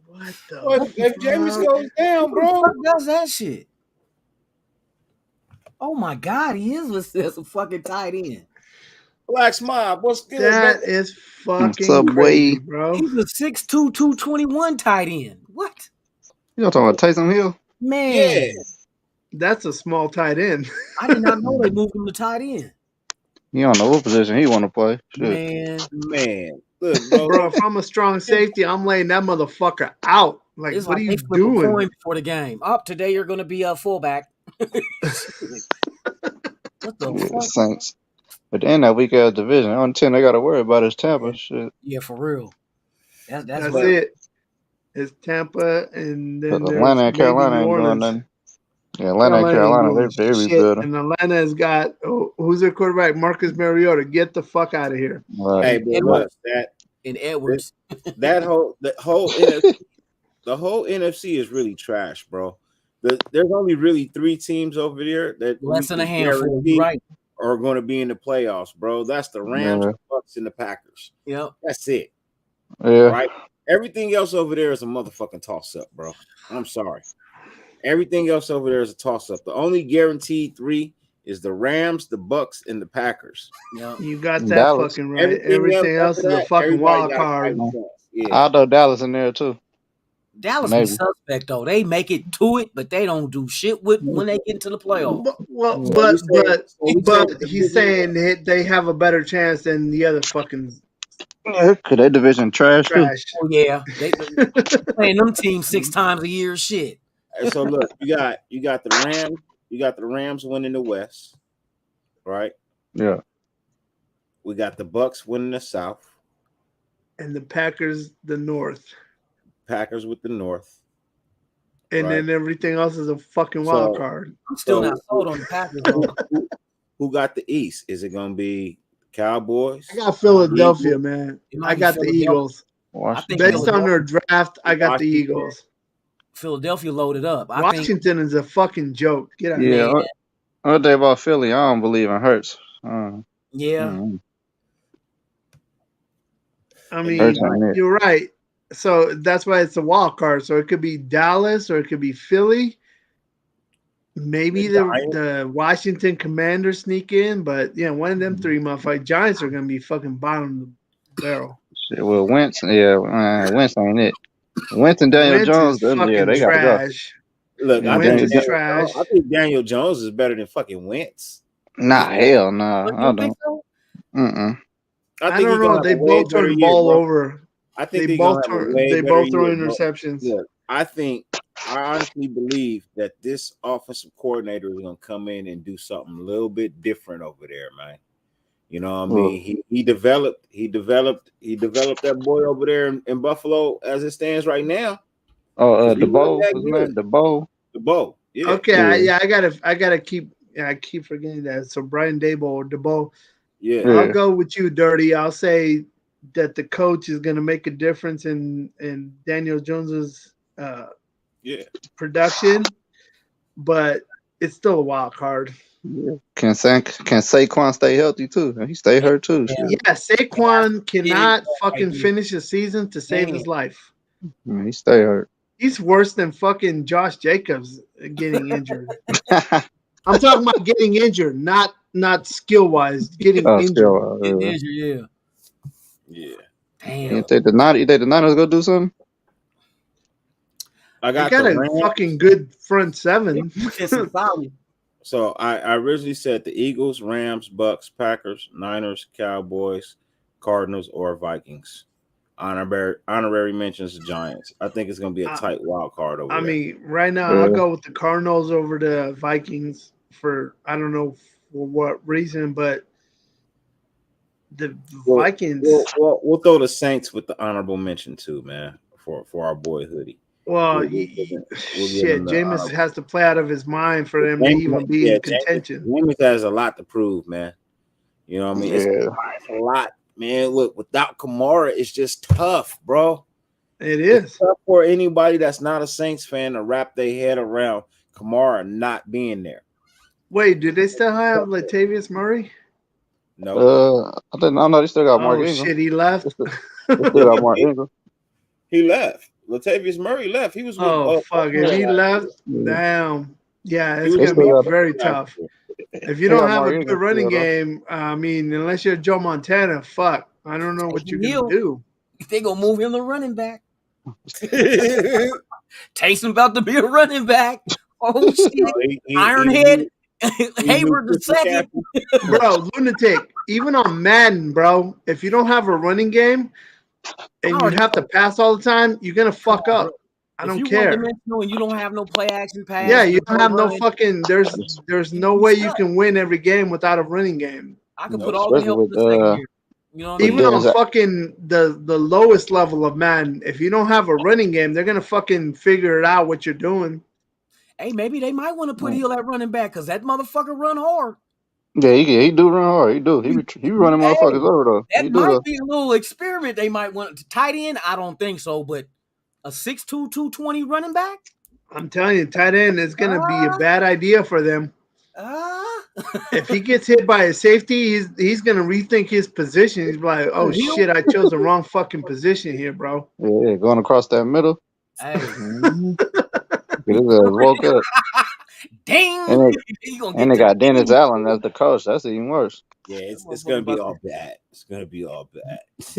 What the? If Jameis goes down, bro, who does that shit? Oh my God, he is listed as a fucking tight end. Blacks Mob, what's good, That brother? is fucking up, boy? crazy, bro. He's a 6'2", 221 tight end. What? You know, talking about Taysom Hill? Man, Yeah. That's a small tight end. I did not know they moved him to tight end. He don't know what position he want to play. Shit. Man, look, bro. Bro, if I'm a strong safety, I'm laying that motherfucker out. Like, It's what like are they you flip a doing? coin before the game. Up today, you're going to be a fullback. What the Yeah, fuck? Saints. But then that weak ass division, the only team they got to worry about is Tampa. Shit. Yeah, for real. That's That's what it. It's Tampa, and then Because there's Atlanta and maybe Carolina New ain't doing Orleans. nothing. Yeah, Atlanta and Carolina ain't Carolina, doing they shit, rebuilding. and Atlanta's got who's their quarterback? Marcus Mariota. Get the fuck out of here. Right. Hey, but look, in Edwards. that whole NFC, the whole NFC is really trash, bro. There's only really 3 teams over there that Less than a handful, right? Are going to be in the playoffs, bro. That's the Rams, the Bucks, and the Packers. Yep. That's it. Yeah. Right? Everything else over there is a motherfucking toss-up, bro. I'm sorry. Everything else over there is a toss-up. The only guaranteed 3 is the Rams, the Bucks, and the Packers. Yep. You got that Dallas. fucking right. Everything else is a fucking wild card. Yeah. I'll throw Dallas in there too. Dallas Maybe. be suspect though. They make it to it, but they don't do shit with when they get into the playoffs. But he's saying that they have a better chance than the other fucking Yeah, cause they division trash too. Oh yeah, they playing them teams 6 times a year. Shit. So look, you got the Rams. You got the Rams winning the West, right? Yeah. We got the Bucks winning the South, and the Packers the North. Packers with the North, and right? then everything else is a fucking wild card. I'm still not sold on the Packers. Who got the East? Is it going to be Cowboys? I got Philadelphia, man. I got the Eagles. I think Based on their draft, I got the Eagles. Philadelphia loaded up. Washington is a fucking joke. Get out of Yeah. here. What day about Philly? I don't believe in Hurts. Yeah. I mean, you're right. So that's why it's a wild card. So it could be Dallas or it could be Philly. Maybe the Washington Commanders sneak in, but yeah, one of them 3 motherfucking Giants are gonna be fucking bottom of the barrel. Shit, well, Wentz, Wentz ain't it. Wentz and Daniel Jones, is fucking they got trash. to go. Look, Wentz is trash. I think Daniel Jones is better than fucking Wentz. Nah, hell no. I don't. I don't know. They both turn the ball over. I think they both throw interceptions. Look, I honestly believe that this offensive coordinator is gonna come in and do something a little bit different over there, man. You know what I mean? He developed that boy over there in Buffalo as it stands right now. Oh, DeBow, DeBow. Yeah. Okay, I gotta keep. I keep forgetting that. So Brian Daboll or DeBow. Yeah, I'll go with you, Dirty. I'll say that the coach is going to make a difference in Daniel Jones's production, but it's still a wild card. Yeah. Can Saquon stay healthy too? He stay hurt too. Yeah, Saquon cannot fucking finish the season to save his life. He stay hurt. He's worse than fucking Josh Jacobs getting injured. I'm talking about getting injured, not skill wise. Getting injured. Getting injured, yeah. Damn. They the Niners go do something. I got a fucking good front 7. So I originally said the Eagles, Rams, Bucks, Packers, Niners, Cowboys, Cardinals, or Vikings. Honorary mentions the Giants. I think it's going to be a tight wild card over there. I mean, right now I'll go with the Cardinals over the Vikings for I don't know for what reason, but the Vikings. We'll throw the Saints with the honorable mention too, man, for our boy Hoodie. Well, shit, Jameis has to play out of his mind for them to even be in contention. Jameis has a lot to prove, man. You know what I mean? It's a lot, man. Look, without Kamara, it's just tough, bro. It is. It's tough for anybody that's not a Saints fan to wrap their head around Kamara not being there. Wait, do they still have Latavius Murray? No. I know they still got Mark Ingram. Shit, he left. They still got Mark Ingram. He left. Latavius Murray left. He was. Fuck! If he left, damn. Yeah, it's gonna be very tough. If you They don't got have a Martinez good running still, though. game, I mean, unless you're Joe Montana, fuck, I don't know what you're gonna do. They gonna move him to running back. Taysom about to be a running back. Oh shit! Ironhead, Hayward the second. Bro, Lunatic. Even on Madden, bro, if you don't have a running game and you have to pass all the time, you're gonna fuck up. I If don't you care. one-dimensional and you don't have no play action pass, Yeah, you don't have no running, fucking. There's no way you can win every game without a running game. I can put all the Especially help in with the secondary. You know what I mean? Even on Dennis, fucking the lowest level of Madden, if you don't have a running game, they're gonna fucking figure it out what you're doing. Hey, maybe they might want to put Hill at running back because that motherfucker run hard. yeah, he do run hard. He do. He running motherfuckers over though. That He do might though. be a little experiment they might want to tight end. I don't think so, but a 6'2", 220 running back. I'm telling you, tight end is gonna be a bad idea for them. If he gets hit by a safety, he's gonna rethink his position. He's like, "Oh shit, I chose the wrong fucking position here, bro." Yeah, going across that middle. Hey. Get his ass woke up. Ding! And they got Dennis Allen as the coach. That's even worse. Yeah, it's gonna be all bad. It's gonna be all bad. It's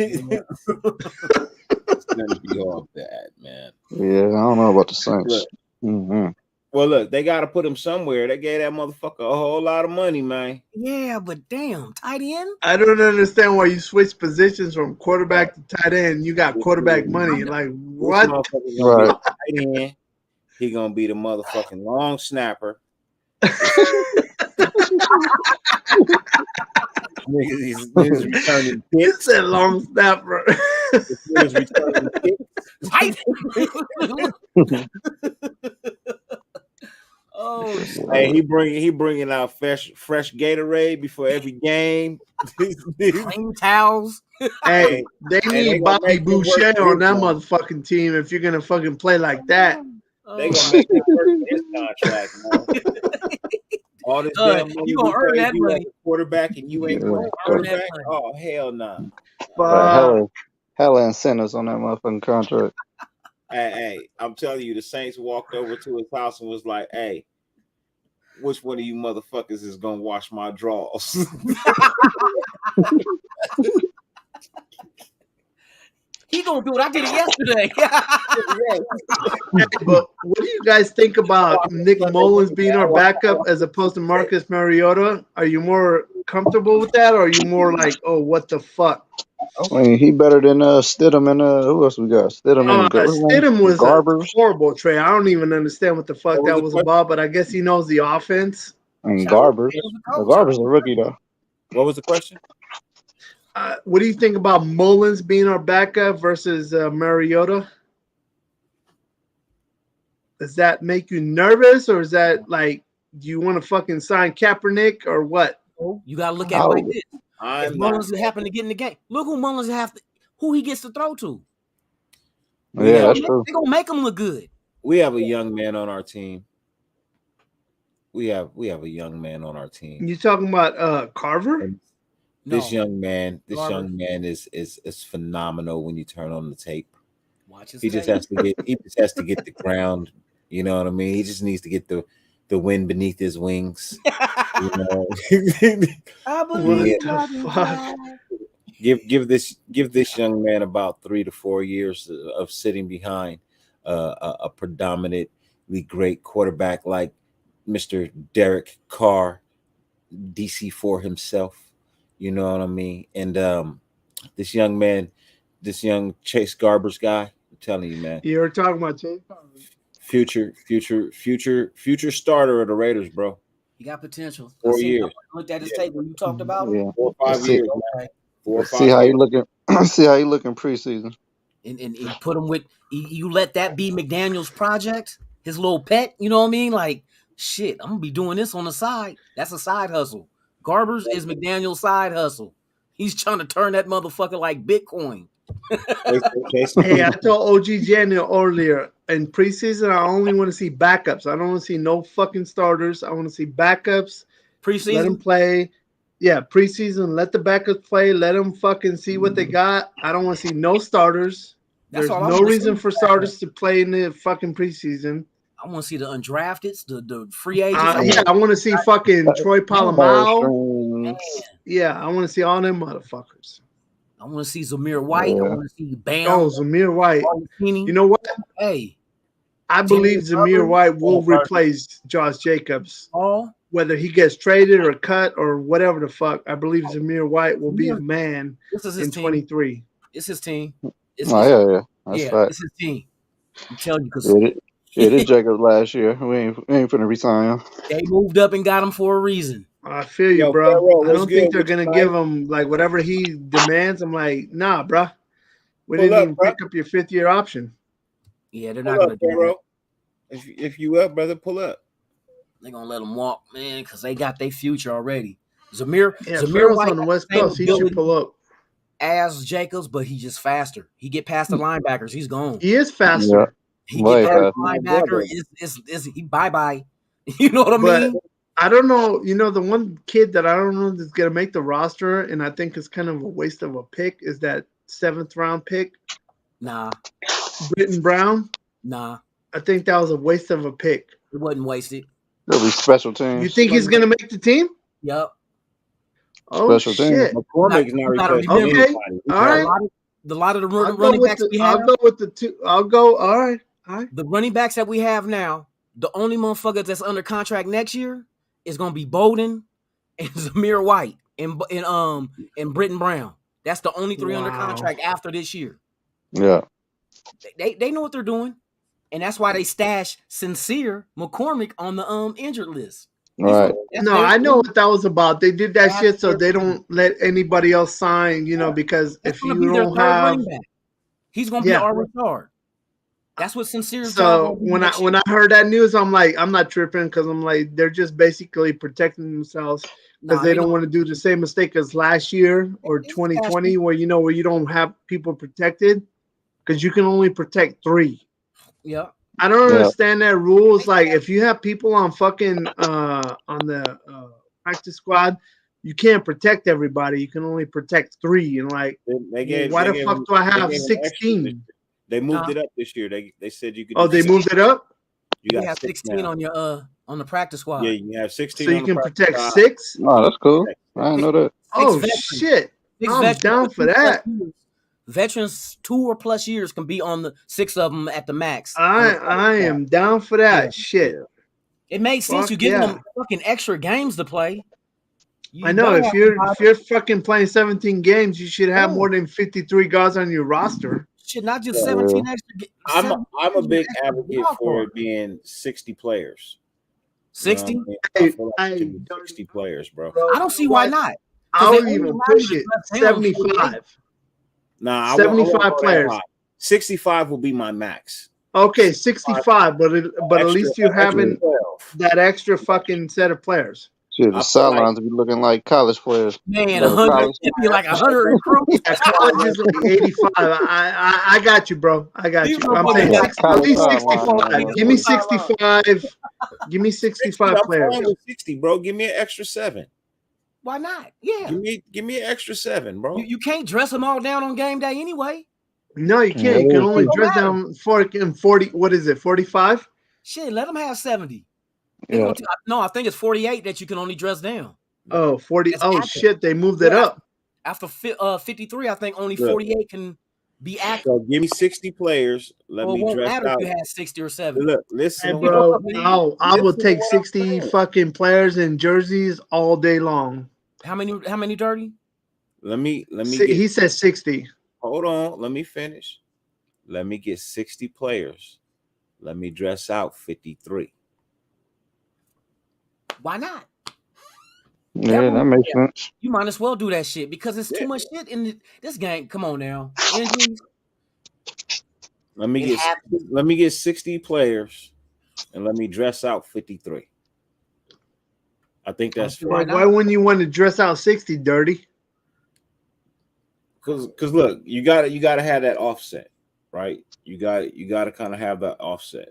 gonna be all bad, man. Yeah, I don't know about the Saints. Look, well, look, they got to put him somewhere. They gave that motherfucker a whole lot of money, man. Yeah, but damn, tight end. I don't understand why you switch positions from quarterback to tight end. You got quarterback money. Like what? Right. Tight end. He gonna be the motherfucking long snapper. Niggas returning kicks. It's a long snapper. Niggas returning kicks. Oh, hey, he bringing out fresh Gatorade before every game. Clean towels. Hey, they need Bobby Boucher on that motherfucking team if you're gonna fucking play like that. They gonna make that work in his contract, man. All this damn money you gonna earn that money. as a quarterback and you ain't quarterback. Oh hell no. Hella incentives on that motherfucking contract. Hey, I'm telling you, the Saints walked over to his house and was like, "Hey, which one of you motherfuckers is gonna wash my drawers?" He gonna do it. I did it yesterday. But what do you guys think about Nick Mullins being our backup as opposed to Marcus Mariota? Are you more comfortable with that, or are you more like, oh, what the fuck? I mean, he better than Stidham and who else we got? Stidham was Garbers. a horrible trade. I don't even understand what the fuck that was about, but I guess he knows the offense. And Garbers. Garbers a rookie though. What was the question? What do you think about Mullins being our backup versus Mariota? Does that make you nervous, or is that like, do you want to fucking sign Kaepernick or what? You gotta look at it like this. If Mullins happen to get in the game, look who Mullins who he gets to throw to. Yeah, that's true. They're gonna make him look good. We have a young man on our team. We have a young man on our team. You talking about Carver? This young man is phenomenal when you turn on the tape. Watch his he just has to get the ground. You know what I mean? He just needs to get the wind beneath his wings. You know? I believe Give this young man about 3 to 4 years of sitting behind a predominantly great quarterback like Mr. Derek Carr, DC4 himself. You know what I mean? And this young Chase Garbers guy, I'm telling you, man. You're talking about Chase Garbers. Future starter of the Raiders, bro. He got potential. 4 years. I looked at his tape when you talked about him. Yeah. 4 or 5 years. Okay. 4 or 5 See how years. he looking. See how he looking preseason. And put him with you. Let that be McDaniel's project, his little pet. You know what I mean? Like shit, I'm gonna be doing this on the side. That's a side hustle. Garbers is McDaniel's side hustle. He's trying to turn that motherfucker like Bitcoin. Hey, I told OG Daniel earlier, in preseason, I only want to see backups. I don't want to see no fucking starters. I want to see backups. Preseason? Let them play. Yeah, preseason, let the backups play. Let them fucking see what they got. I don't want to see no starters. There's no reason for starters to play in the fucking preseason. I want to see the undrafteds, the free agents. Yeah, I want to see fucking Troy Polamalu. Heartstrings. Yeah, I want to see all them motherfuckers. I want to see Zamir White. I want to see Bam. Oh, Zamir White. You know what? Hey, I believe Zamir White will replace Josh Jacobs. Whether he gets traded or cut or whatever the fuck, I believe Zamir White will be the man in 23. It's his team. That's fact. It's his team. I'm telling you, because it is Jacobs last year. We ain't finna resign him. They moved up and got him for a reason. I feel you, bro. Pharaoh, I don't think they're gonna give him like whatever he demands. I'm like, nah, bro. We didn't even pick up your 5th-year option. Yeah, they're not gonna do that. If you up, brother, pull up. They're gonna let him walk, man, because they got their future already. Zamir White on the West Coast. He should pull up as Jacobs, but he's just faster. He get past the linebackers, he's gone. He is faster. Yeah. He get past the linebacker. Is he bye. You know what I mean? I don't know. You know, the one kid that I don't know that's gonna make the roster, and I think it's kind of a waste of a pick, is that 7th-round pick. Nah. Britton Brown. Nah. I think that was a waste of a pick. It wasn't wasted. It'll be special teams. You think he's gonna make the team? Yep. Oh Special shit! McCormick's not replacing okay. anybody. All right. A lot of the running backs we have. I'll go with the two. I'll go. All right. The running backs that we have now, the only motherfuckers that's under contract next year is gonna be Bowden and Zamir White and Britton Brown. That's the only 3 under contract after this year. Yeah. They know what they're doing, and that's why they stash Sincere McCormick on the injured list. Right. No, I know what that was about. They did that shit so they don't let anybody else sign, you know, because if you don't have, he's gonna be our retard. That's what Sincere. So when I heard that news, I'm like, I'm not tripping because I'm like, they're just basically protecting themselves because they don't want to do the same mistake as last year or 2020, where you don't have people protected because you can only protect 3. Yeah. I don't understand that rule. It's like if you have people on fucking on the practice squad, you can't protect everybody. You can only protect 3. And like, why the fuck do I have 16? They moved it up this year. They said you could. Oh, they moved it up. You have 16 on your on the practice squad. Yeah, you have 16. So you can protect 6. Oh, that's cool. I didn't know that. Oh shit! I'm down for that. Veterans 2 or plus years can be on the 6 of them at the max. I am down for that shit. It makes sense. You give them fucking extra games to play. I know if you're fucking playing 17 games, you should have more than 53 guys on your roster. Should not just 17 extra. I'm a big advocate for it being 60 players. 60? You know I feel like 60 players, bro. I don't see why not. I would even push it 75. Nah, 75 players. 65 will be my max. Okay, 65, but at least you're having that extra fucking set of players. Shit, the sidelines be looking like college players. Man, 100 be like 100 recruits. College is like 85. I got you, bro. I got you. I'm saying at least 65. Give me 65. Give me 65 players. I'm fine with 60, bro. Give me an extra 7. Why not? Yeah. Give me an extra 7, bro. You can't dress them all down on game day anyway. No, you can't. You can only dress down 40. What is it? 45? Shit, let them have 70. Yeah. No, I think it's 48 that you can only dress down. Oh, 40. Oh shit, they moved it up. After 53, I think only 48 can be active. So give me 60 players. Let me dress out. If you had 60 or 70. Look, listen, hey, bro. I will take 60 fucking players in jerseys all day long. How many dirty? Let me. He said 60. Hold on. Let me finish. Let me get 60 players. Let me dress out 53. Why not? Yeah, that makes sense. You might as well do that shit because it's too much shit in this game. Come on now. Injuries. Let me get 60 players and let me dress out 53. I think that's fair. Why wouldn't you want to dress out 60, Dirty? Because look, you gotta have that offset, right? You got to kind of have that offset,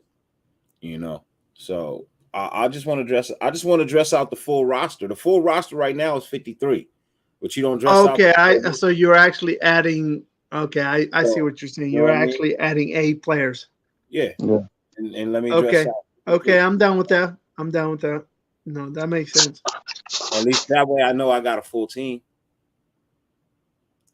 you know. So I just want to dress out the full roster. The full roster right now is 53, but you don't dress out. Okay, so you're actually adding. Okay, I see what you're saying. You're actually adding 8 players. Yeah. And let me dress out Okay, I'm down with that. I'm down with that. No, that makes sense. At least that way I know I got a full team.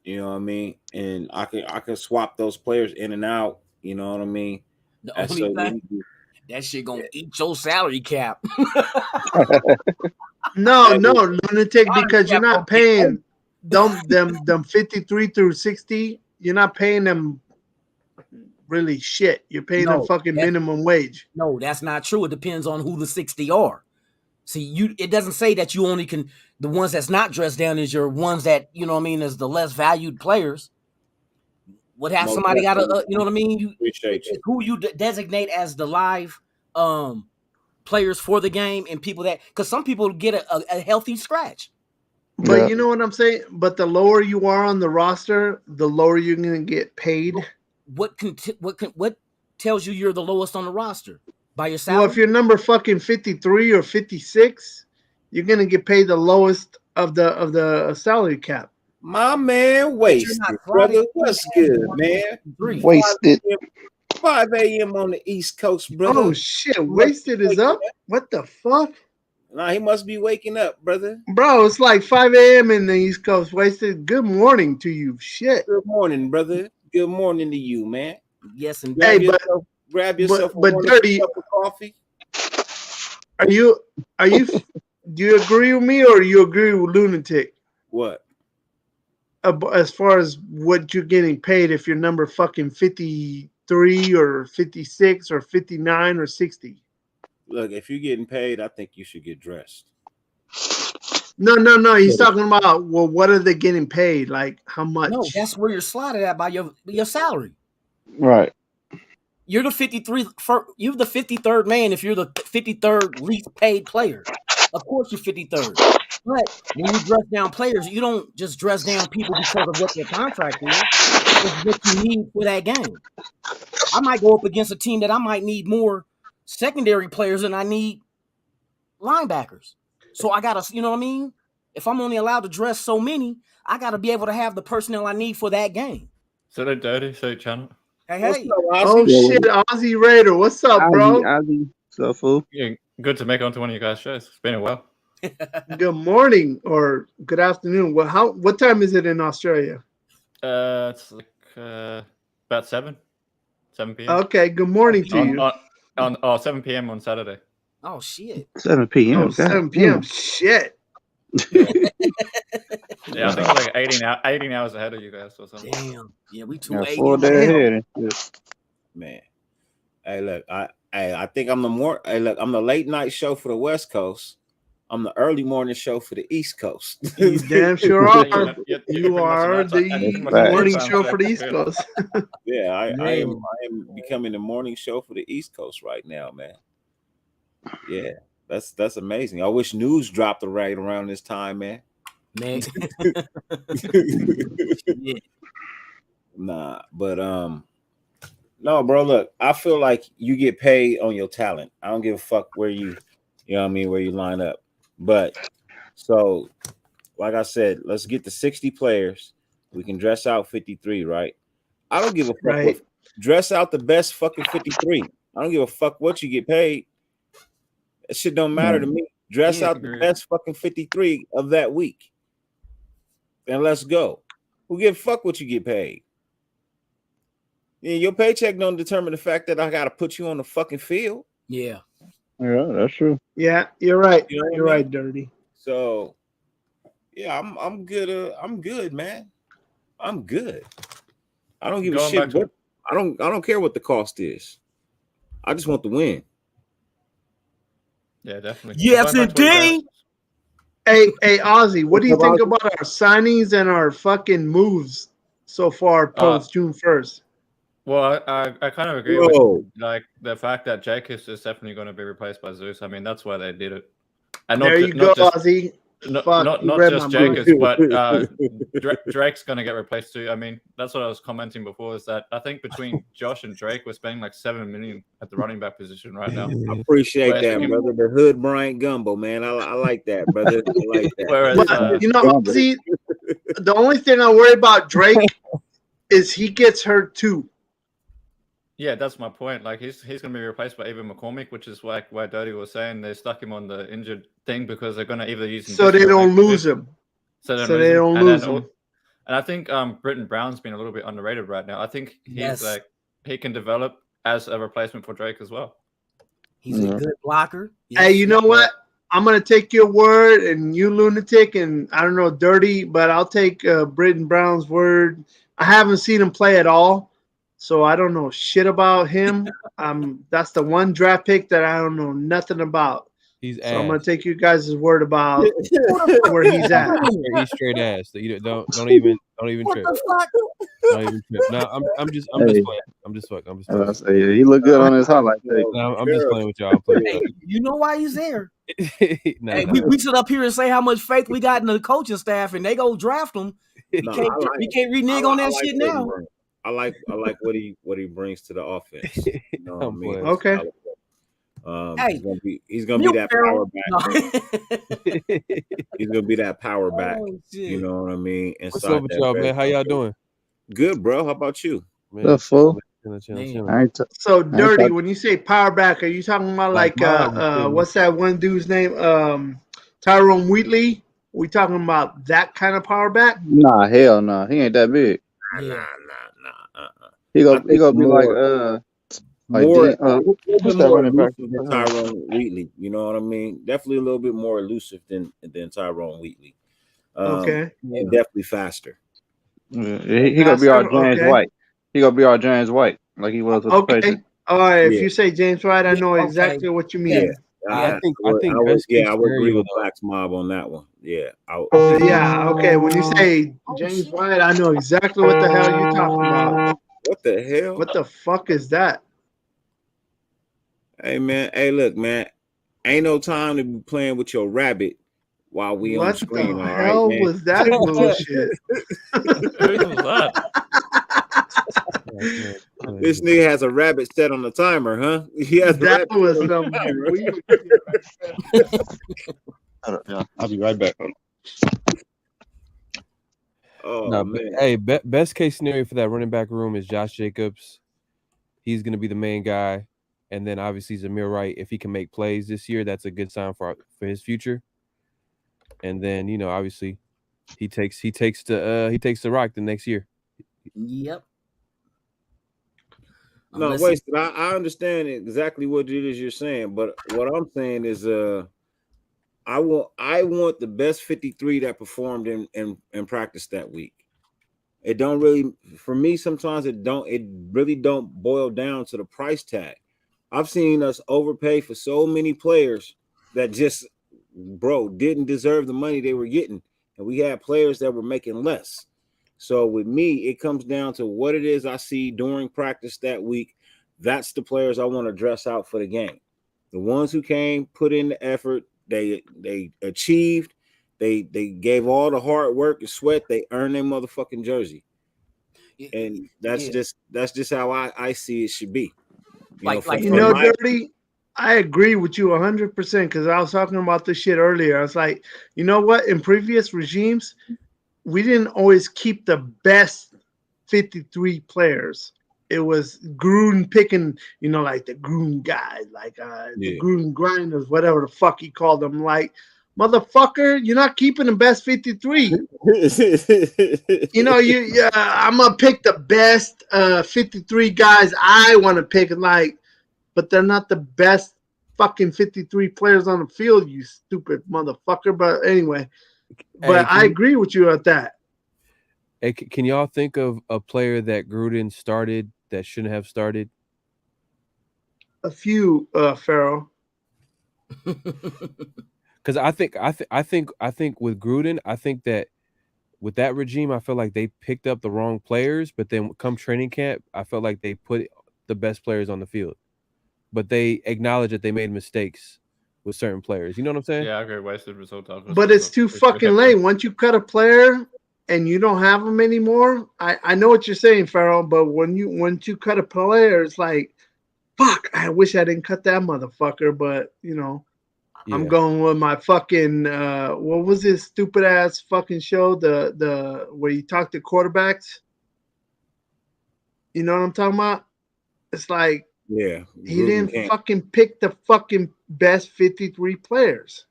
You know what I mean? And I can swap those players in and out. You know what I mean? The That's only so thing easy. that shit gonna eat your salary cap. No, That no, is- lunatic, because you're not paying them 53 through 60. You're not paying them really shit. You're paying them No, fucking that- minimum wage. No, that's not true. It depends on who the 60 are. See, it doesn't say that you only can the ones that's not dressed down is your ones that, you know what I mean, is the less valued players. What have Most somebody got to definitely. you know what I mean? You Appreciate you. who you designate as the live players for the game and people that because some people get a healthy scratch. But Yeah. you know what I'm saying? But the lower you are on the roster, the lower you're gonna get paid. What tells you you're the lowest on the roster by your Well, salary? if you're number fucking 53 or 56, you're gonna get paid the lowest of the salary cap. My man wasted, not brother. Friday. What's good, man? Wasted. 5 a.m. on the East Coast, brother. Oh shit, wasted is up. What the fuck? Nah, he must be waking up, brother. Bro, it's like 5 a.m. in the East Coast. Wasted. Good morning to you. Shit. Good morning, brother. Good morning to you, man. Yes, and Hey, but Grab yourself but a wonderful Dirty, cup of coffee. are you do you agree with me or you agree with Lunatic What? as far as what you're getting paid if you're number fucking 53 or 56 or 59 or 60? Look, if you're getting paid, I think you should get dressed. No. He's talking about, well, what are they getting paid? Like how much? no, that's where you're slotted at by your salary. Right. You're the you're the 53rd man if you're the 53rd least paid player. Of course you're 53rd. But when you dress down players, you don't just dress down people because of what their contract is. It's what you need for that game. I might go up against a team that I might need more secondary players than I need linebackers. So I gotta, you know what I mean? If I'm only allowed to dress so many, I gotta be able to have the personnel I need for that game. So they're dirty, so channel. Hey. Oh shit, Aussie Raider, what's up, bro? Ozzy. So fool. Yeah, good to make it onto one of you guys' shows. It's been a while. Good morning or good afternoon. Well, what time is it in Australia? It's like about 7 p.m. Okay, good morning to you. On 7 p.m. on Saturday. Oh shit. 7 p.m. Oh, 7 p.m. Shit. Yeah, I think it's like 18 hours ahead of you guys or something. Damn. Yeah, we too Yeah, late. 4 days ahead and shit. Man. Hey, look, I think I'm the late night show for the West Coast. I'm the early morning show for the East Coast. You damn sure are. You're You are the morning show for the East Coast. Yeah, I am becoming the morning show for the East Coast right now, man. Yeah, that's amazing. I wish news dropped right around this time, man. Man. Yeah. Nah, but no, bro. Look, I feel like you get paid on your talent. I don't give a fuck where you know what I mean, where you line up. But so, like I said, let's get to 60 players. We can dress out 53, right? I don't give a fuck. Right. Dress out the best fucking 53. I don't give a fuck what you get paid. That shit don't matter to me. Dress out the best fucking 53 of that week. And let's go. Who give a fuck what you get paid? Yeah, your paycheck don't determine the fact that I gotta put you on the fucking field. Yeah. Yeah, that's true. Yeah, you're right. You know what I You're mean? right, Dirty. So yeah, I'm good. I'm good, man. I'm good. I don't give a shit. I don't care what the cost is. I just want the win. Yeah, definitely. Yes, indeed. Hey, Ozzy, what do you think about our signings and our fucking moves so far post June 1st? Well, I kind of agree with like the fact that Jake is definitely going to be replaced by Zeus. I mean, that's why they did it. And there you go, Ozzy. Not read just my Jacobs, mind. but Drake's going to get replaced too. I mean, that's what I was commenting before. Is that I think between Josh and Drake, we're spending like $7 million at the running back position right now. I appreciate that, brother. The hood Bryant Gumbo, man. I like that, brother. I like that. Whereas, but you know, Ozzy, the only thing I worry about Drake is he gets hurt too. Yeah, that's my point. Like he's going to be replaced by Evan McCormick, which is like where Dirty was saying they stuck him on the injured thing because they're going to either use him so this they year or don't next lose year. him. So So they don't lose him. And I think Britton Brown's been a little bit underrated right now. I think he's Yes. like he can develop as a replacement for Drake as well. He's a good blocker. Hey, you know what? I'm gonna take your word, and you Lunatic, and I don't know Dirty, but I'll take Britton Brown's word. I haven't seen him play at all, so I don't know shit about him. That's the one draft pick that I don't know nothing about. He's So I'm ass. gonna take you guys' word about where he's at. He's straight ass. You don't even trip. Don't even trip. No, I'm just playing. I'm just playing. He looked good on his highlight tape. No, I'm just playing with y'all. Hey, you know why he's there? Nah, Hey, we sit up here and say how much faith we got in the coaching staff, and they go draft him. We can't renege on that shit now. I like what he brings to the offense. You know what I mean? Okay. Hey, he's gonna be that power back. He's gonna be that power back. You know what I mean? What's up with y'all, man? How y'all doing? Good, bro. How about you? Man, full. So Dirty, when you say power back, are you talking about like what's that one dude's name? Tyrone Wheatley? We talking about that kind of power back? Nah, hell no. He ain't that big. Nah. He gonna be like more what's that running back? than Tyrone Wheatley. You know what I mean? Definitely a little bit more elusive than Tyrone Wheatley. Okay. And definitely faster. Yeah, he gonna be our James White. He gonna be our James White, like he was with the Patriots. All right. If you say James White, I know exactly what you mean. I would agree with Black's Mob on that one. Yeah. Okay. When you say James White, I know exactly what the hell you're talking about. What the hell? What the fuck is that? Hey man, look, man. Ain't no time to be playing with your rabbit while we on screen. What the hell was that bullshit? This nigga has a rabbit set on the timer, huh? He has that was some weird. I'll be right back. Oh no, man. Hey, best case scenario for that running back room is Josh Jacobs. He's going to be the main guy, and then obviously Zamir Wright. If he can make plays this year, that's a good sign for his future. And then obviously, he takes the rock the next year. Yep. No, wait. I understand exactly what it is you're saying, but what I'm saying is, I want the best 53 that performed in practice that week. It don't really, for me, sometimes it really don't boil down to the price tag. I've seen us overpay for so many players that just, didn't deserve the money they were getting. And we had players that were making less. So with me, it comes down to what it is I see during practice that week. That's the players I want to dress out for the game. The ones who came, put in the effort, they achieved, they gave all the hard work and sweat, they earned their motherfucking jersey. And that's just how I see it should be. Dirty, I agree with you 100% because I was talking about this shit earlier. I was like, you know what? In previous regimes, we didn't always keep the best 53 players. It was Gruden picking, like the Gruden guys, like the Gruden grinders, whatever the fuck he called them. Like, motherfucker, you're not keeping the best 53. I'm gonna pick the best 53 guys I want to pick, but they're not the best fucking 53 players on the field, you stupid motherfucker. But anyway, I agree with you at that. Hey, can y'all think of a player that Gruden started that shouldn't have started? A few, Pharaoh. Because I think with Gruden, I think that with that regime, I feel like they picked up the wrong players, but then come training camp, I felt like they put the best players on the field. But they acknowledge that they made mistakes with certain players. You know what I'm saying? Yeah, I agree. Wasted result. But it's too fucking late. Once you cut a player and you don't have them anymore, I know what you're saying, Pharaoh, but once you cut a player, it's like, fuck, I wish I didn't cut that motherfucker, but I'm going with my fucking what was this stupid ass fucking show? The where you talk to quarterbacks. You know what I'm talking about? It's like Yeah, he Gruden didn't can't. fucking pick the fucking best 53 players.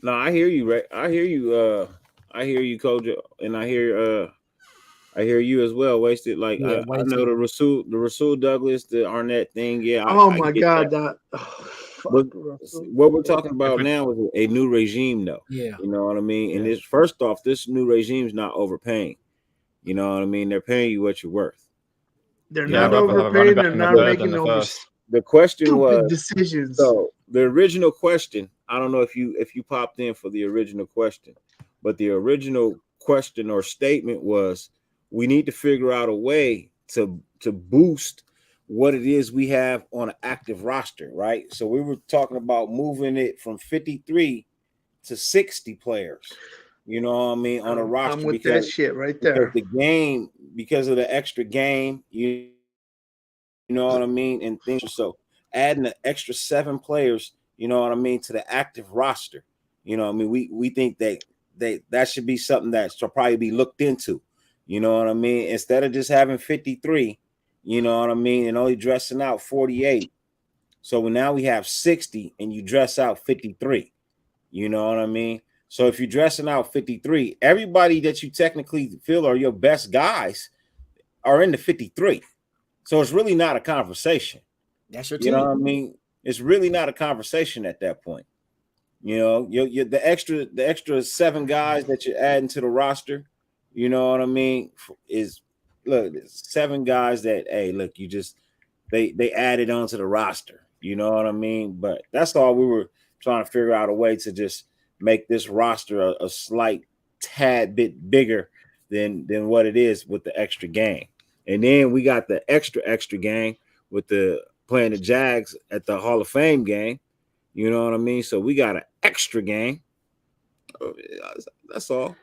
No, I hear you, right? I hear you. I hear you, Coach, and I hear you as well. Wasted. Like Yeah, I know wasted. the Rasul Douglas, the Arnett thing. Yeah, Oh I my get god, that. that fuck But Russell. what we're talking about we- now is a new regime, though. Yeah. You know what I mean? And Yeah. this first off, this new regime's not overpaying. You know what I mean? They're paying you what you're worth. They're Yeah, not I'd rather have a running overpaying. back They're in the not third making than the over first. The question stupid was decisions. so the original question. I don't know if you popped in for the original question, but the original question or statement was we need to figure out a way to boost what it is we have on an active roster, right? So we were talking about moving it from 53 to 60 players. You know what I mean, on a roster I'm with that shit right there. because of the extra game, you know what I mean, and things. So adding an extra 7 players, you know what I mean, to the active roster. You know what I mean, we think that should be something that should probably be looked into. You know what I mean, instead of just having 53. You know what I mean, and only dressing out 48. So now we have 60, and you dress out 53. You know what I mean? So if you're dressing out 53, everybody that you technically feel are your best guys are in the 53. So it's really not a conversation. That's your You team. know what I mean? It's really not a conversation at that point. You know, you're the extra 7 guys that you're adding to the roster. You know what I mean? Is look, 7 guys that look, you just they added onto the roster. You know what I mean? But that's all we were trying to figure out a way to just make this roster a slight tad bit bigger than what it is with the extra game. And then we got the extra game with the playing the Jags at the Hall of Fame game. You know what I mean? So we got an extra game. That's all.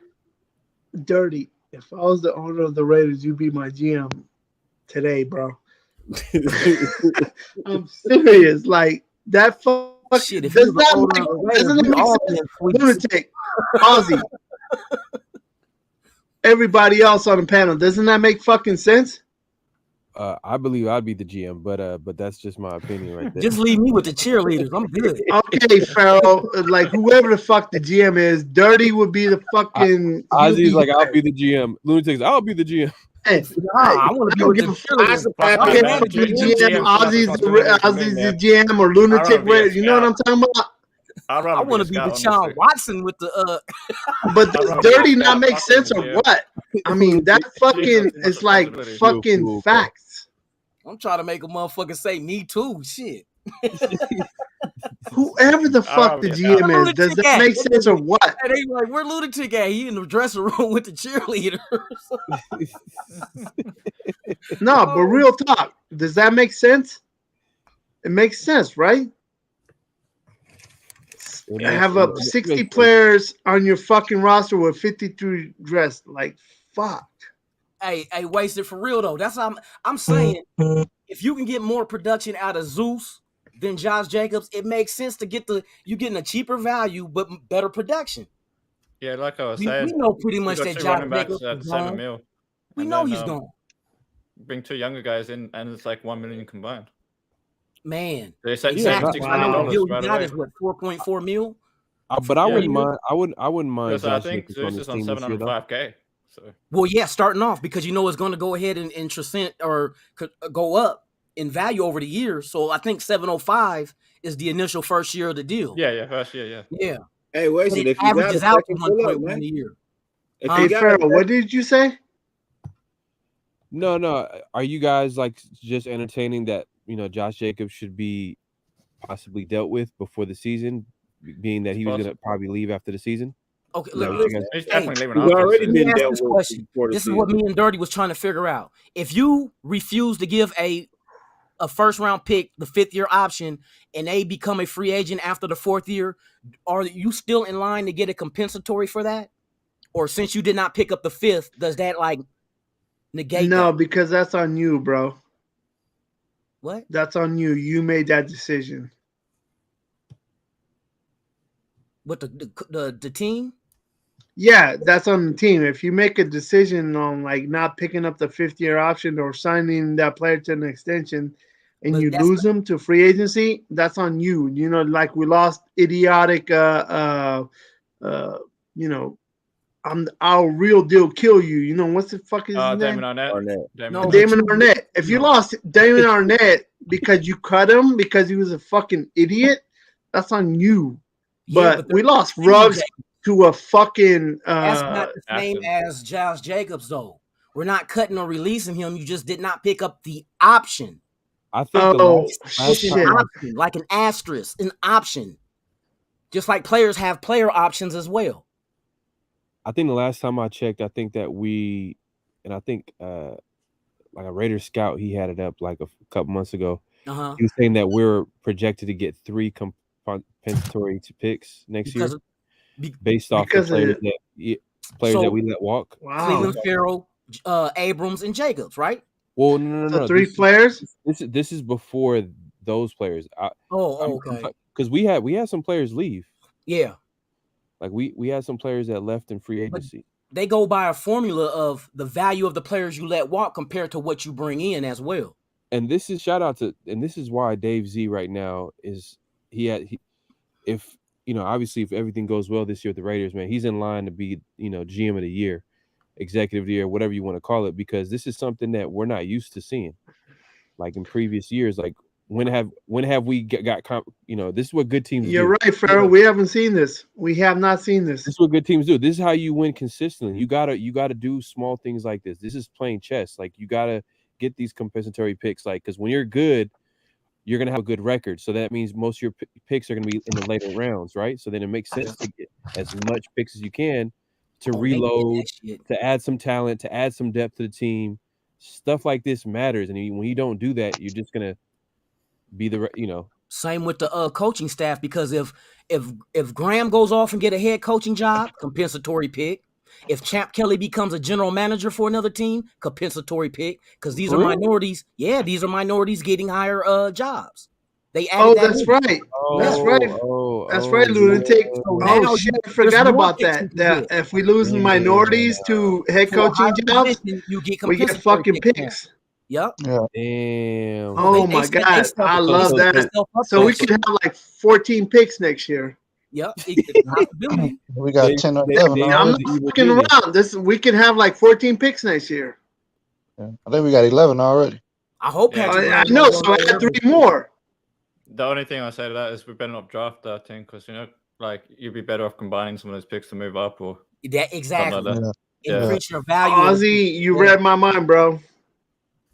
Dirty. If I was the owner of the Raiders, you'd be my GM today, bro. I'm serious. Like that Shit, if does you was the not owner of the Raiders, doesn't it we make all sense? been sweet. Lunatic, Ozzy, everybody else on the panel. Doesn't that make fucking sense? I believe I'd be the GM, but that's just my opinion right there. Just leave me with the cheerleaders. I'm good. Okay, Pharaoh. Like whoever the fuck the GM is, Dirty would be the fucking. Ozzy's like, I'll be the GM. Lunatic's, I'll be the GM. Hey, I want to be with the cheerleaders. Okay, the GM, Ozzy's the GM or Lunatic Raiders. You know what I'm talking about? I want to be the Sean Watson with the But does Dirty not make sense or what? I mean, that fucking is like fucking facts. I'm trying to make a motherfucker say me too. Shit. Whoever the fuck the GM is, does that make sense or what? And they like, where Lunatic at? He in the dressing room with the cheerleaders. No, but real talk, does that make sense? It makes sense, right? Have up 60 players on your fucking roster with 53 dressed. Like, fuck. Hey, wasted for real though. That's how I'm saying. If you can get more production out of Zeus than Josh Jacobs, it makes sense to you getting a cheaper value but better production. Yeah, like I was saying, we know pretty much got that 2 Josh running backs Jacobs at is 7 gone. mil. We And know then, he's gone. Bring 2 younger guys in, and it's like 1 million combined. Man, They said exactly. $6 I know the million deal right you got away. is what 4.4 mil. But I wouldn't mind. I wouldn't mind. Because I Josh think Jacobs on Zeus this is on team this year, though. 705K. So Well, yeah, starting off because you know it's going to go ahead and percent or could go up in value over the years. So I think 705 is the initial first year of the deal. yeah, first year, Yeah. Hey, wait, But if it you got averages a out to second, pull up, 1.1 man. a year. If Hey, you got Pharaoh, what did you say? No. Are you guys like just entertaining that Josh Jacobs should be possibly dealt with before the season, being that he was going to probably leave after the season? Okay, Is that look, what you guys- He's definitely leaving He's after already the been season. dealt this with question. before the This is season. what me and Dirty was trying to figure out. If you refuse to give a first round pick, the 5th year option, and they become a free agent after the 4th year, are you still in line to get a compensatory for that? Or since you did not pick up the 5th, does that like negate No, that? because that's on you, bro. What? That's on you. You made that decision. With the team? Yeah, that's on the team. If you make a decision on like not picking up the 5th year option or signing that player to an extension, and you lose them to free agency, that's on you. You know, like we lost idiotic you know, our real deal kill you. You know, what's the fuck is his name? Damon Arnett. Damon Arnett. If you lost Damon Arnett because you cut him because he was a fucking idiot, that's on you. But we lost Ruggs to a fucking that's not the same as Josh Jacobs, though. We're not cutting or releasing him. You just did not pick up the option. I think an option, like an asterisk, an option. Just like players have player options as well. I think the last time I checked, I think that I think like a Raiders scout, he had it up like a couple months ago. He was saying that we're projected to get 3 compensatory picks next year, based off the players that we let walk. Wow. Cleveland, Pharaoh, Abrams, and Jacobs, right? Well, no. 3 players. This is before those players. Okay. Because we had some players leave. Yeah. Like we had some players that left in free agency. But they go by a formula of the value of the players you let walk compared to what you bring in as well. And this is this is why Dave Z right now is if obviously if everything goes well this year with the Raiders, man, he's in line to be GM of the year, executive of the year, whatever you want to call it, because this is something that we're not used to seeing. Like in previous years, like when have we got this is what good teams do. You're right, Pharaoh. We haven't seen this. We have not seen this. This is what good teams do. This is how you win consistently. You gotta do small things like this. This is playing chess. Like you gotta get these compensatory picks, like because when you're good, you're gonna have a good record. So that means most of your picks are gonna be in the later rounds, right? So then it makes sense to get as much picks as you can to reload, to add some talent, to add some depth to the team. Stuff like this matters, and when you don't do that, you're just gonna be Same with the coaching staff, because if Graham goes off and get a head coaching job, compensatory pick. If Champ Kelly becomes a general manager for another team, compensatory pick, because these are minorities. Yeah, these are minorities getting higher jobs. They added that's right. That's right. That's right, Lunatic. Oh shit, I forgot about that. If we lose minorities to head coaching jobs, we get fucking picks. Yep. Damn. Oh my god, I love that. So we could have like 14 picks next year. Yep. We got 10 or 11. I'm not fucking around. We can have like 14 picks next year. Yeah. I think we got 11 already. I hope. I know. So I had 3 more. The only thing I say to that is we better not draft that thing, because like you'd be better off combining some of those picks to move up or exactly. Like that. Increase your value. Ozzy, you read my mind, bro.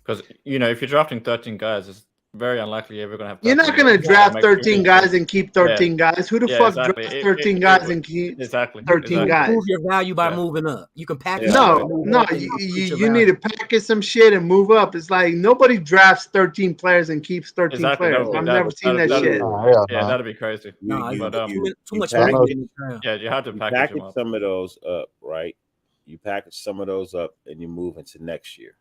Because if you're drafting 13 guys, it's very unlikely you're ever going to have. You're not going to draft 13 guys and keep 13 guys. Who the fuck drafts 13 guys and keep 13 guys? Prove your value by moving up. You can package. No. You need to package some shit and move up. It's like nobody drafts 13 players and keeps 13 players. I've never seen that shit. Yeah, that'd be crazy. Too much. Yeah, you have to package them up. Some of those up, right? You package some of those up and you move into next year.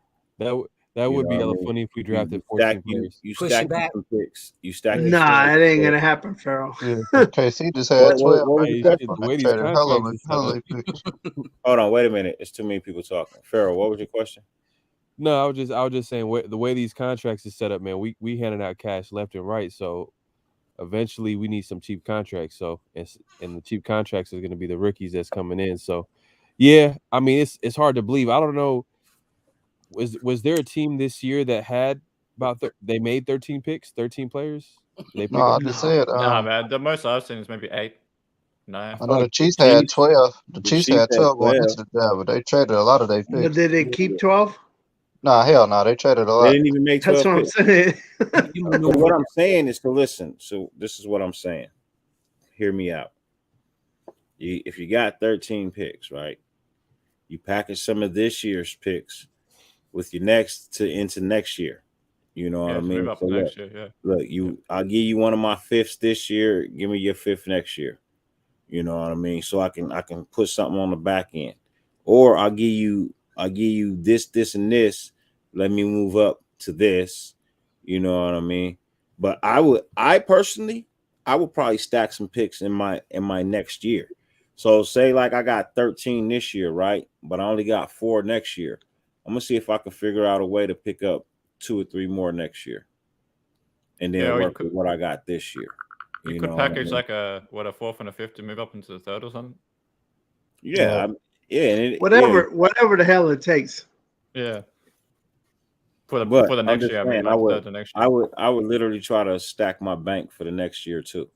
That would be hella funny if we drafted 14 players. You stack some picks. You stack. Nah, it ain't gonna happen, Pharaoh. KC just had 12. Hold on, wait a minute. It's too many people talking. Pharaoh, what was your question? No, I was just saying the way these contracts is set up, man. We handing out cash left and right, so eventually we need some cheap contracts. So and the cheap contracts are going to be the rookies that's coming in. So yeah, I mean it's hard to believe. I don't know. Was there a team this year that had about they made 13 picks, 13 players? No, I just said. Nah, man. The most I've seen is maybe 8, 9. I know the Chiefs had 12. The Chiefs had 12 going into the job, but they traded a lot of their picks. But did they keep 12? Nah, hell no. They traded a lot. They didn't even make 12 That's what I'm saying. What I'm saying is to listen. So this is what I'm saying. Hear me out. If you got 13 picks, right? You package some of this year's picks with your into next year. You know what I mean? So look, I'll give you one of my 5ths this year. Give me your 5th next year. You know what I mean? So I can put something on the back end. Or I'll give you this, and this. Let me move up to this. You know what I mean? But I personally would probably stack some picks in my next year. So say like I got 13 this year, right? But I only got 4 next year. I'm gonna see if I can figure out a way to pick up 2 or 3 more next year. and then Yeah, or you work with what I got this year. You know could what I package mean? like a fourth and a fifth to move up into the third or something. Yeah, whatever the hell it takes. Yeah. For But the I'm next just year, I saying, mean, like third to next year. I would literally try to stack my bank for the next year too.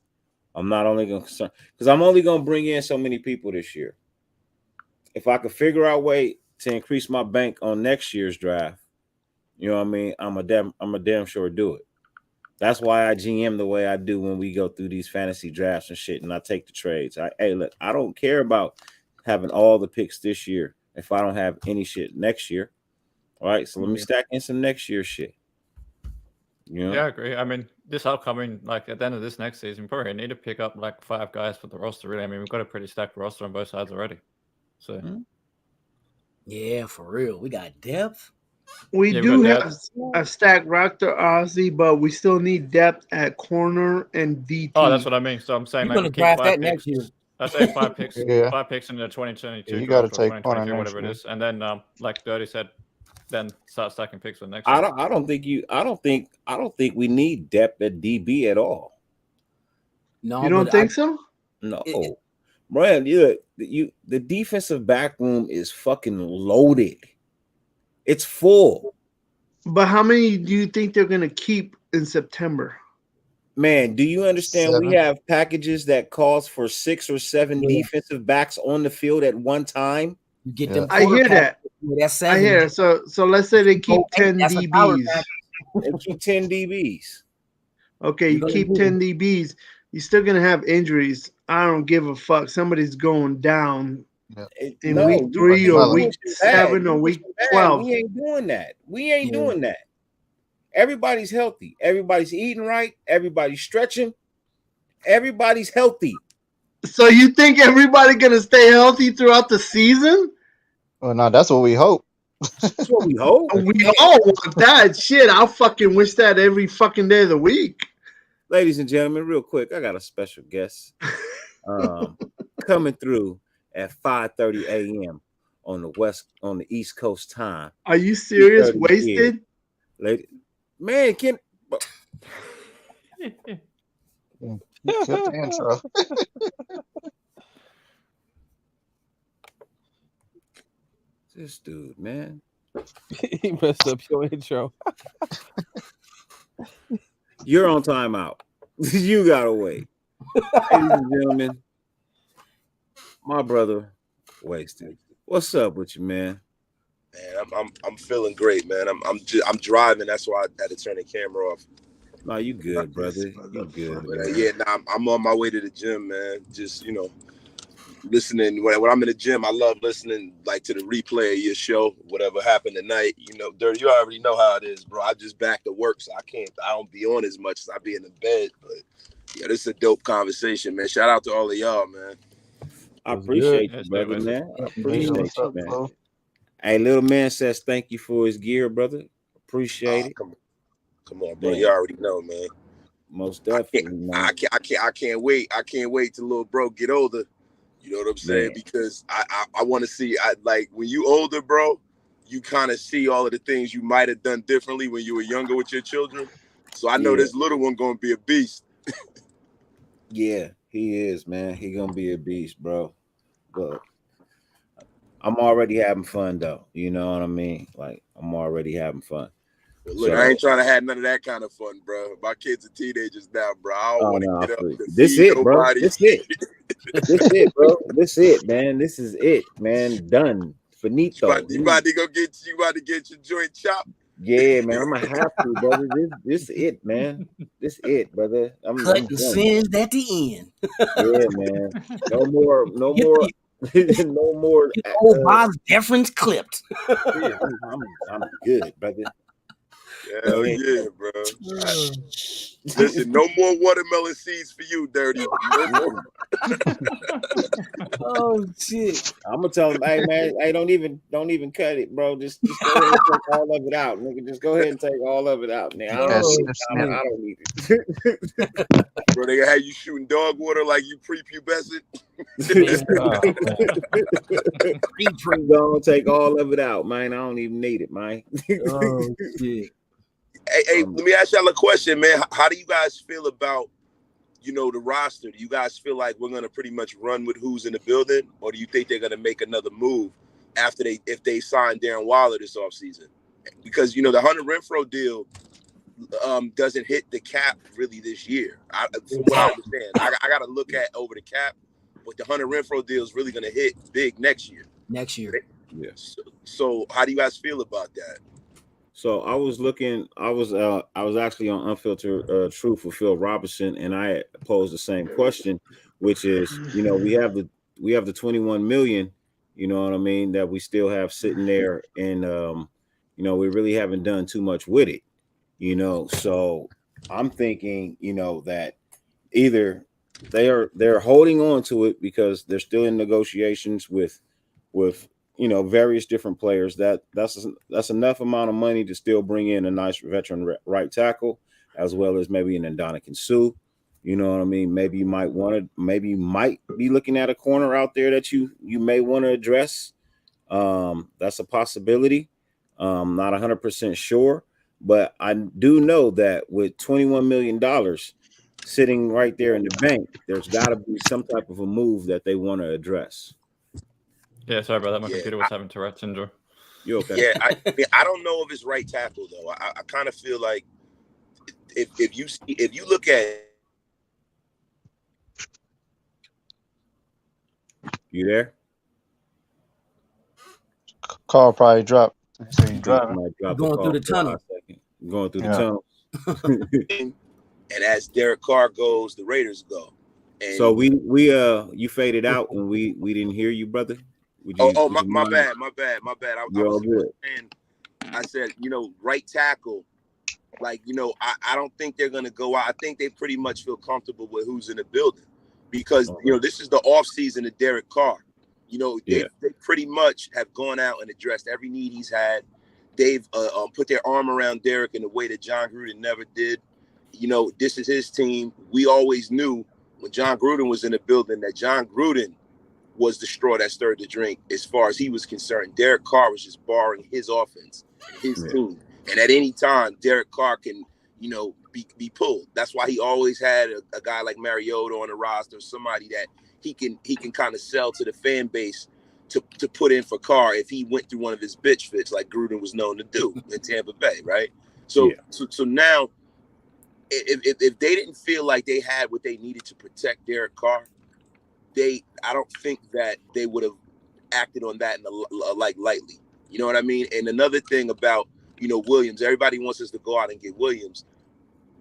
I'm not only going to concern because I'm only going to bring in so many people this year. If I could figure out a way to increase my bank on next year's draft, you know what I mean? I'm a damn sure do it. That's why I GM the way I do when we go through these fantasy drafts and shit, and I take the trades. Hey, look, I don't care about having all the picks this year if I don't have any shit next year. All right, so let me stack in some next year shit. You know? Yeah, I agree. I mean, this upcoming, like at the end of this next season, probably need to pick up like 5 guys for the roster. Really, I mean, we've got a pretty stacked roster on both sides already. So, yeah, for real, we got depth. We do have a stacked roster, Ozzy, but we still need depth at corner and DT. Oh, that's what I mean. So I'm saying you're like gonna draft that next year. I say 5 picks, 5 picks in the 2022 you draft gotta or take 2023, corner whatever it next is, and then like Dirty said, then start stacking picks for next I year. don't think we need depth at DB at all. No, you don't think so? No, Brian, the defensive back room is fucking loaded. It's full. But how many do you think they're gonna keep in September? Man, do you understand 7. we have packages that calls for 6 or 7 defensive backs on the field at one time? You get them. I hear that. That's 7. I hear. So let's say they keep 10 DBs. They keep 10 DBs. Okay, you keep 10 DBs. You're still gonna have injuries. I don't give a fuck. Somebody's going down in week 3 or week 7 or week 12. We ain't doing that. We ain't doing that. Everybody's healthy. Everybody's eating right. Everybody's stretching. Everybody's healthy. So you think everybody gonna stay healthy throughout the season? Well, no, that's what we hope. That's what we hope. We all want that shit. I'll fucking wish that every fucking day of the week. Ladies and gentlemen, real quick, I got a special guest coming through at 5:30 a.m. on the East Coast time. Are you serious? Wasted? Lady, man, can Good intro. This dude, man. He messed up your intro. You're on timeout. You gotta wait. Ladies and gentlemen, my brother Wasted. What's up with you, man? Man, I'm feeling great, man. I'm driving. That's why I had to turn the camera off. No, you good, brother. You good. But, yeah, I'm on my way to the gym, man. Just listening when I'm in the gym. I love listening like to the replay of your show, whatever happened tonight. Dirty, you already know how it is, bro. I just back to work, so I don't be on as much as I be in the bed. But yeah, this is a dope conversation, man. Shout out to all of y'all, man. I appreciate you, brother, man. I appreciate you, man. Hey, little man says thank you for his gear, brother. Appreciate it. Come on, bro. You already know, man. Most definitely. I can't wait. I can't wait till little bro get older. You know what I'm saying? Yeah. Because I want to see. Like when you older, bro, you kind of see all of the things you might have done differently when you were younger with your children. So I know this little one gonna be a beast. Yeah, he is, man. He gonna be a beast, bro. But I'm already having fun, though. You know what I mean? Like I'm already having fun. Well, look, I ain't trying to have none of that kind of fun, bro. My kids are teenagers now, bro. I don't want to get up. This it, bro. This it. This it, bro. This it, man. This is it, man. Done. Finito. You about to get your joint chopped? Yeah, man. I'm gonna have to, brother. This it, man. This it, brother. I'm the sins at the end. Yeah, man. No more. No more. Old Bob's deference clipped. Yeah, I'm good, brother. Hell yeah, bro. Listen, no more watermelon seeds for you, Dirty. No more. Oh shit! I'm gonna tell him, hey man, hey, don't even cut it, bro. Just go ahead and take all of it out, nigga. Just go ahead and take all of it out, man. I don't need it. Bro, they have you shooting dog water like you prepubescent. Gonna take all of it out, man. I don't even need it, man. Oh shit. Hey, let me ask y'all a question, man. How do you guys feel about, the roster? Do you guys feel like we're gonna pretty much run with who's in the building, or do you think they're gonna make another move if they sign Darren Waller this offseason? Because the Hunter Renfrow deal doesn't hit the cap really this year. From what I understand, I got to look at over the cap, but the Hunter Renfrow deal is really gonna hit big next year. Yeah. So how do you guys feel about that? So I was actually on Unfiltered Truth with Phil Robertson, and I posed the same question, which is, we have the 21 million, you know what I mean, that we still have sitting there, and we really haven't done too much with it, So I'm thinking, that either they're holding on to it because they're still in negotiations with various different players. That's enough amount of money to still bring in a nice veteran right tackle, as well as maybe an Ndamukong Suh. You know what I mean? Maybe you might be looking at a corner out there that you may want to address. That's a possibility. Not 100% sure, but I do know that with $21 million sitting right there in the bank, there's got to be some type of a move that they want to address. Yeah, sorry about that. My computer was having Tourette syndrome. You okay? Yeah, I don't know if it's right tackle though. I kind of feel like if you look at, you there? Call probably dropped. So you Going through the tunnel. Going through the tunnel. And as Derek Carr goes, the Raiders go. And so we you faded out and we didn't hear you, brother. My bad. I said, right tackle. Like, I don't think they're going to go out. I think they pretty much feel comfortable with who's in the building because, this is the off season of Derek Carr. They pretty much have gone out and addressed every need he's had. They've put their arm around Derek in a way that John Gruden never did. This is his team. We always knew when John Gruden was in the building that John Gruden was the straw that stirred the drink as far as he was concerned. Derek Carr was just borrowing his offense, his team. And at any time, Derek Carr can, be pulled. That's why he always had a guy like Mariota on the roster, somebody that he can kind of sell to the fan base to put in for Carr if he went through one of his bitch fits like Gruden was known to do in Tampa Bay, right? So now, if they didn't feel like they had what they needed to protect Derek Carr, I don't think that they would have acted on that lightly. You know what I mean? And another thing about, Williams, everybody wants us to go out and get Williams.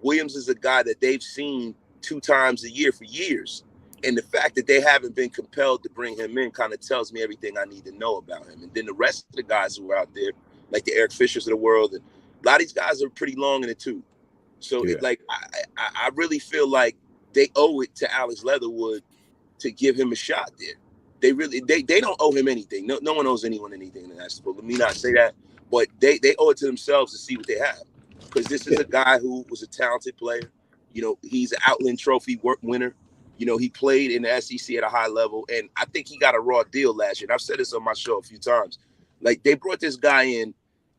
Williams is a guy that they've seen 2 times a year for years. And the fact that they haven't been compelled to bring him in kind of tells me everything I need to know about him. And then the rest of the guys who are out there, like the Eric Fishers of the world, and a lot of these guys are pretty long in the tooth. So I really feel like they owe it to Alex Leatherwood to give him a shot there. They don't owe him anything. No one owes anyone anything in that sport. Let me not say that, but they owe it to themselves to see what they have. Because this is a guy who was a talented player. He's an Outland Trophy winner. He played in the SEC at a high level, and I think he got a raw deal last year. And I've said this on my show a few times. Like, they brought this guy in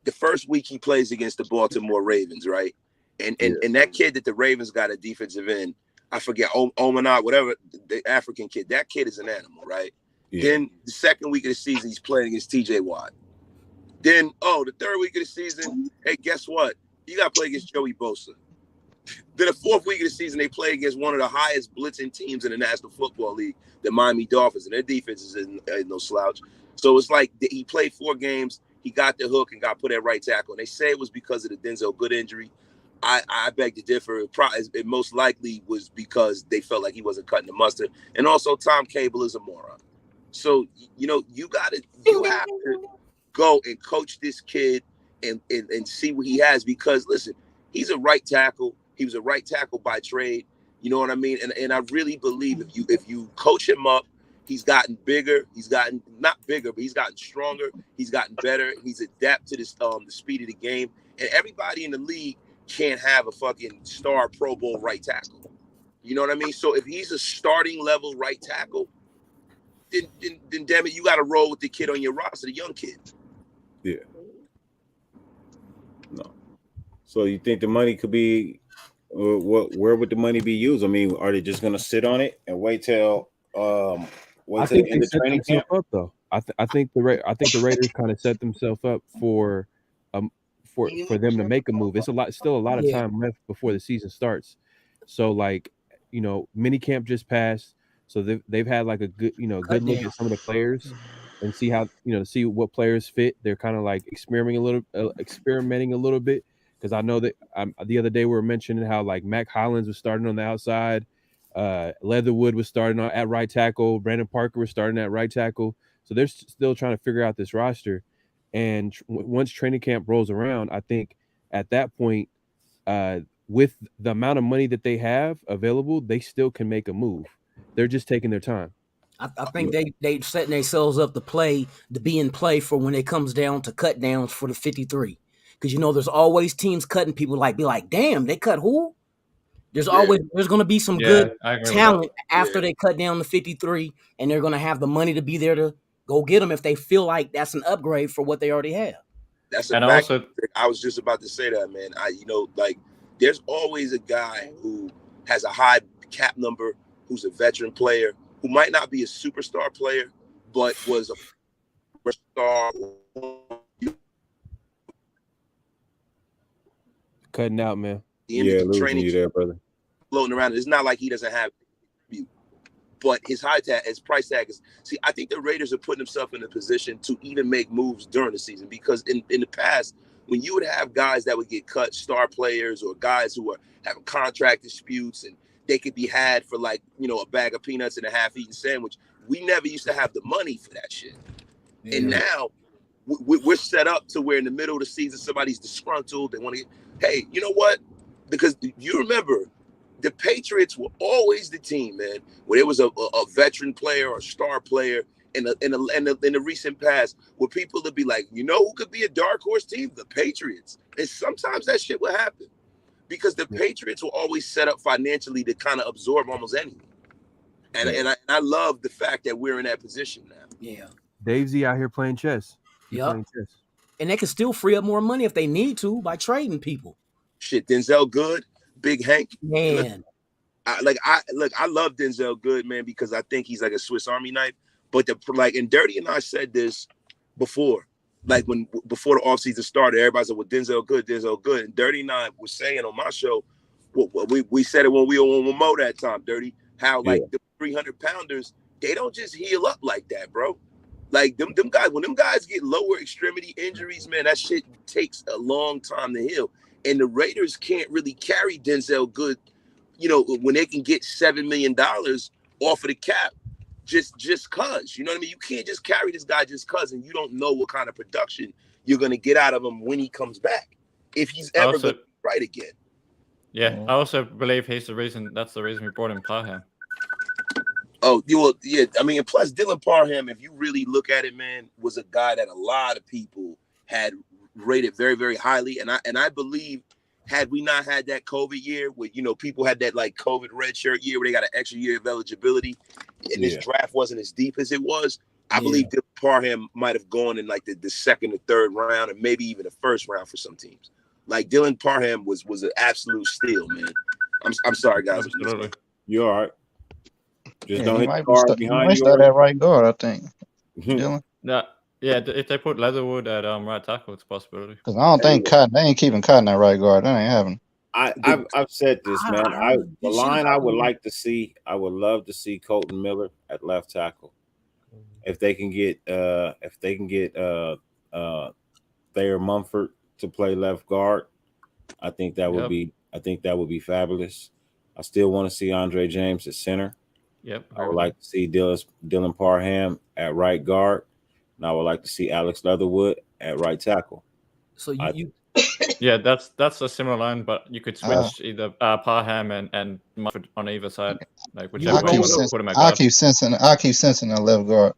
the first week he plays against the Baltimore Ravens, right? And that kid that the Ravens got a defensive end, I forget, Omanat, whatever, the African kid, that kid is an animal, right? Yeah. Then the second week of the season, he's playing against TJ Watt. Then, the third week of the season, hey, guess what? You got to play against Joey Bosa. Then the fourth week of the season, they play against one of the highest blitzing teams in the National Football League, the Miami Dolphins, and their defense is no slouch. So it's like he played 4 games, he got the hook and got put at right tackle. And they say it was because of the Denzel Good injury. I beg to differ. It most likely was because they felt like he wasn't cutting the mustard. And also, Tom Cable is a moron. So, you have to go and coach this kid and see what he has. Because, listen, he's a right tackle. He was a right tackle by trade. You know what I mean? And I really believe if you coach him up, he's gotten bigger. He's gotten not bigger, but he's gotten stronger. He's gotten better. He's adapted to this the speed of the game. And everybody in the league can't have a fucking star Pro Bowl right tackle. You know what I mean? So if he's a starting level right tackle, then damn it, you got to roll with the kid on your roster, the young kid. Yeah. No. So you think the money could be? Where would the money be used? I mean, are they just going to sit on it and wait till I the think they end of set training themselves camp? up though. I think the Raiders kind of set themselves up um for them to make a move. It's still a lot of Yeah. time left before the season starts. So like, mini camp just passed. So they've had like a good, good look at some of the players and see how, to see what players fit. They're kind of like experimenting a little bit. Because I know that the other day we were mentioning how like Mac Hollins was starting on the outside. Leatherwood was starting at right tackle. Brandon Parker was starting at right tackle. So they're still trying to figure out this roster. And once training camp rolls around, I think at that point, with the amount of money that they have available, they still can make a move. They're just taking their time. I think they setting themselves up to be in play for when it comes down to cut downs for the 53. Because there's always teams cutting people be like, damn, they cut who? There's going to be some good talent after they cut down the 53, and they're going to have the money to be there to go get them if they feel like that's an upgrade for what they already have. That's a fact. I was just about to say that, man. There's always a guy who has a high cap number, who's a veteran player, who might not be a superstar player, but was a star. Cutting out, man. Losing you there, brother. Floating around. It's not like he doesn't have, but his price tag is. See, I think the Raiders are putting themselves in a position to even make moves during the season, because in the past, when you would have guys that would get cut, star players or guys who are having contract disputes, and they could be had for a bag of peanuts and a half-eaten sandwich. We never used to have the money for that shit. Yeah. And now we're set up to where in the middle of the season, somebody's disgruntled. They want to get, hey, you know what? Because you remember, the Patriots were always the team, man, where there was a veteran player or a star player in the recent past, where people would be like, who could be a dark horse team? The Patriots. And sometimes that shit would happen, because the Patriots were always set up financially to kind of absorb almost anything. And I love the fact that we're in that position now. Yeah. Dave Z out here playing chess. Yeah. And they can still free up more money if they need to by trading people. Shit, Denzel Good, Big Hank. Man. I love Denzel Good, man, because I think he's like a Swiss Army knife. But and Dirty and I said this before, before the offseason started, everybody said, well, Denzel Good. And Dirty and I was saying on my show, we said it when we were on Mo that time, Dirty, how the 300-pounders, they don't just heal up like that, bro. Like them guys, when them guys get lower extremity injuries, man, that shit takes a long time to heal. And the Raiders can't really carry Denzel Good, when they can get $7 million off of the cap, just cause, you know what I mean? You can't just carry this guy just cause, and you don't know what kind of production you're gonna get out of him when he comes back, if he's ever gonna be right again. Yeah, I also believe that's the reason we brought in Parham. Oh, yeah. I mean, and plus Dylan Parham, if you really look at it, man, was a guy that a lot of people had rated very, very highly. And I believe, had we not had that COVID year where, people had that like COVID red shirt year where they got an extra year of eligibility, and this draft wasn't as deep as it was, I believe Dylan Parham might have gone in like the second or third round, and maybe even the first round for some teams. Like Dylan Parham was an absolute steal, man. I'm sorry, guys. You all right? Just don't hit the guard guard behind you. Start at right guard, I think. Dylan. Yeah, if they put Leatherwood at right tackle, it's a possibility. Because I don't think Cotton, they ain't keeping Cotton at right guard. That ain't happening. I've said this, man. The line I would like to see, I would love to see Colton Miller at left tackle. If they can get Thayer Mumford to play left guard, I think that would be fabulous. I still want to see Andre James at center. Yep. I would like to see Dylan Parham at right guard, and I would like to see Alex Leatherwood at right tackle. So yeah, that's a similar line, but you could switch either Parham and Mumford on either side, like whichever way you want to put him at guard. I keep sensing that left guard.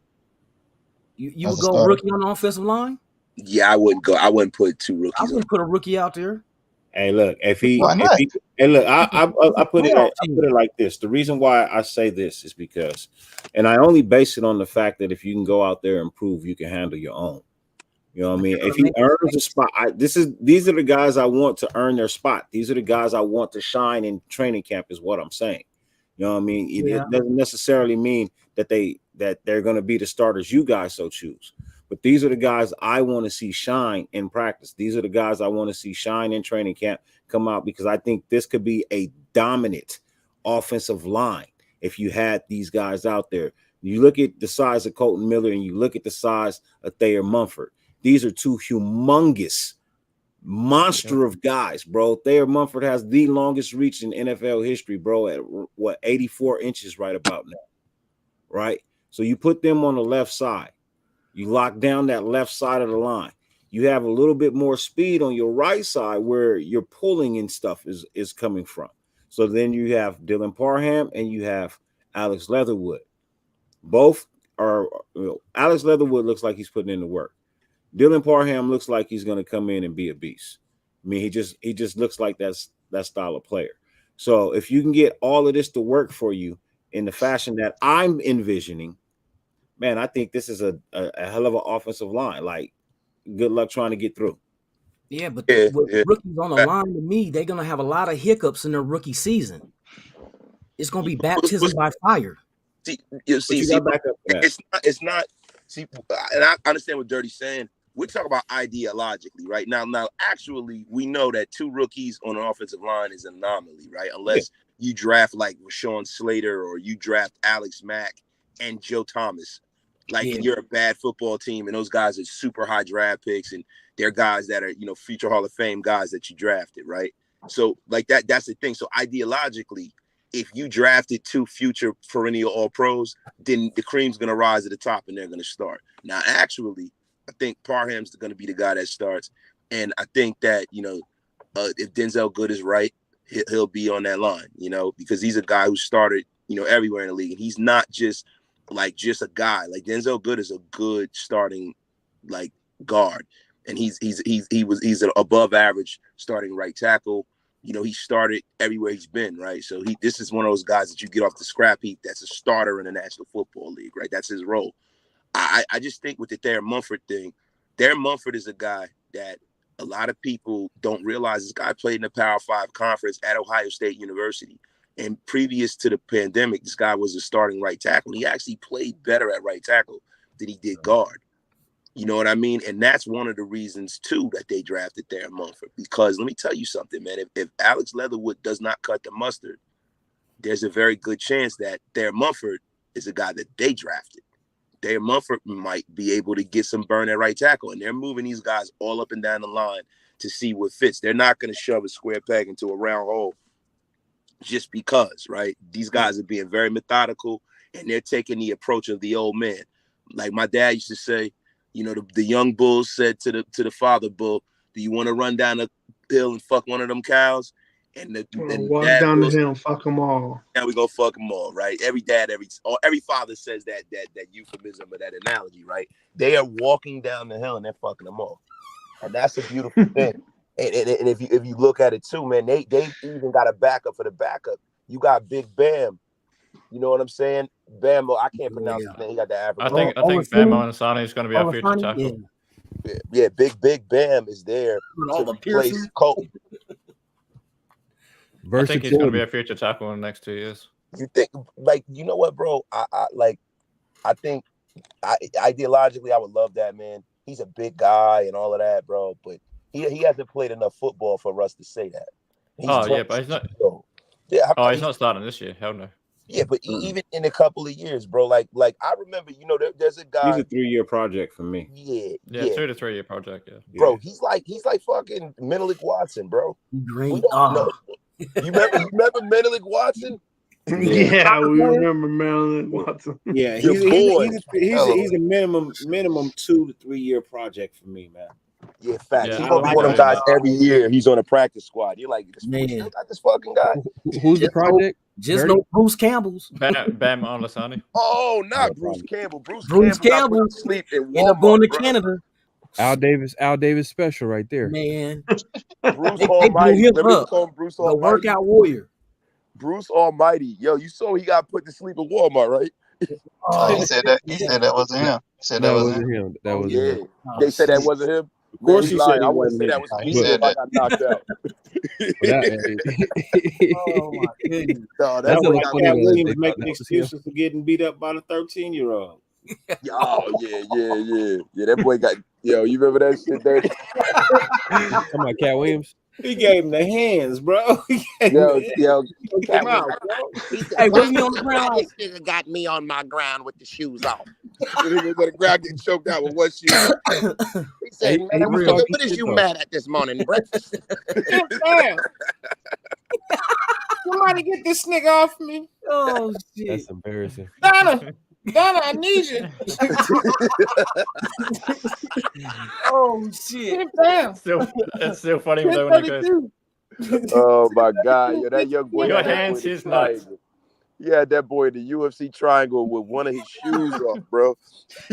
You would go rookie on the offensive line? Yeah, I wouldn't go. I wouldn't put two rookies. I wouldn't put a rookie out there. Hey, look, I put it like this. The reason why I say this is because, and I only base it on the fact that if you can go out there and prove you can handle your own. You know what I mean? If he earns a spot, these are the guys I want to earn their spot. These are the guys I want to shine in training camp, is what I'm saying. You know what I mean? It doesn't necessarily mean that they're going to be the starters you guys so choose. But these are the guys I want to see shine in practice. These are the guys I want to see shine in training camp, come out, because I think this could be a dominant offensive line if you had these guys out there. You look at the size of Colton Miller and you look at the size of Thayer Munford. These are two humongous monster of guys, bro. Thayer Munford has the longest reach in NFL history, bro, at what, 84 inches right about now, right? So you put them on the left side. You lock down that left side of the line. You have a little bit more speed on your right side where your pulling and stuff is coming from. So then you have Dylan Parham and you have Alex Leatherwood. Both are, Alex Leatherwood looks like he's putting in the work. Dylan Parham looks like he's going to come in and be a beast. I mean, he just looks like that style of player. So if you can get all of this to work for you in the fashion that I'm envisioning, man, I think this is a hell of an offensive line. Like, good luck trying to get through. Yeah, but with rookies on the line, to me, they're going to have a lot of hiccups in their rookie season. It's going to be baptism by fire. It's not. See, and I understand what Dirty's saying. We're talking about ideologically, right? Now, actually, we know that 2 rookies on an offensive line is an anomaly, right? Unless you draft like Rashawn Slater or you draft Alex Mack and Joe Thomas. Like, you're a bad football team, and those guys are super high draft picks, and they're guys that are, future Hall of Fame guys that you drafted, right? So, like, that's the thing. So, ideologically, if you drafted 2 future perennial All-Pros, then the cream's going to rise to the top, and they're going to start. Now, actually, I think Parham's going to be the guy that starts, and I think that, if Denzel Good is right, he'll be on that line, because he's a guy who started, everywhere in the league, and he's not just a guy. Like, Denzel Good is a good starting like guard, and he's an above average starting right tackle. He started everywhere he's been, right? So this is one of those guys that you get off the scrap heap that's a starter in the National Football League, right? That's his role. I just think with the Thayer Munford thing, Thayer Munford is a guy that a lot of people don't realize. This guy played in the Power 5 conference at Ohio State University. And previous to the pandemic, this guy was a starting right tackle. He actually played better at right tackle than he did guard. You know what I mean? And that's one of the reasons, too, that they drafted Thayer Munford. Because let me tell you something, man. If Alex Leatherwood does not cut the mustard, there's a very good chance that Thayer Munford is a guy that they drafted. Thayer Munford might be able to get some burn at right tackle. And they're moving these guys all up and down the line to see what fits. They're not going to shove a square peg into a round hole just because, right? These guys are being very methodical, and they're taking the approach of the old man. Like my dad used to say, the young bulls said to the father bull, "Do you want to run down the hill and fuck one of them cows?" And walk down the hill and fuck them all. Now we gonna fuck them all, right? Every dad, every father says that euphemism or that analogy, right? They are walking down the hill and they're fucking them all, and that's a beautiful thing. And if you look at it too, man, they even got a backup for the backup. You got Big Bam. You know what I'm saying? Bam, I can't pronounce his name. He got the African. I think Bam Olasani is going to be our future tackle. Yeah, Big Bam is there to replace Colton. I think he's going to be a future tackle in the next 2 years. You think, you know what, bro? I think ideologically, I would love that, man. He's a big guy and all of that, bro. But he hasn't played enough football for us to say that. But he's not. Yeah, he's not starting this year. Hell no. Yeah, but even in a couple of years, bro, like I remember, there's a guy. He's a 3-year project for me. Yeah, 2 to 3 year project. Yeah, bro, he's like fucking Menelik Watson, bro. Great. You remember Menelik Watson? Yeah, we remember Menelik Watson. Yeah, he's a minimum 2 to 3 year project for me, man. Yeah, facts. He's gonna be one of them guys every year. He's on a practice squad. You're like, man, got this fucking guy. Who's the project? Just no Bruce Campbell's. Bam Olasani. Oh, not Bruce Campbell. Bruce Campbell sleep in Walmart, end up going to Canada. Al Davis special right there. Man, Bruce Almighty. Bruce Almighty, the workout warrior. Bruce Almighty. Yo, you saw he got put to sleep in Walmart, right? He said that wasn't him. Said that that was wasn't him. him. That wasn't Yeah, him. they said that wasn't him. Of course Man, he he said lied. it I wouldn't wasn't say him. that was He me said if I that. got knocked out. But Oh my goodness. No, that that's boy hella got funny Cat though that Williams they thought making that was him. excuses for getting beat up by the 13-year-old. Oh yeah. That boy got yo. You remember that shit, Dirty? Talking about Cat Williams. He gave him the hands, bro. He gave him the hands. Yo, He took Cat him out, Williams. bro. He said, Hey, why, wasn't he on the why ground like, this nigga got me on my ground with the shoes off? The nigga was on the ground getting choked out with one shoe. He said, He man, was nigga, talking what is shit you though. mad at this morning? Breakfast? Get down. Somebody get this nigga off me. oh shit. That's embarrassing. Donna, I need you. Oh shit. Get down. It's still funny though when it goes. Oh my god, yo, that young boy Your had that boy hands in the is nuts. triangle. He had that boy in the UFC triangle with one of his shoes off, bro.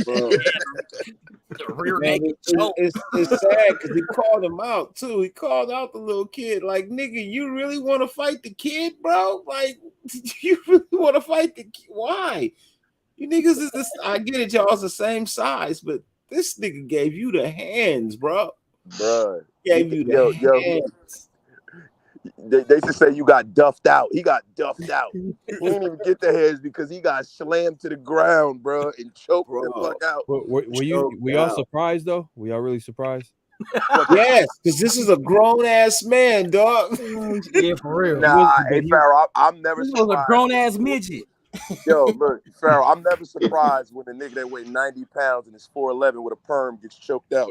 Bro. The rear Man, naked choke. it's sad because he called him out too. He called out the little kid, like, nigga, you really want to fight the kid, bro? Like, you really want to fight the kid? Why? You niggas is this. I get it, y'all's the same size, but this nigga gave you the hands, bro. Bro, Gave you the hands. They used to say you got duffed out. He got duffed out. He didn't even get the hands because he got slammed to the ground, bro, and choked the fuck out. Were y'all surprised though? Were y'all really surprised? Yes, because this is a grown ass man, dog. Yeah, for real. Nah, hey Pharaoh, I'm never This surprised. was a grown ass midget. Yo, look, Pharaoh, I'm never surprised when a nigga that weigh 90 pounds and is 4'11" with a perm gets choked out.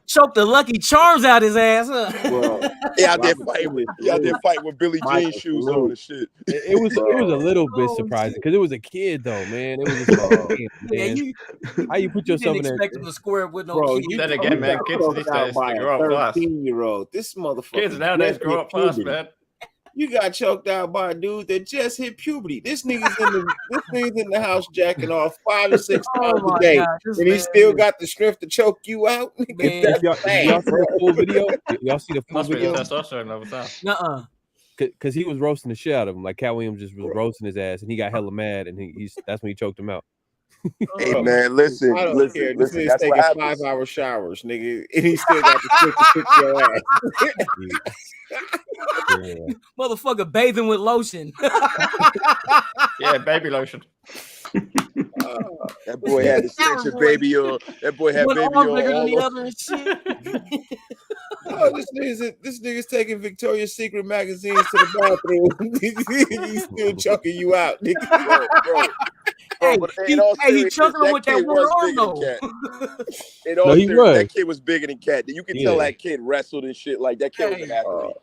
Choked the Lucky Charms out his ass, huh? Bro, he out there fighting with Billie Jean shoes on and shit. It was a little bit surprising because it was a kid though, man. It was just man. How you put yourself in didn't that? expect him to square up with no Bro, kid. Then again, man, kids these days they grow up fast. 13-year-old. This motherfucker. Kids nowadays grow up fast, man. You got choked out by a dude that just hit puberty. This nigga's in the house jacking off 5 or 6 times a day, and he still got the strength to choke you out. Y'all see the full video? Y'all see the full Must be the video? testosterone level down. Nuh-uh. Because he was roasting the shit out of him. Like Cat Williams just was roasting his ass, and he got hella mad, and that's when he choked him out. Hey man, listen. I don't care. This nigga's taking 5-hour showers, nigga, and he still got the strength to kick your ass. Yeah. Motherfucker bathing with lotion. Yeah, baby lotion. That boy had the stench of baby oil. That boy had One baby arm oil bigger than all the over. other and shit. Oh, this nigga's taking Victoria's Secret magazines to the bathroom. He's still choking you out, nigga. Bro. Hey, But in all he seriousness, chucking him with that kid one was arm bigger than though. Cat. In all he seriousness, was. that kid was bigger than Cat. You can tell Yeah. that kid wrestled and shit. Like that kid was an athlete.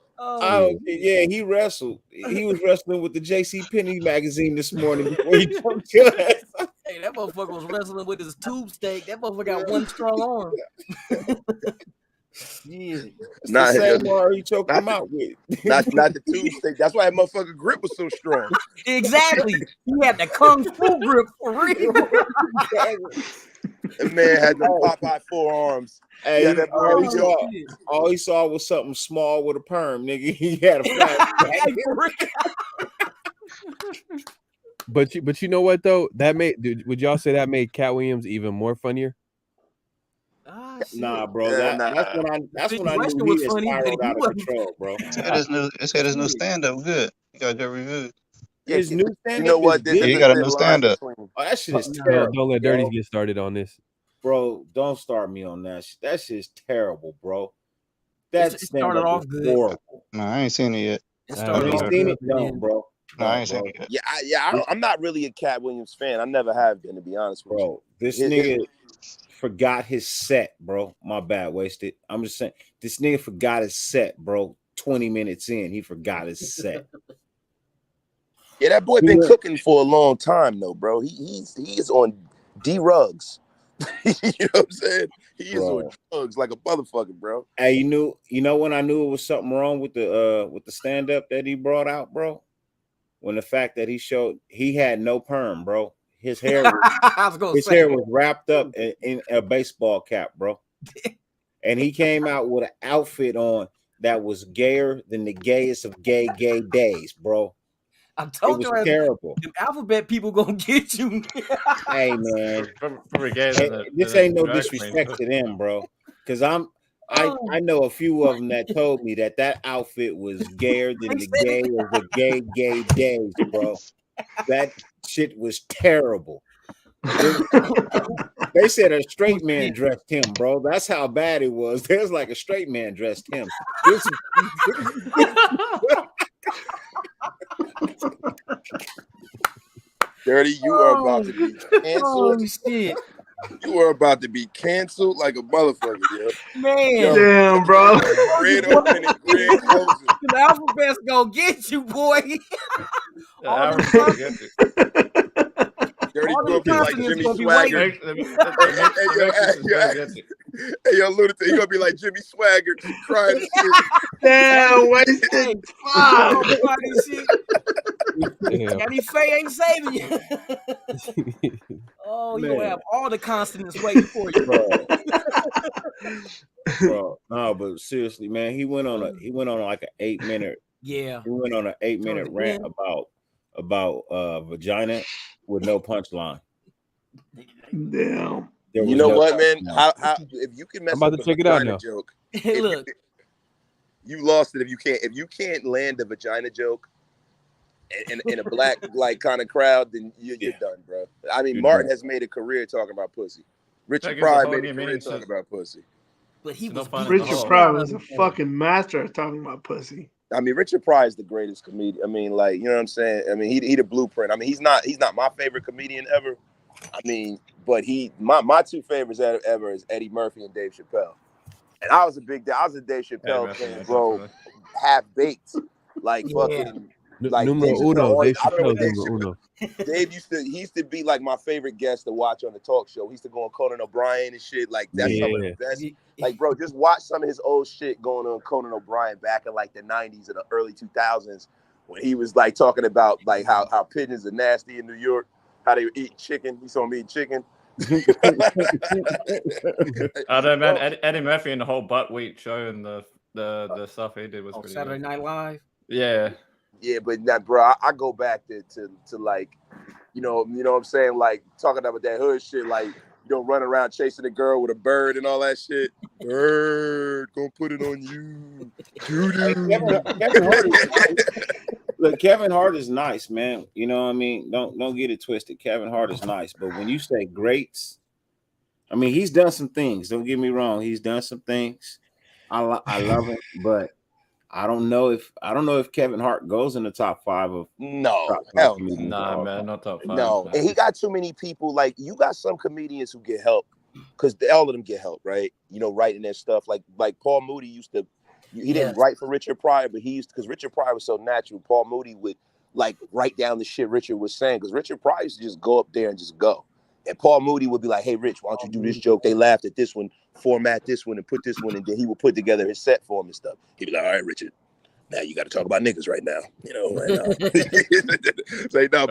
Yeah, he wrestled. He was wrestling with the J.C. Penney magazine this morning before he choked your ass. Hey, that motherfucker was wrestling with his tube steak. That motherfucker got one strong arm. Yeah, it's Not the same arm he choked him out with. Not the two stick. That's why that motherfucker grip was so strong. Exactly. He had the kung fu grip for real. That man had the Popeye forearms. Hey, Yeah, that boy all he saw was something small with a perm, nigga. He had a flashback. But you know what though? Would y'all say that made Cat Williams even more funnier? Nah, bro. Yeah, That's when I knew he had spiraled out of control, bro. It said his new stand-up good. He got good reviews. His new stand-up. You know what? Yeah, he got a new stand-up. Oh, that shit is terrible. Don't let bro. Dirty get started on this. Bro, don't start me on that. That shit's terrible, bro. That It started off good. horrible. No, I ain't seen it yet. It You started off ain't seen good. it? No, bro. No, I ain't seen it yet. I'm not really a Cat Williams fan. I never have been, to be honest with you. Bro, this nigga forgot his set, bro. My bad, wasted. I'm just saying, this nigga forgot his set, bro. 20 minutes in, he forgot his set. Yeah, that boy been cooking for a long time, though, bro. He is on D-Rugs. You know what I'm saying? He is on drugs like a motherfucker, bro. Hey, you know when I knew it was something wrong with the stand-up that he brought out, bro? When the fact that he had no perm, bro. His hair hair was wrapped up in a baseball cap, bro. And he came out with an outfit on that was gayer than the gayest of gay days, bro. I told was you, terrible. them alphabet people gonna get you. Hey man, Probably gay hey, than the this than ain't the no drag disrespect queen. to them, bro. Because I Oh. know a few of them that told me that outfit was gayer than the gay of the gay days, bro. That shit was terrible. They said a straight man dressed him, bro. That's how bad it was. There's like a straight man dressed him. This Dirty, you are about to be canceled. Oh shit, You are about to be canceled like a motherfucker, yo. man! Yo, Damn, bro. grand opening and grand closing. The alphabet's gonna get you, boy. All the Aaron's gonna get you. Dirty all gonna the be like consonants Jimmy gonna be Swagger. waiting. Hey, yo, Lunatik, he gonna be like Jimmy Swagger, crying and shit. Damn, wasted. Hey, Fuck. oh, buddy, shit. Damn. Daddy Faye ain't saving you. Oh, you gonna Man. have all the consonants waiting for you, bro. No, but seriously, man, he went on like an 8-minute. Yeah, He went on an 8-minute rant about vagina with no punchline. Damn. You know what, man? How if you can mess I'm about up to a check it out vagina now. joke, look, you lost it. If you can't land the vagina joke in a black like kind of crowd, then you're done, bro. I mean, Martin has made a career talking about pussy. Richard Pryor made a career talking about pussy. But he was Richard Pryor is a fucking master at talking about pussy. I mean, Richard Pryor is the greatest comedian. I mean, like, you know what I'm saying? I mean, he the blueprint. I mean, he's not my favorite comedian ever. I mean, but my two favorites ever is Eddie Murphy and Dave Chappelle. And I was a Dave Chappelle fan, bro. Half baked, like fucking. Like Numero uno. Dave Chappelle numero uno. Dave used to be like my favorite guest to watch on the talk show. He used to go on Conan O'Brien and shit. Like that's some of the best. Like, bro, just watch some of his old shit going on Conan O'Brien back in like the 90s and the early 2000s when he was like talking about like how pigeons are nasty in New York, how they eat chicken. He saw me eat chicken. I don't know, man. Eddie Murphy and the whole butt week show and the stuff he did was pretty Saturday good. Night Live. Yeah. Yeah, but that, bro, I go back to like, you know what I'm saying, like talking about that hood shit, like run around chasing a girl with a bird and all that shit. Bird, gonna put it on you. Kevin Hart is nice, man. You know what I mean? Don't get it twisted. Kevin Hart is nice, but when you say greats, I mean he's done some things. Don't get me wrong, he's done some things. I love him, but I don't know if Kevin Hart goes in the top 5 of hell nah, man, not top 5. No, and he got too many people. Like you got some comedians who get help because all of them get help, right? Writing their stuff. Like Paul Moody used to. He didn't write for Richard Pryor, but he used because Richard Pryor was so natural. Paul Moody would like write down the shit Richard was saying because Richard Pryor used to just go up there and just go. And Paul Moody would be like, "Hey, Rich, why don't you do this joke? They laughed at this one. Format this one and put this one." And then he would put together his set for him and stuff. He'd be like, "All right, Richard, now you got to talk about niggas right now." Like no,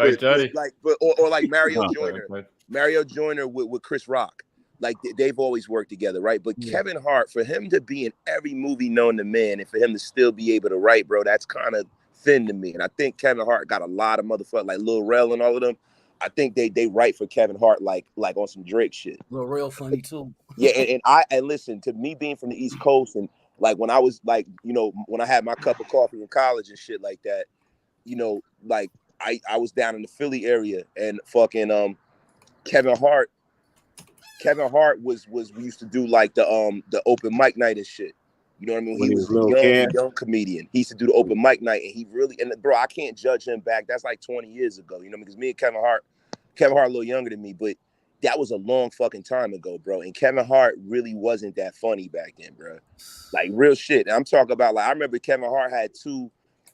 but like Mario Joyner. Mario Joyner with Chris Rock. Like they've always worked together, right? But Kevin Hart, for him to be in every movie known to man and for him to still be able to write, bro, that's kind of thin to me. And I think Kevin Hart got a lot of motherfuckers like Lil Rel and all of them. I think they write for Kevin Hart like on some Drake shit. Lil Rel funny too. Yeah, and listen, to me being from the East Coast and like when I was like, when I had my cup of coffee in college and shit like that, like I was down in the Philly area and fucking Kevin Hart was we used to do like the open mic night and shit. You know what I mean? He was a young comedian. He used to do the open mic night, and he really bro, I can't judge him back. That's like 20 years ago. Because me and Kevin Hart a little younger than me, but that was a long fucking time ago, bro. And Kevin Hart really wasn't that funny back then, bro. Like real shit. And I'm talking about like I remember Kevin Hart had two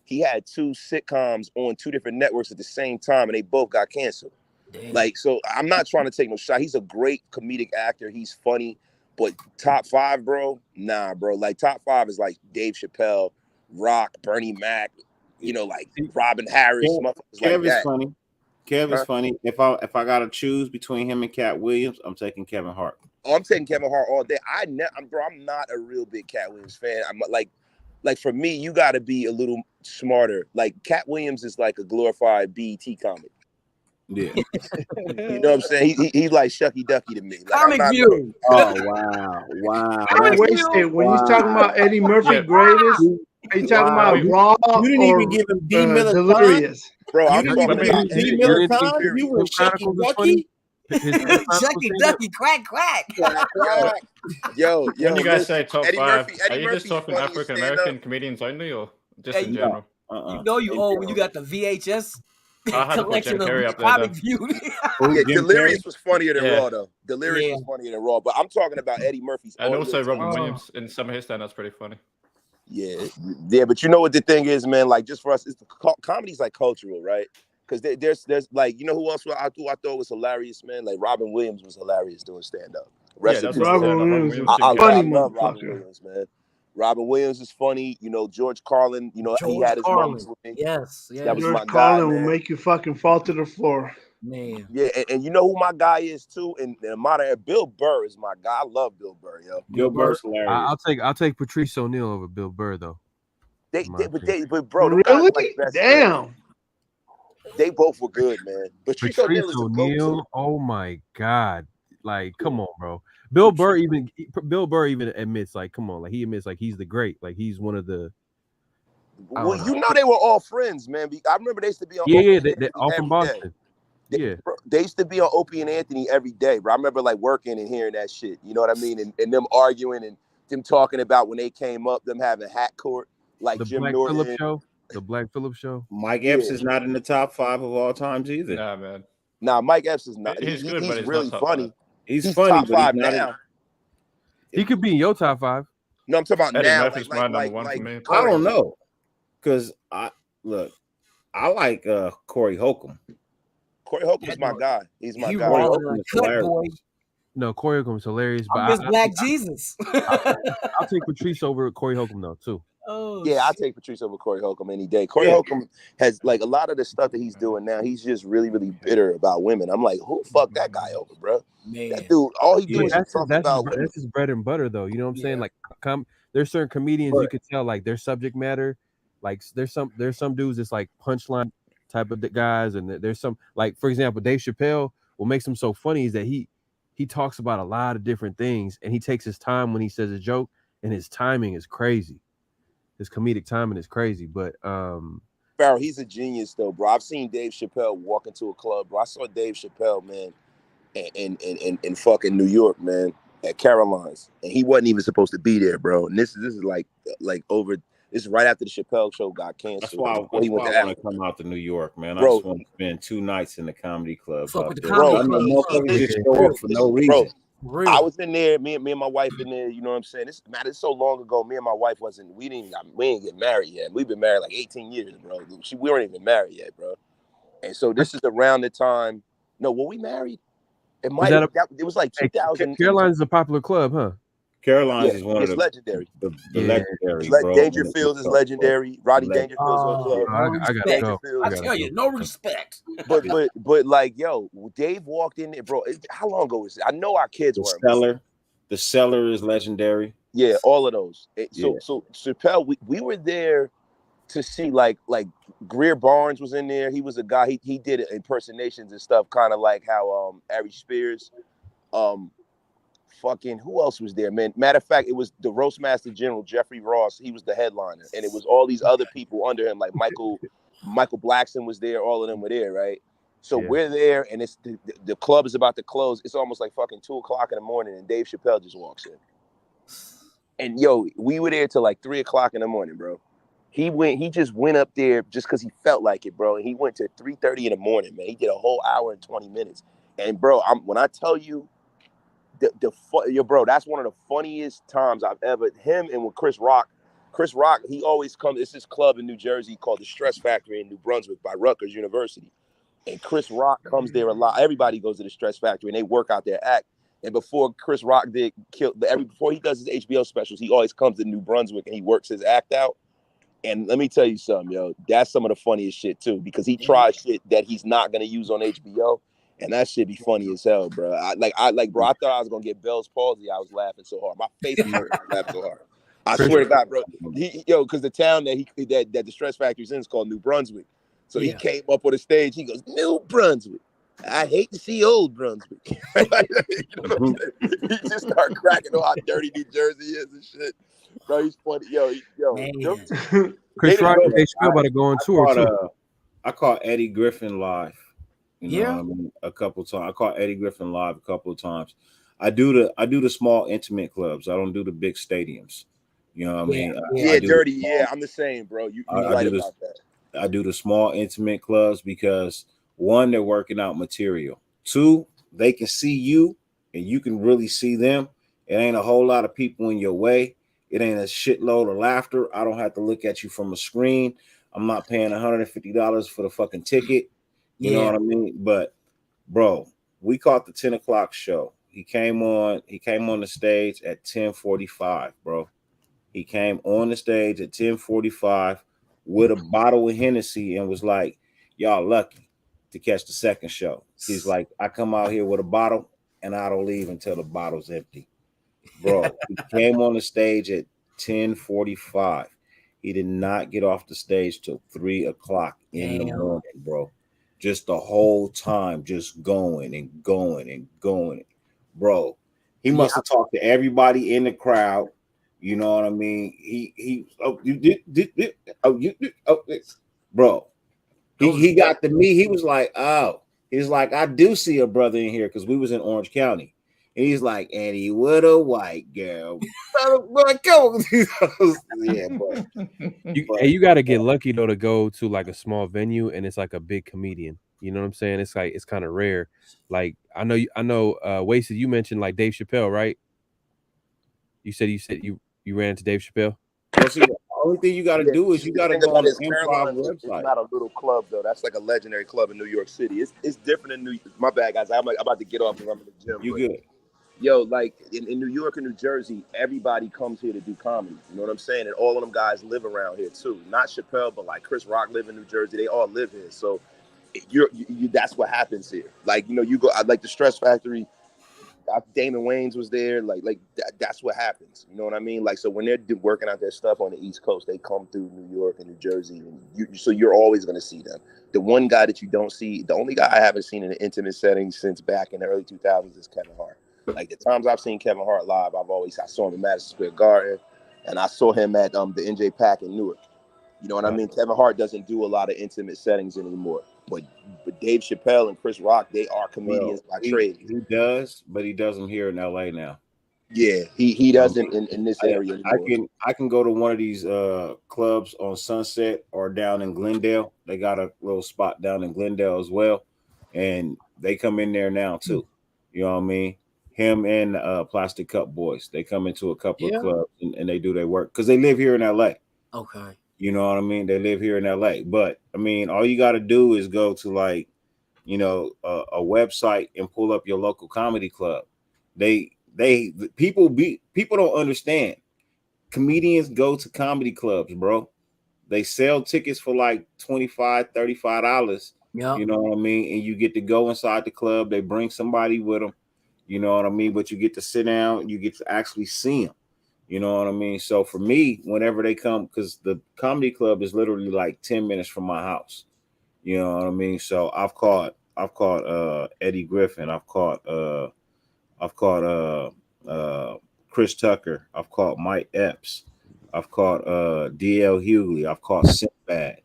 sitcoms on 2 different networks at the same time, and they both got canceled. Damn. Like, so I'm not trying to take no shot. He's a great comedic actor. He's funny, but top 5, bro, nah, bro. Like top 5 is like Dave Chappelle, Rock, Bernie Mac, like Robin Harris, motherfuckers like that. Funny. Kev is funny. If I gotta choose between him and Cat Williams, I'm taking Kevin Hart. Oh, I'm taking Kevin Hart all day. I'm not a real big Cat Williams fan. I'm like, like for me, you got to be a little smarter. Like Cat Williams is like a glorified BET comic. Yeah. You know what I'm saying? He's like Shucky Ducky to me. Like, Comic View. Oh wow. Wait, when you talking about Eddie Murphy greatest, are you talking about Raw You didn't or even give him D Miller Delirious? Bro, I'm You didn't talking even about give him D Eddie Miller Murphy, time. period. You were Shucky Ducky. Shucky Ducky, quack quack. Yo, When you guys listen, say top Eddie 5, Murphy, are Eddie you just Murphy's talking funny as African stand-up. American comedians only, or just in Hey, general? You know you old when you got the VHS I had to put collection Jim of Carrey up there, Comic though. View. Yeah, Jim Delirious Carrey? was funnier than Yeah. Raw though. Delirious was funnier than Raw, but I'm talking about Eddie Murphy's And audio also Robin tapes. Williams in some of his stand-ups pretty funny. Yeah, but you know what the thing is, man? Like, just for us, it's comedy's like cultural, right? Because there's like, you know who else I thought was hilarious, man? Like Robin Williams was hilarious doing stand-up. Yeah, that's what I'm saying. Robin Williams I is funny, love Robin motherfucker. Williams, man. Robin Williams is funny. You know, George Carlin, you know, he George had his moments Carlin. with me. Yes. That was George my guy, Carlin will man. make you fucking fall to the floor. Man. Yeah, and you know who my guy is too? And modern Bill Burr is my guy. I love Bill Burr, yo. Bill Burr's hilarious. I'll take Patrice O'Neal over Bill Burr though. But bro, them guys Really? are like best Damn. friends. They both were good, man. But Patrice O'Neal is a goat too. Oh my God. Like, come on, bro. Bill Burr even admits, like, come on, like he admits like he's the great, like he's one of the Well, you know they were all friends, man. I remember they used to be on they all from Boston. They used to be on Opie and Anthony every day, bro. I remember like working and hearing that shit. You know what I mean? And them arguing and them talking about when they came up, them having hat court, like The Jim Black Norton. Phillip show. The Black Phillip show. Mike Epps is not in the top 5 of all times either. Nah, man. Nah, Mike Epps is not. He's good, but he's really not top funny. 5. He's funny, top but he's 5 not now. He could be in your top 5. No, I'm talking about Eddie now. Murphy's my number one for me. I don't know, because I like Corey Holcomb. Corey Holcomb is my guy. He's my guy. Corey Holcomb is hilarious. No, Corey Holcomb's hilarious, but I miss Black Jesus. I'll take Patrice over Corey Holcomb though too. Oh, yeah, I'll take Patrice over Corey Holcomb any day. Corey Holcomb has like a lot of the stuff that he's doing now. He's just really, really bitter about women. I'm like, who fucked that guy over, bro? Man. That dude, all he do is talk about women. That's his bread and butter, though. You know what I'm saying? Like, there's certain comedians you could tell like their subject matter. Like, there's some dudes that's like punchline type of guys, and there's some, like, for example, Dave Chappelle. What makes him so funny is that he talks about a lot of different things, and he takes his time when he says a joke, and his timing is crazy. His comedic timing is crazy, but Pharaoh, he's a genius though, bro. I've seen Dave Chappelle walk into a club, bro. I saw Dave Chappelle, man, in fucking New York, man, at Caroline's, and he wasn't even supposed to be there, bro. And this is like over. This is right after the Chappelle show got canceled. That's why I want to come out to New York, man. Bro, I just want to spend 2 nights in the comedy club. Fuck with the Bro, comedy club. motherfuckers just show up for no reason. Real. I was in there, me and my wife in there, you know what I'm saying? This it's so long ago. Me and my wife we didn't get married yet. We've been married like 18 years, bro. We weren't even married yet, bro. And so this is around the time. No, were we married? It might it was like 2000. Caroline's a popular club, huh? Caroline's is one of the legendary. The legendary, bro. Dangerfields is legendary. Rodney Dangerfield's on club. I gotta go. I tell you, no respect. But like, yo, Dave walked in there, bro. How long ago was it? I know our kids weren't. The Cellar is legendary. Yeah, all of those. So Chappelle, we were there to see like Greer Barnes was in there. He was a guy. He did impersonations and stuff, kind of like how Ari Spears. Fucking who else was there, man? Matter of fact, it was the Roastmaster General Jeffrey Ross. He was the headliner, and it was all these other people under him, like Michael Blackson was there. All of them were there, right? So we're there, and it's the club is about to close. It's almost like fucking 2:00 in the morning, and Dave Chappelle just walks in. And yo, we were there till like 3:00 in the morning, bro. He just went up there just because he felt like it, bro. And he went to 3:30 in the morning, man. He did a whole hour and 20 minutes. And bro, when I tell you. Bro, that's one of the funniest times I've ever. Him and with Chris Rock, he always comes. It's this club in New Jersey called the Stress Factory in New Brunswick by Rutgers University, and Chris Rock comes there a lot. Everybody goes to the Stress Factory and they work out their act. And before Chris Rock before he does his HBO specials, he always comes to New Brunswick and he works his act out. And let me tell you something, yo, that's some of the funniest shit too, because he tries shit that he's not gonna use on HBO. And that shit be funny as hell, bro. I thought I was gonna get Bell's palsy. I was laughing so hard. My face was hurting. I was laughing so hard. I swear to God, bro. Because the town that the Stress Factory's in is called New Brunswick. So he came up on the stage. He goes, New Brunswick. I hate to see old Brunswick. You know what I'm saying? He just started cracking on how dirty New Jersey is and shit. Bro, he's funny. Chris Rock and Dave Chappelle about to go on tour too. I caught Eddie Griffin live. You know Yeah. what I mean? A couple of times. I caught Eddie Griffin live a couple of times. I do the small intimate clubs. I don't do the big stadiums. You know what I mean? Yeah, dirty. Yeah, I'm the same, bro. You're right about that. I do the small intimate clubs because one, they're working out material. Two, they can see you and you can really see them. It ain't a whole lot of people in your way. It ain't a shitload of laughter. I don't have to look at you from a screen. I'm not paying $150 for the fucking ticket. You know what I mean? But bro, we caught the 10 o'clock show. He came on the stage at 10:45, bro. He came on the stage at 10:45 with a bottle of Hennessy and was like, y'all lucky to catch the second show. He's like, I come out here with a bottle and I don't leave until the bottle's empty. Bro, he came on the stage at 10:45. He did not get off the stage till 3 o'clock in the morning, bro. Just the whole time, just going and going and going. Bro, he must have talked to everybody in the crowd. You know what I mean? Bro. He got to me. He was like, oh, he's like, I do see a brother in here because we was in Orange County. And he's like, and he with a white girl. Yeah, but you got to get lucky though to go to like a small venue and it's like a big comedian. You know what I'm saying? It's like it's kind of rare. Like I know. Wasted. You mentioned like Dave Chappelle, right? You said you ran into Dave Chappelle. Well, see, the only thing you got to do is you got to go on the Improv website. It's not a little club though. That's like a legendary club in New York City. It's different in New York. My bad, guys. I'm about to get off and I'm in the gym. You good? Yo, like in New York and New Jersey, everybody comes here to do comedy. You know what I'm saying? And all of them guys live around here too. Not Chappelle, but like Chris Rock live in New Jersey. They all live here. So that's what happens here. Like, you know, you go like the Stress Factory. Damon Wayans was there. That's what happens. You know what I mean? Like, so when they're working out their stuff on the East Coast, they come through New York and New Jersey, and so you're always going to see them. The one guy that you don't see, the only guy I haven't seen in an intimate setting since back in the early 2000s is Kevin Hart. Like the times I've seen Kevin Hart live, I saw him at Madison Square Garden, and I saw him at the NJ Pack in Newark. You know what I mean? Kevin Hart doesn't do a lot of intimate settings anymore. But Dave Chappelle and Chris Rock, they are comedians by trade. He does, but he does them here in LA now. Yeah, he doesn't in this area anymore. I can go to one of these clubs on Sunset or down in Glendale. They got a little spot down in Glendale as well, and they come in there now too. You know what I mean? Him and Plastic Cup Boys, they come into a couple of clubs and they do their work because they live here in LA. Okay. You know what I mean? They live here in LA. But I mean, all you got to do is go to like, you know, a website and pull up your local comedy club. People don't understand. Comedians go to comedy clubs, bro. They sell tickets for like $25, $35. You know what I mean? And you get to go inside the club. They bring somebody with them. You know what I mean? But you get to sit down and you get to actually see them. You know what I mean? So for me, whenever they come, because the comedy club is literally like 10 minutes from my house. You know what I mean? So I've caught Eddie Griffin. I've caught Chris Tucker. I've caught Mike Epps. I've caught DL Hughley. I've caught Sinbad.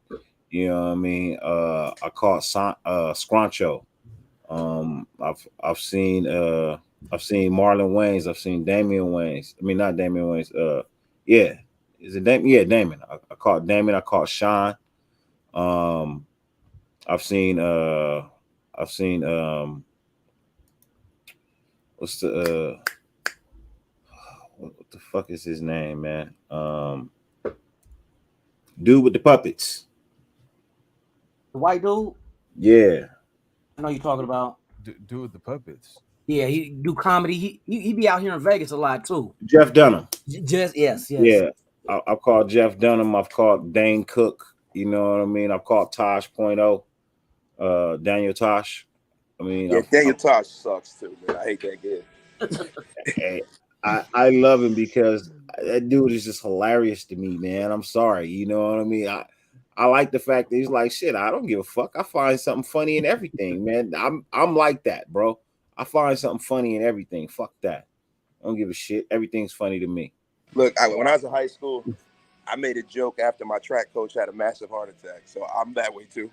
You know what I mean? I caught Scruncho. I've seen Marlon Wayans. I've seen Damian Wayans. I mean, not Damian Wayans. Yeah, is it Damon? Yeah, Damon. I caught Damon. I caught Sean. I've seen what's the what the fuck is his name, man? Dude with the puppets. The white dude? Yeah. I know you're talking about. Dude with the puppets. Yeah, he do comedy. He be out here in Vegas a lot too. Jeff Dunham. Yes. Yeah. I've called Jeff Dunham. I've called Dane Cook. You know what I mean? I've called Tosh.0. Daniel Tosh. I mean, Daniel Tosh sucks too, man. I hate that kid. I love him because that dude is just hilarious to me, man. I'm sorry, you know what I mean. I like the fact that he's like, shit, I don't give a fuck. I find something funny in everything, man. I'm like that, bro. I find something funny in everything. Fuck that. I don't give a shit. Everything's funny to me. Look, when I was in high school, I made a joke after my track coach had a massive heart attack, so I'm that way too.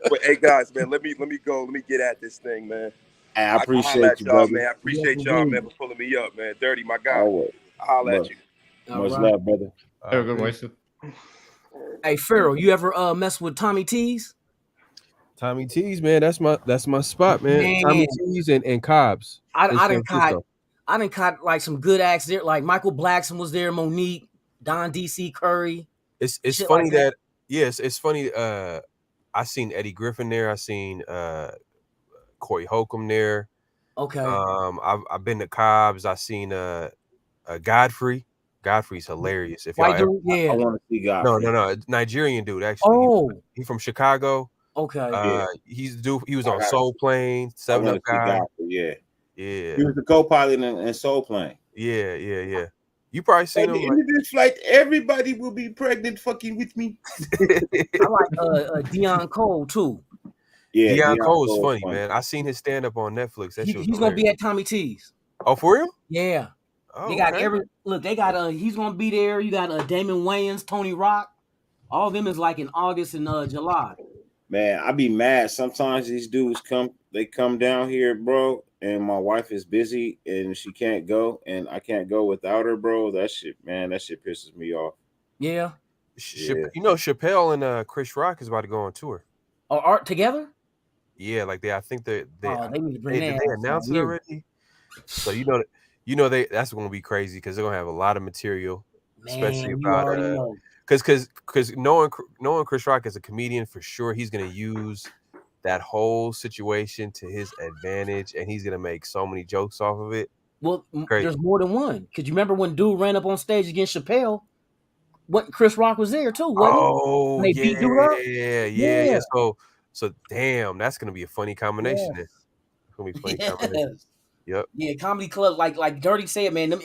but hey guys, man, let me go. Let me get at this thing, man. Hey, I I'll appreciate holler at you, y'all, brother. man. I appreciate y'all, man, for pulling me up, man. Dirty, my guy. Always. I'll holler at you. Much love, brother. Have a good wasted. Hey, Pharaoh, you ever mess with Tommy T's? Tommy T's, man, that's my spot, man. Tommy T's and Cobb's. I done caught like some good acts there. Like Michael Blackson was there, Monique, Don DC Curry. It's funny like that. Yes, it's funny. I seen Eddie Griffin there. I seen Corey Holcomb there. Okay. I've been to Cobb's. I seen Godfrey. Godfrey's hilarious. If y'all dude, I want to see Godfrey. No, Nigerian dude actually. Oh, he's from Chicago. Okay. He's the dude. He was on Soul Plane, 7 Up guy. Yeah. He was the co-pilot in Soul Plane. Yeah. You probably seen him. In this flight, everybody will be pregnant fucking with me. I like Deion Cole too. Yeah, Deion Cole is funny, man. I seen his stand up on Netflix. He's gonna be at Tommy T's. Oh, for real? Yeah. Oh, they got they got he's gonna be there. You got Damon Wayans, Tony Rock. All of them is like in August and July. Man, I be mad. Sometimes these dudes come down here, bro, and my wife is busy and she can't go, and I can't go without her, bro. That shit pisses me off. Yeah. You know, Chappelle and Chris Rock is about to go on tour. Oh, art together? Yeah, like I think they need to bring did they announce it already? So that's going to be crazy because they're going to have a lot of material, especially about because knowing Chris Rock as a comedian, for sure he's going to use that whole situation to his advantage, and he's going to make so many jokes off of it. Well, there's more than one. Because you remember when dude ran up on stage against Chappelle? What Chris Rock was there too, wasn't he? Beat dude up? Yeah. So damn, that's going to be a funny combination. Yes. It's going to be a funny combination. Yep. Yeah, comedy clubs like Dirty said, man. Them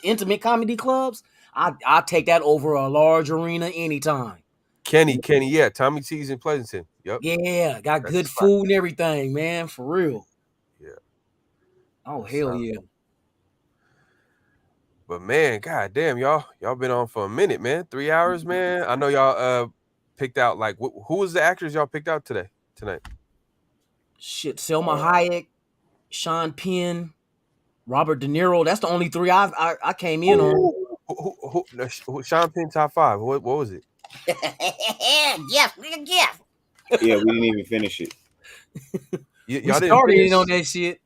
intimate comedy clubs, I take that over a large arena anytime. Kenny, yeah, Tommy T's in Pleasanton. Yep. Yeah, got that's good food and everything, man, for real. Yeah. Oh hell yeah. But man, god damn, y'all been on for a minute, man. 3 hours, man. I know y'all picked out like who was the actors y'all picked out tonight? Shit, Selma Hayek, Sean Penn, Robert De Niro. That's the only 3 I came in on. Who Sean Penn top 5? What was it? Jeff. Yeah, we didn't even finish it. Y'all didn't started in on that shit.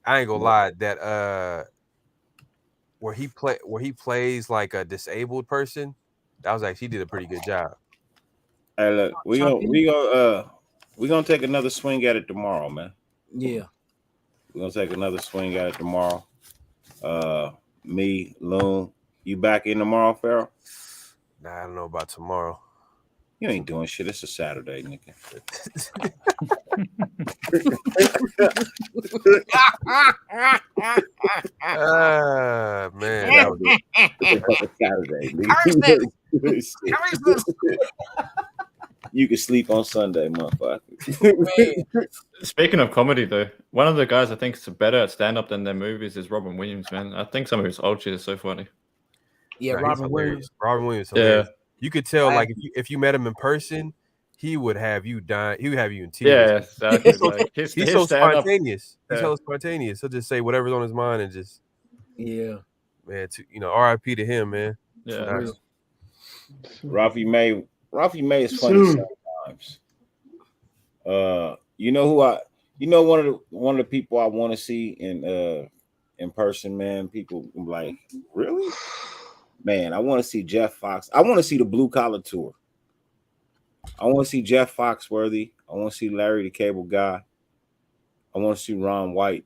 I ain't gonna lie, that where he plays like a disabled person, that was actually, he did a pretty good job. Hey, look, we gonna take another swing at it tomorrow, man. Yeah. We're gonna take another swing at it tomorrow. Me, Loon, you back in tomorrow, Pharaoh? Nah, I don't know about tomorrow. You ain't doing shit. It's a Saturday, nigga. Man. It's a Saturday. You can sleep on Sunday, motherfucker. Speaking of comedy, though, one of the guys I think is better at stand-up than their movies is Robin Williams, man. I think some of his old shit is so funny. Yeah, Robin Williams. Robin Williams, hilarious. You could tell, like, if you met him in person, he would have you dying. He would have you in tears. Yeah, exactly. He's so spontaneous. He's so spontaneous. He'll just say whatever's on his mind and just, man. R.I.P. to him, man. Yeah, Ralphie May is funny sometimes. One of the people I want to see in person, man. People like, really? Man, I want to see Jeff Fox. I want to see the Blue Collar Tour. I want to see Jeff Foxworthy. I want to see Larry the Cable Guy. I want to see Ron White.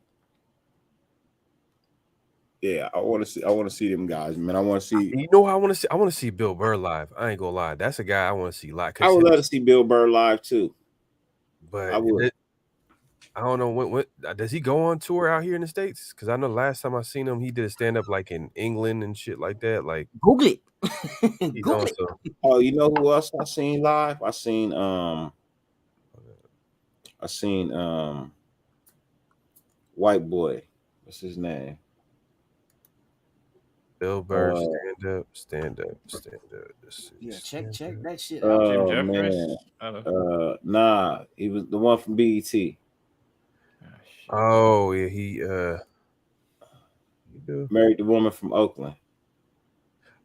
Yeah, I want to see them guys, man. I want to see. You know what I want to see? I want to see Bill Burr live. I ain't gonna lie. That's a guy I want to see live. I would love to see Bill Burr live too. But I would. I don't know what does he go on tour out here in the States? Because I know last time I seen him, he did a stand up like in England and shit like that. Like Google it. he's Google on it. some. Oh, you know who else I seen live? I seen white boy. What's his name? Bill Burr, stand up. Yeah, check that shit Jim out. Oh Jeffries? man. I don't know. Nah, he was the one from BET. Oh yeah, he Married the woman from Oakland.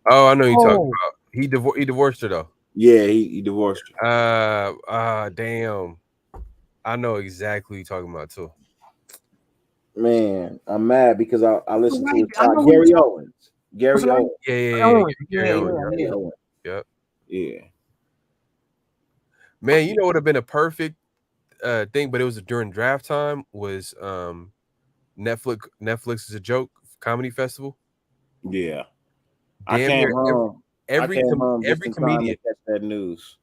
Oh, I know you talking Oh. about. He divorced her though. Yeah, he divorced her. Damn. I know exactly what you're talking about too. Man, I'm mad because I listened to his I know talk. who Gary you Owens. Gary What's her name? Owens. Gary Owens. Yeah. Yep. Yeah. Man, you know what would have been a perfect thing, but it was during draft time. Was Netflix is a joke comedy festival. Yeah. Damn I came near home. every Just in time comedian, to catch that news.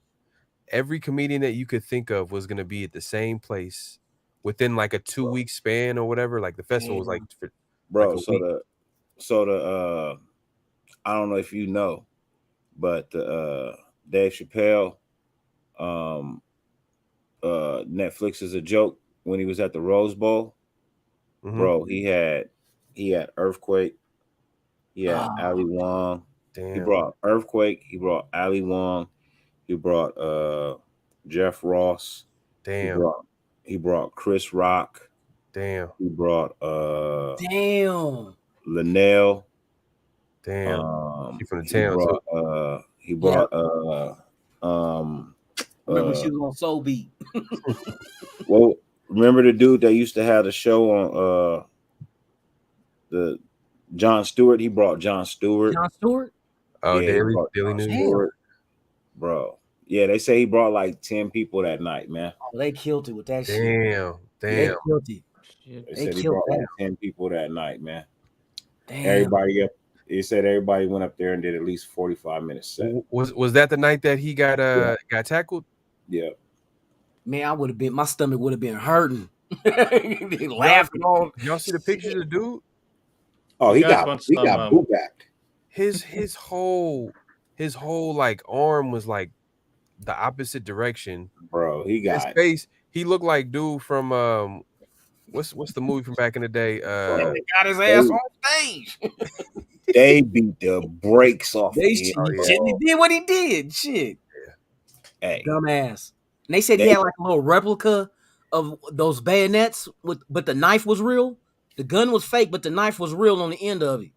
every comedian that you could think of was going to be at the same place within like a 2-week span or whatever. Like the festival was like for Bro, like a so week. the I don't know if you know, but the Dave Chappelle Netflix is a joke when he was at the Rose Bowl. Mm-hmm. Bro, he had Earthquake, he had Ali Wong. Damn. He brought Earthquake, he brought Ali Wong, he brought Jeff Ross. Damn. He brought Chris Rock. Damn. He brought Damn. Linnell. Damn. She from the town he brought Remember when she was on Soul Beat? well, remember the dude that used to have the show on the Jon Stewart? He brought Jon Stewart. Jon Stewart? Oh, yeah, Daily News. Stewart. Bro. Yeah, they say he brought like 10 people that night, man. Oh, they killed it with that shit. Damn. They killed it. They said he brought like 10 people that night, man. Damn. Everybody up. He said everybody went up there and did at least 45 minutes set. Was that the night that he got tackled? Yeah. Man, I would have been. My stomach would have been hurting. Laughing. Y'all see the pictures of the dude? Oh, he got boot back. His whole like arm was like the opposite direction. Bro, he got his face. He looked like dude from what's the movie from back in the day? He got his ass on stage. They beat the brakes off. He did what he did. Shit. Hey, dumbass. And they said he had like a little replica of those bayonets, but the knife was real. The gun was fake, but the knife was real on the end of it.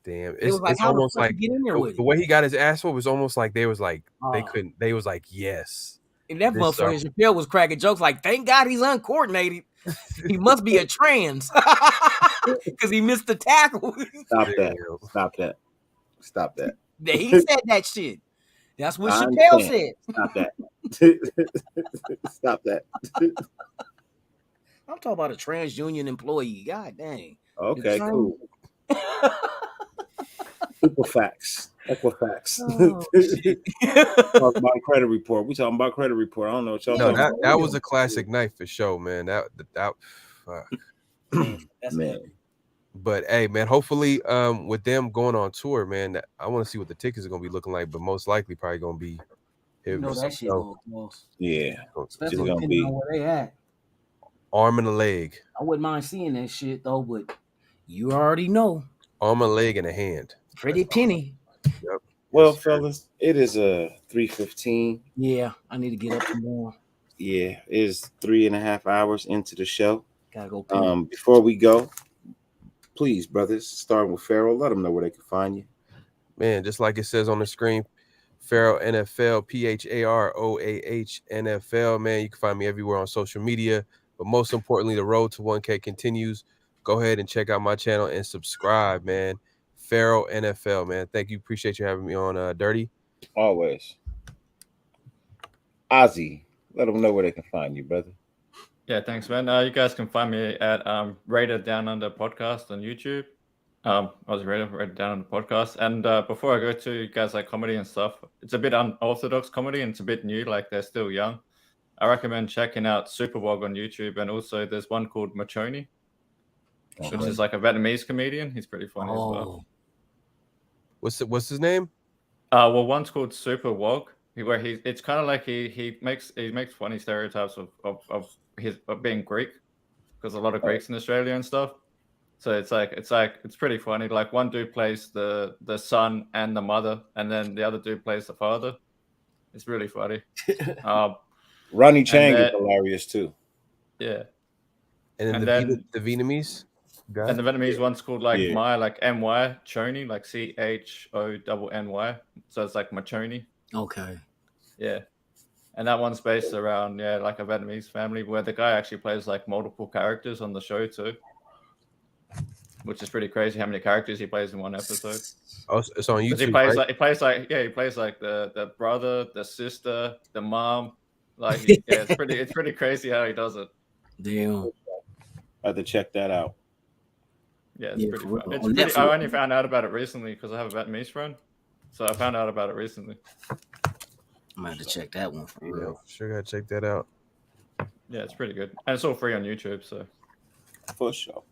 Damn, It was like, it's how almost the fuck like you get in there with the way he got his ass whooped was almost like they was like they couldn't. They was like, yes. And that motherfucker Chappelle was cracking jokes like, "Thank God he's uncoordinated. He must be a trans because he missed the tackle." Stop that. He said that shit. That's what Chappelle said. Stop that. Stop that. I'm talking about a trans union employee. God dang. Okay, cool. Equifax. Oh, Talking about credit report. We talking about credit report. I don't know what y'all talking about. That was a classic night for sure, man. That fuck. Man. But hey, man, hopefully with them going on tour, man, I want to see what the tickets are gonna be looking like, but most likely probably gonna be that shit gonna close. Yeah. Especially depending on where they at. Arm and a leg. I wouldn't mind seeing that shit though, but you already know. Arm, a leg, and a hand. Pretty penny. Yep. Well, fellas, it is 3:15. Yeah, I need to get up some more. Yeah, it is 3.5 hours into the show. Gotta go. Before we go, please, brothers, starting with Pharaoh, let them know where they can find you. Man, just like it says on the screen, Pharaoh NFL, PHAROAH NFL. Man, you can find me everywhere on social media. But most importantly, the road to 1K continues. Go ahead and check out my channel and subscribe, man. Pharaoh NFL, man. Thank you. Appreciate you having me on Dirty. Always. Ozzy, let them know where they can find you, brother. Yeah, thanks, man. You guys can find me at Rated Down Under Podcast on YouTube. I was rated Down Under Podcast. And before I go to you guys like comedy and stuff, it's a bit unorthodox comedy and it's a bit new, like they're still young. I recommend checking out Superwog on YouTube, and also there's one called Machoni, which is like a Vietnamese comedian. He's pretty funny as well. What's his name? Well, one's called Superwog, where it's kind of like he makes funny stereotypes of being Greek, because a lot of Greeks in Australia and stuff. So it's pretty funny. Like one dude plays the son and the mother, and then the other dude plays the father. It's really funny. Ronnie Chang is hilarious too. Yeah. And then the Vietnamese guy? And the Vietnamese one's called like My, like M-Y, Chony, like CHONNY. So it's like Machoni. Okay. Yeah. And that one's based around, like a Vietnamese family, where the guy actually plays like multiple characters on the show too. Which is pretty crazy how many characters he plays in one episode. Oh, it's on YouTube. He plays right? he plays like the brother, the sister, the mom. Like it's pretty crazy how he does it. Damn. I have to check that out. Yeah, it's pretty fun. I only found out about it recently because I have a Vietnamese friend. So I found out about it recently. I'm gonna have to check that one for real. Sure gotta check that out. Yeah, it's pretty good. And it's all free on YouTube, so for sure.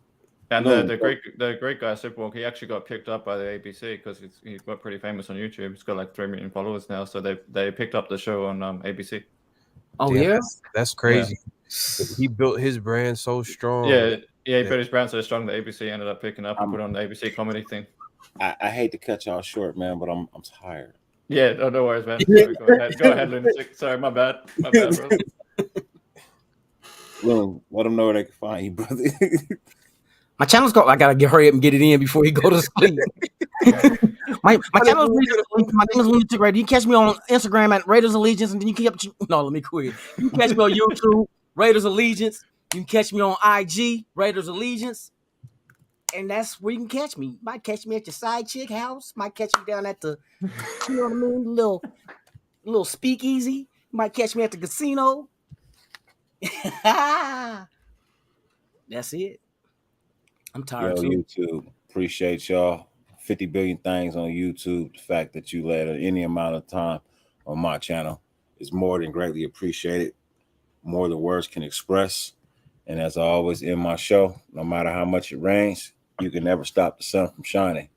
And the great guy Superwalk, he actually got picked up by the ABC because he's got pretty famous on YouTube. He's got like 3 million followers now, so they picked up the show on ABC. Oh yeah, that's crazy. Yeah. He built his brand so strong. Yeah, he built his brand so strong that ABC ended up picking up and put on the ABC comedy thing. I hate to cut y'all short, man, but I'm tired. Yeah, no worries, man. Sorry, go ahead, Lunatic. Sorry, my bad, bro. Loon, let them know where they can find you, brother. My channel's got. I gotta hurry up and get it in before he go to sleep. my channel's my name is Lunatic. Right? You can catch me on Instagram at Raiders Allegiance, and then you can let me quit. You can catch me on YouTube, Raiders Allegiance. You can catch me on IG, Raiders Allegiance, and that's where you can catch me. You might catch me at your side chick house. Might catch me down at the, you know what I mean, little speakeasy. You might catch me at the casino. That's it. I'm tired too. YouTube. Appreciate y'all. 50 billion things on YouTube. The fact that you let any amount of time on my channel is more than greatly appreciated. More than words can express. And as I always end my show, no matter how much it rains, you can never stop the sun from shining.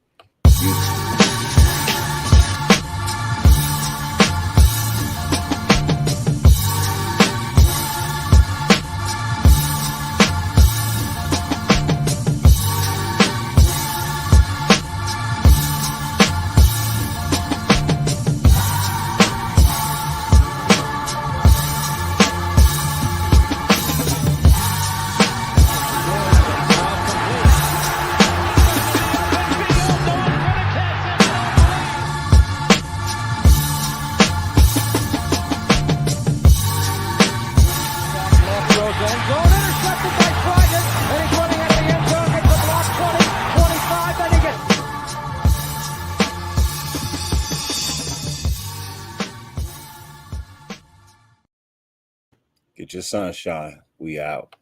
Get your sunshine. We out.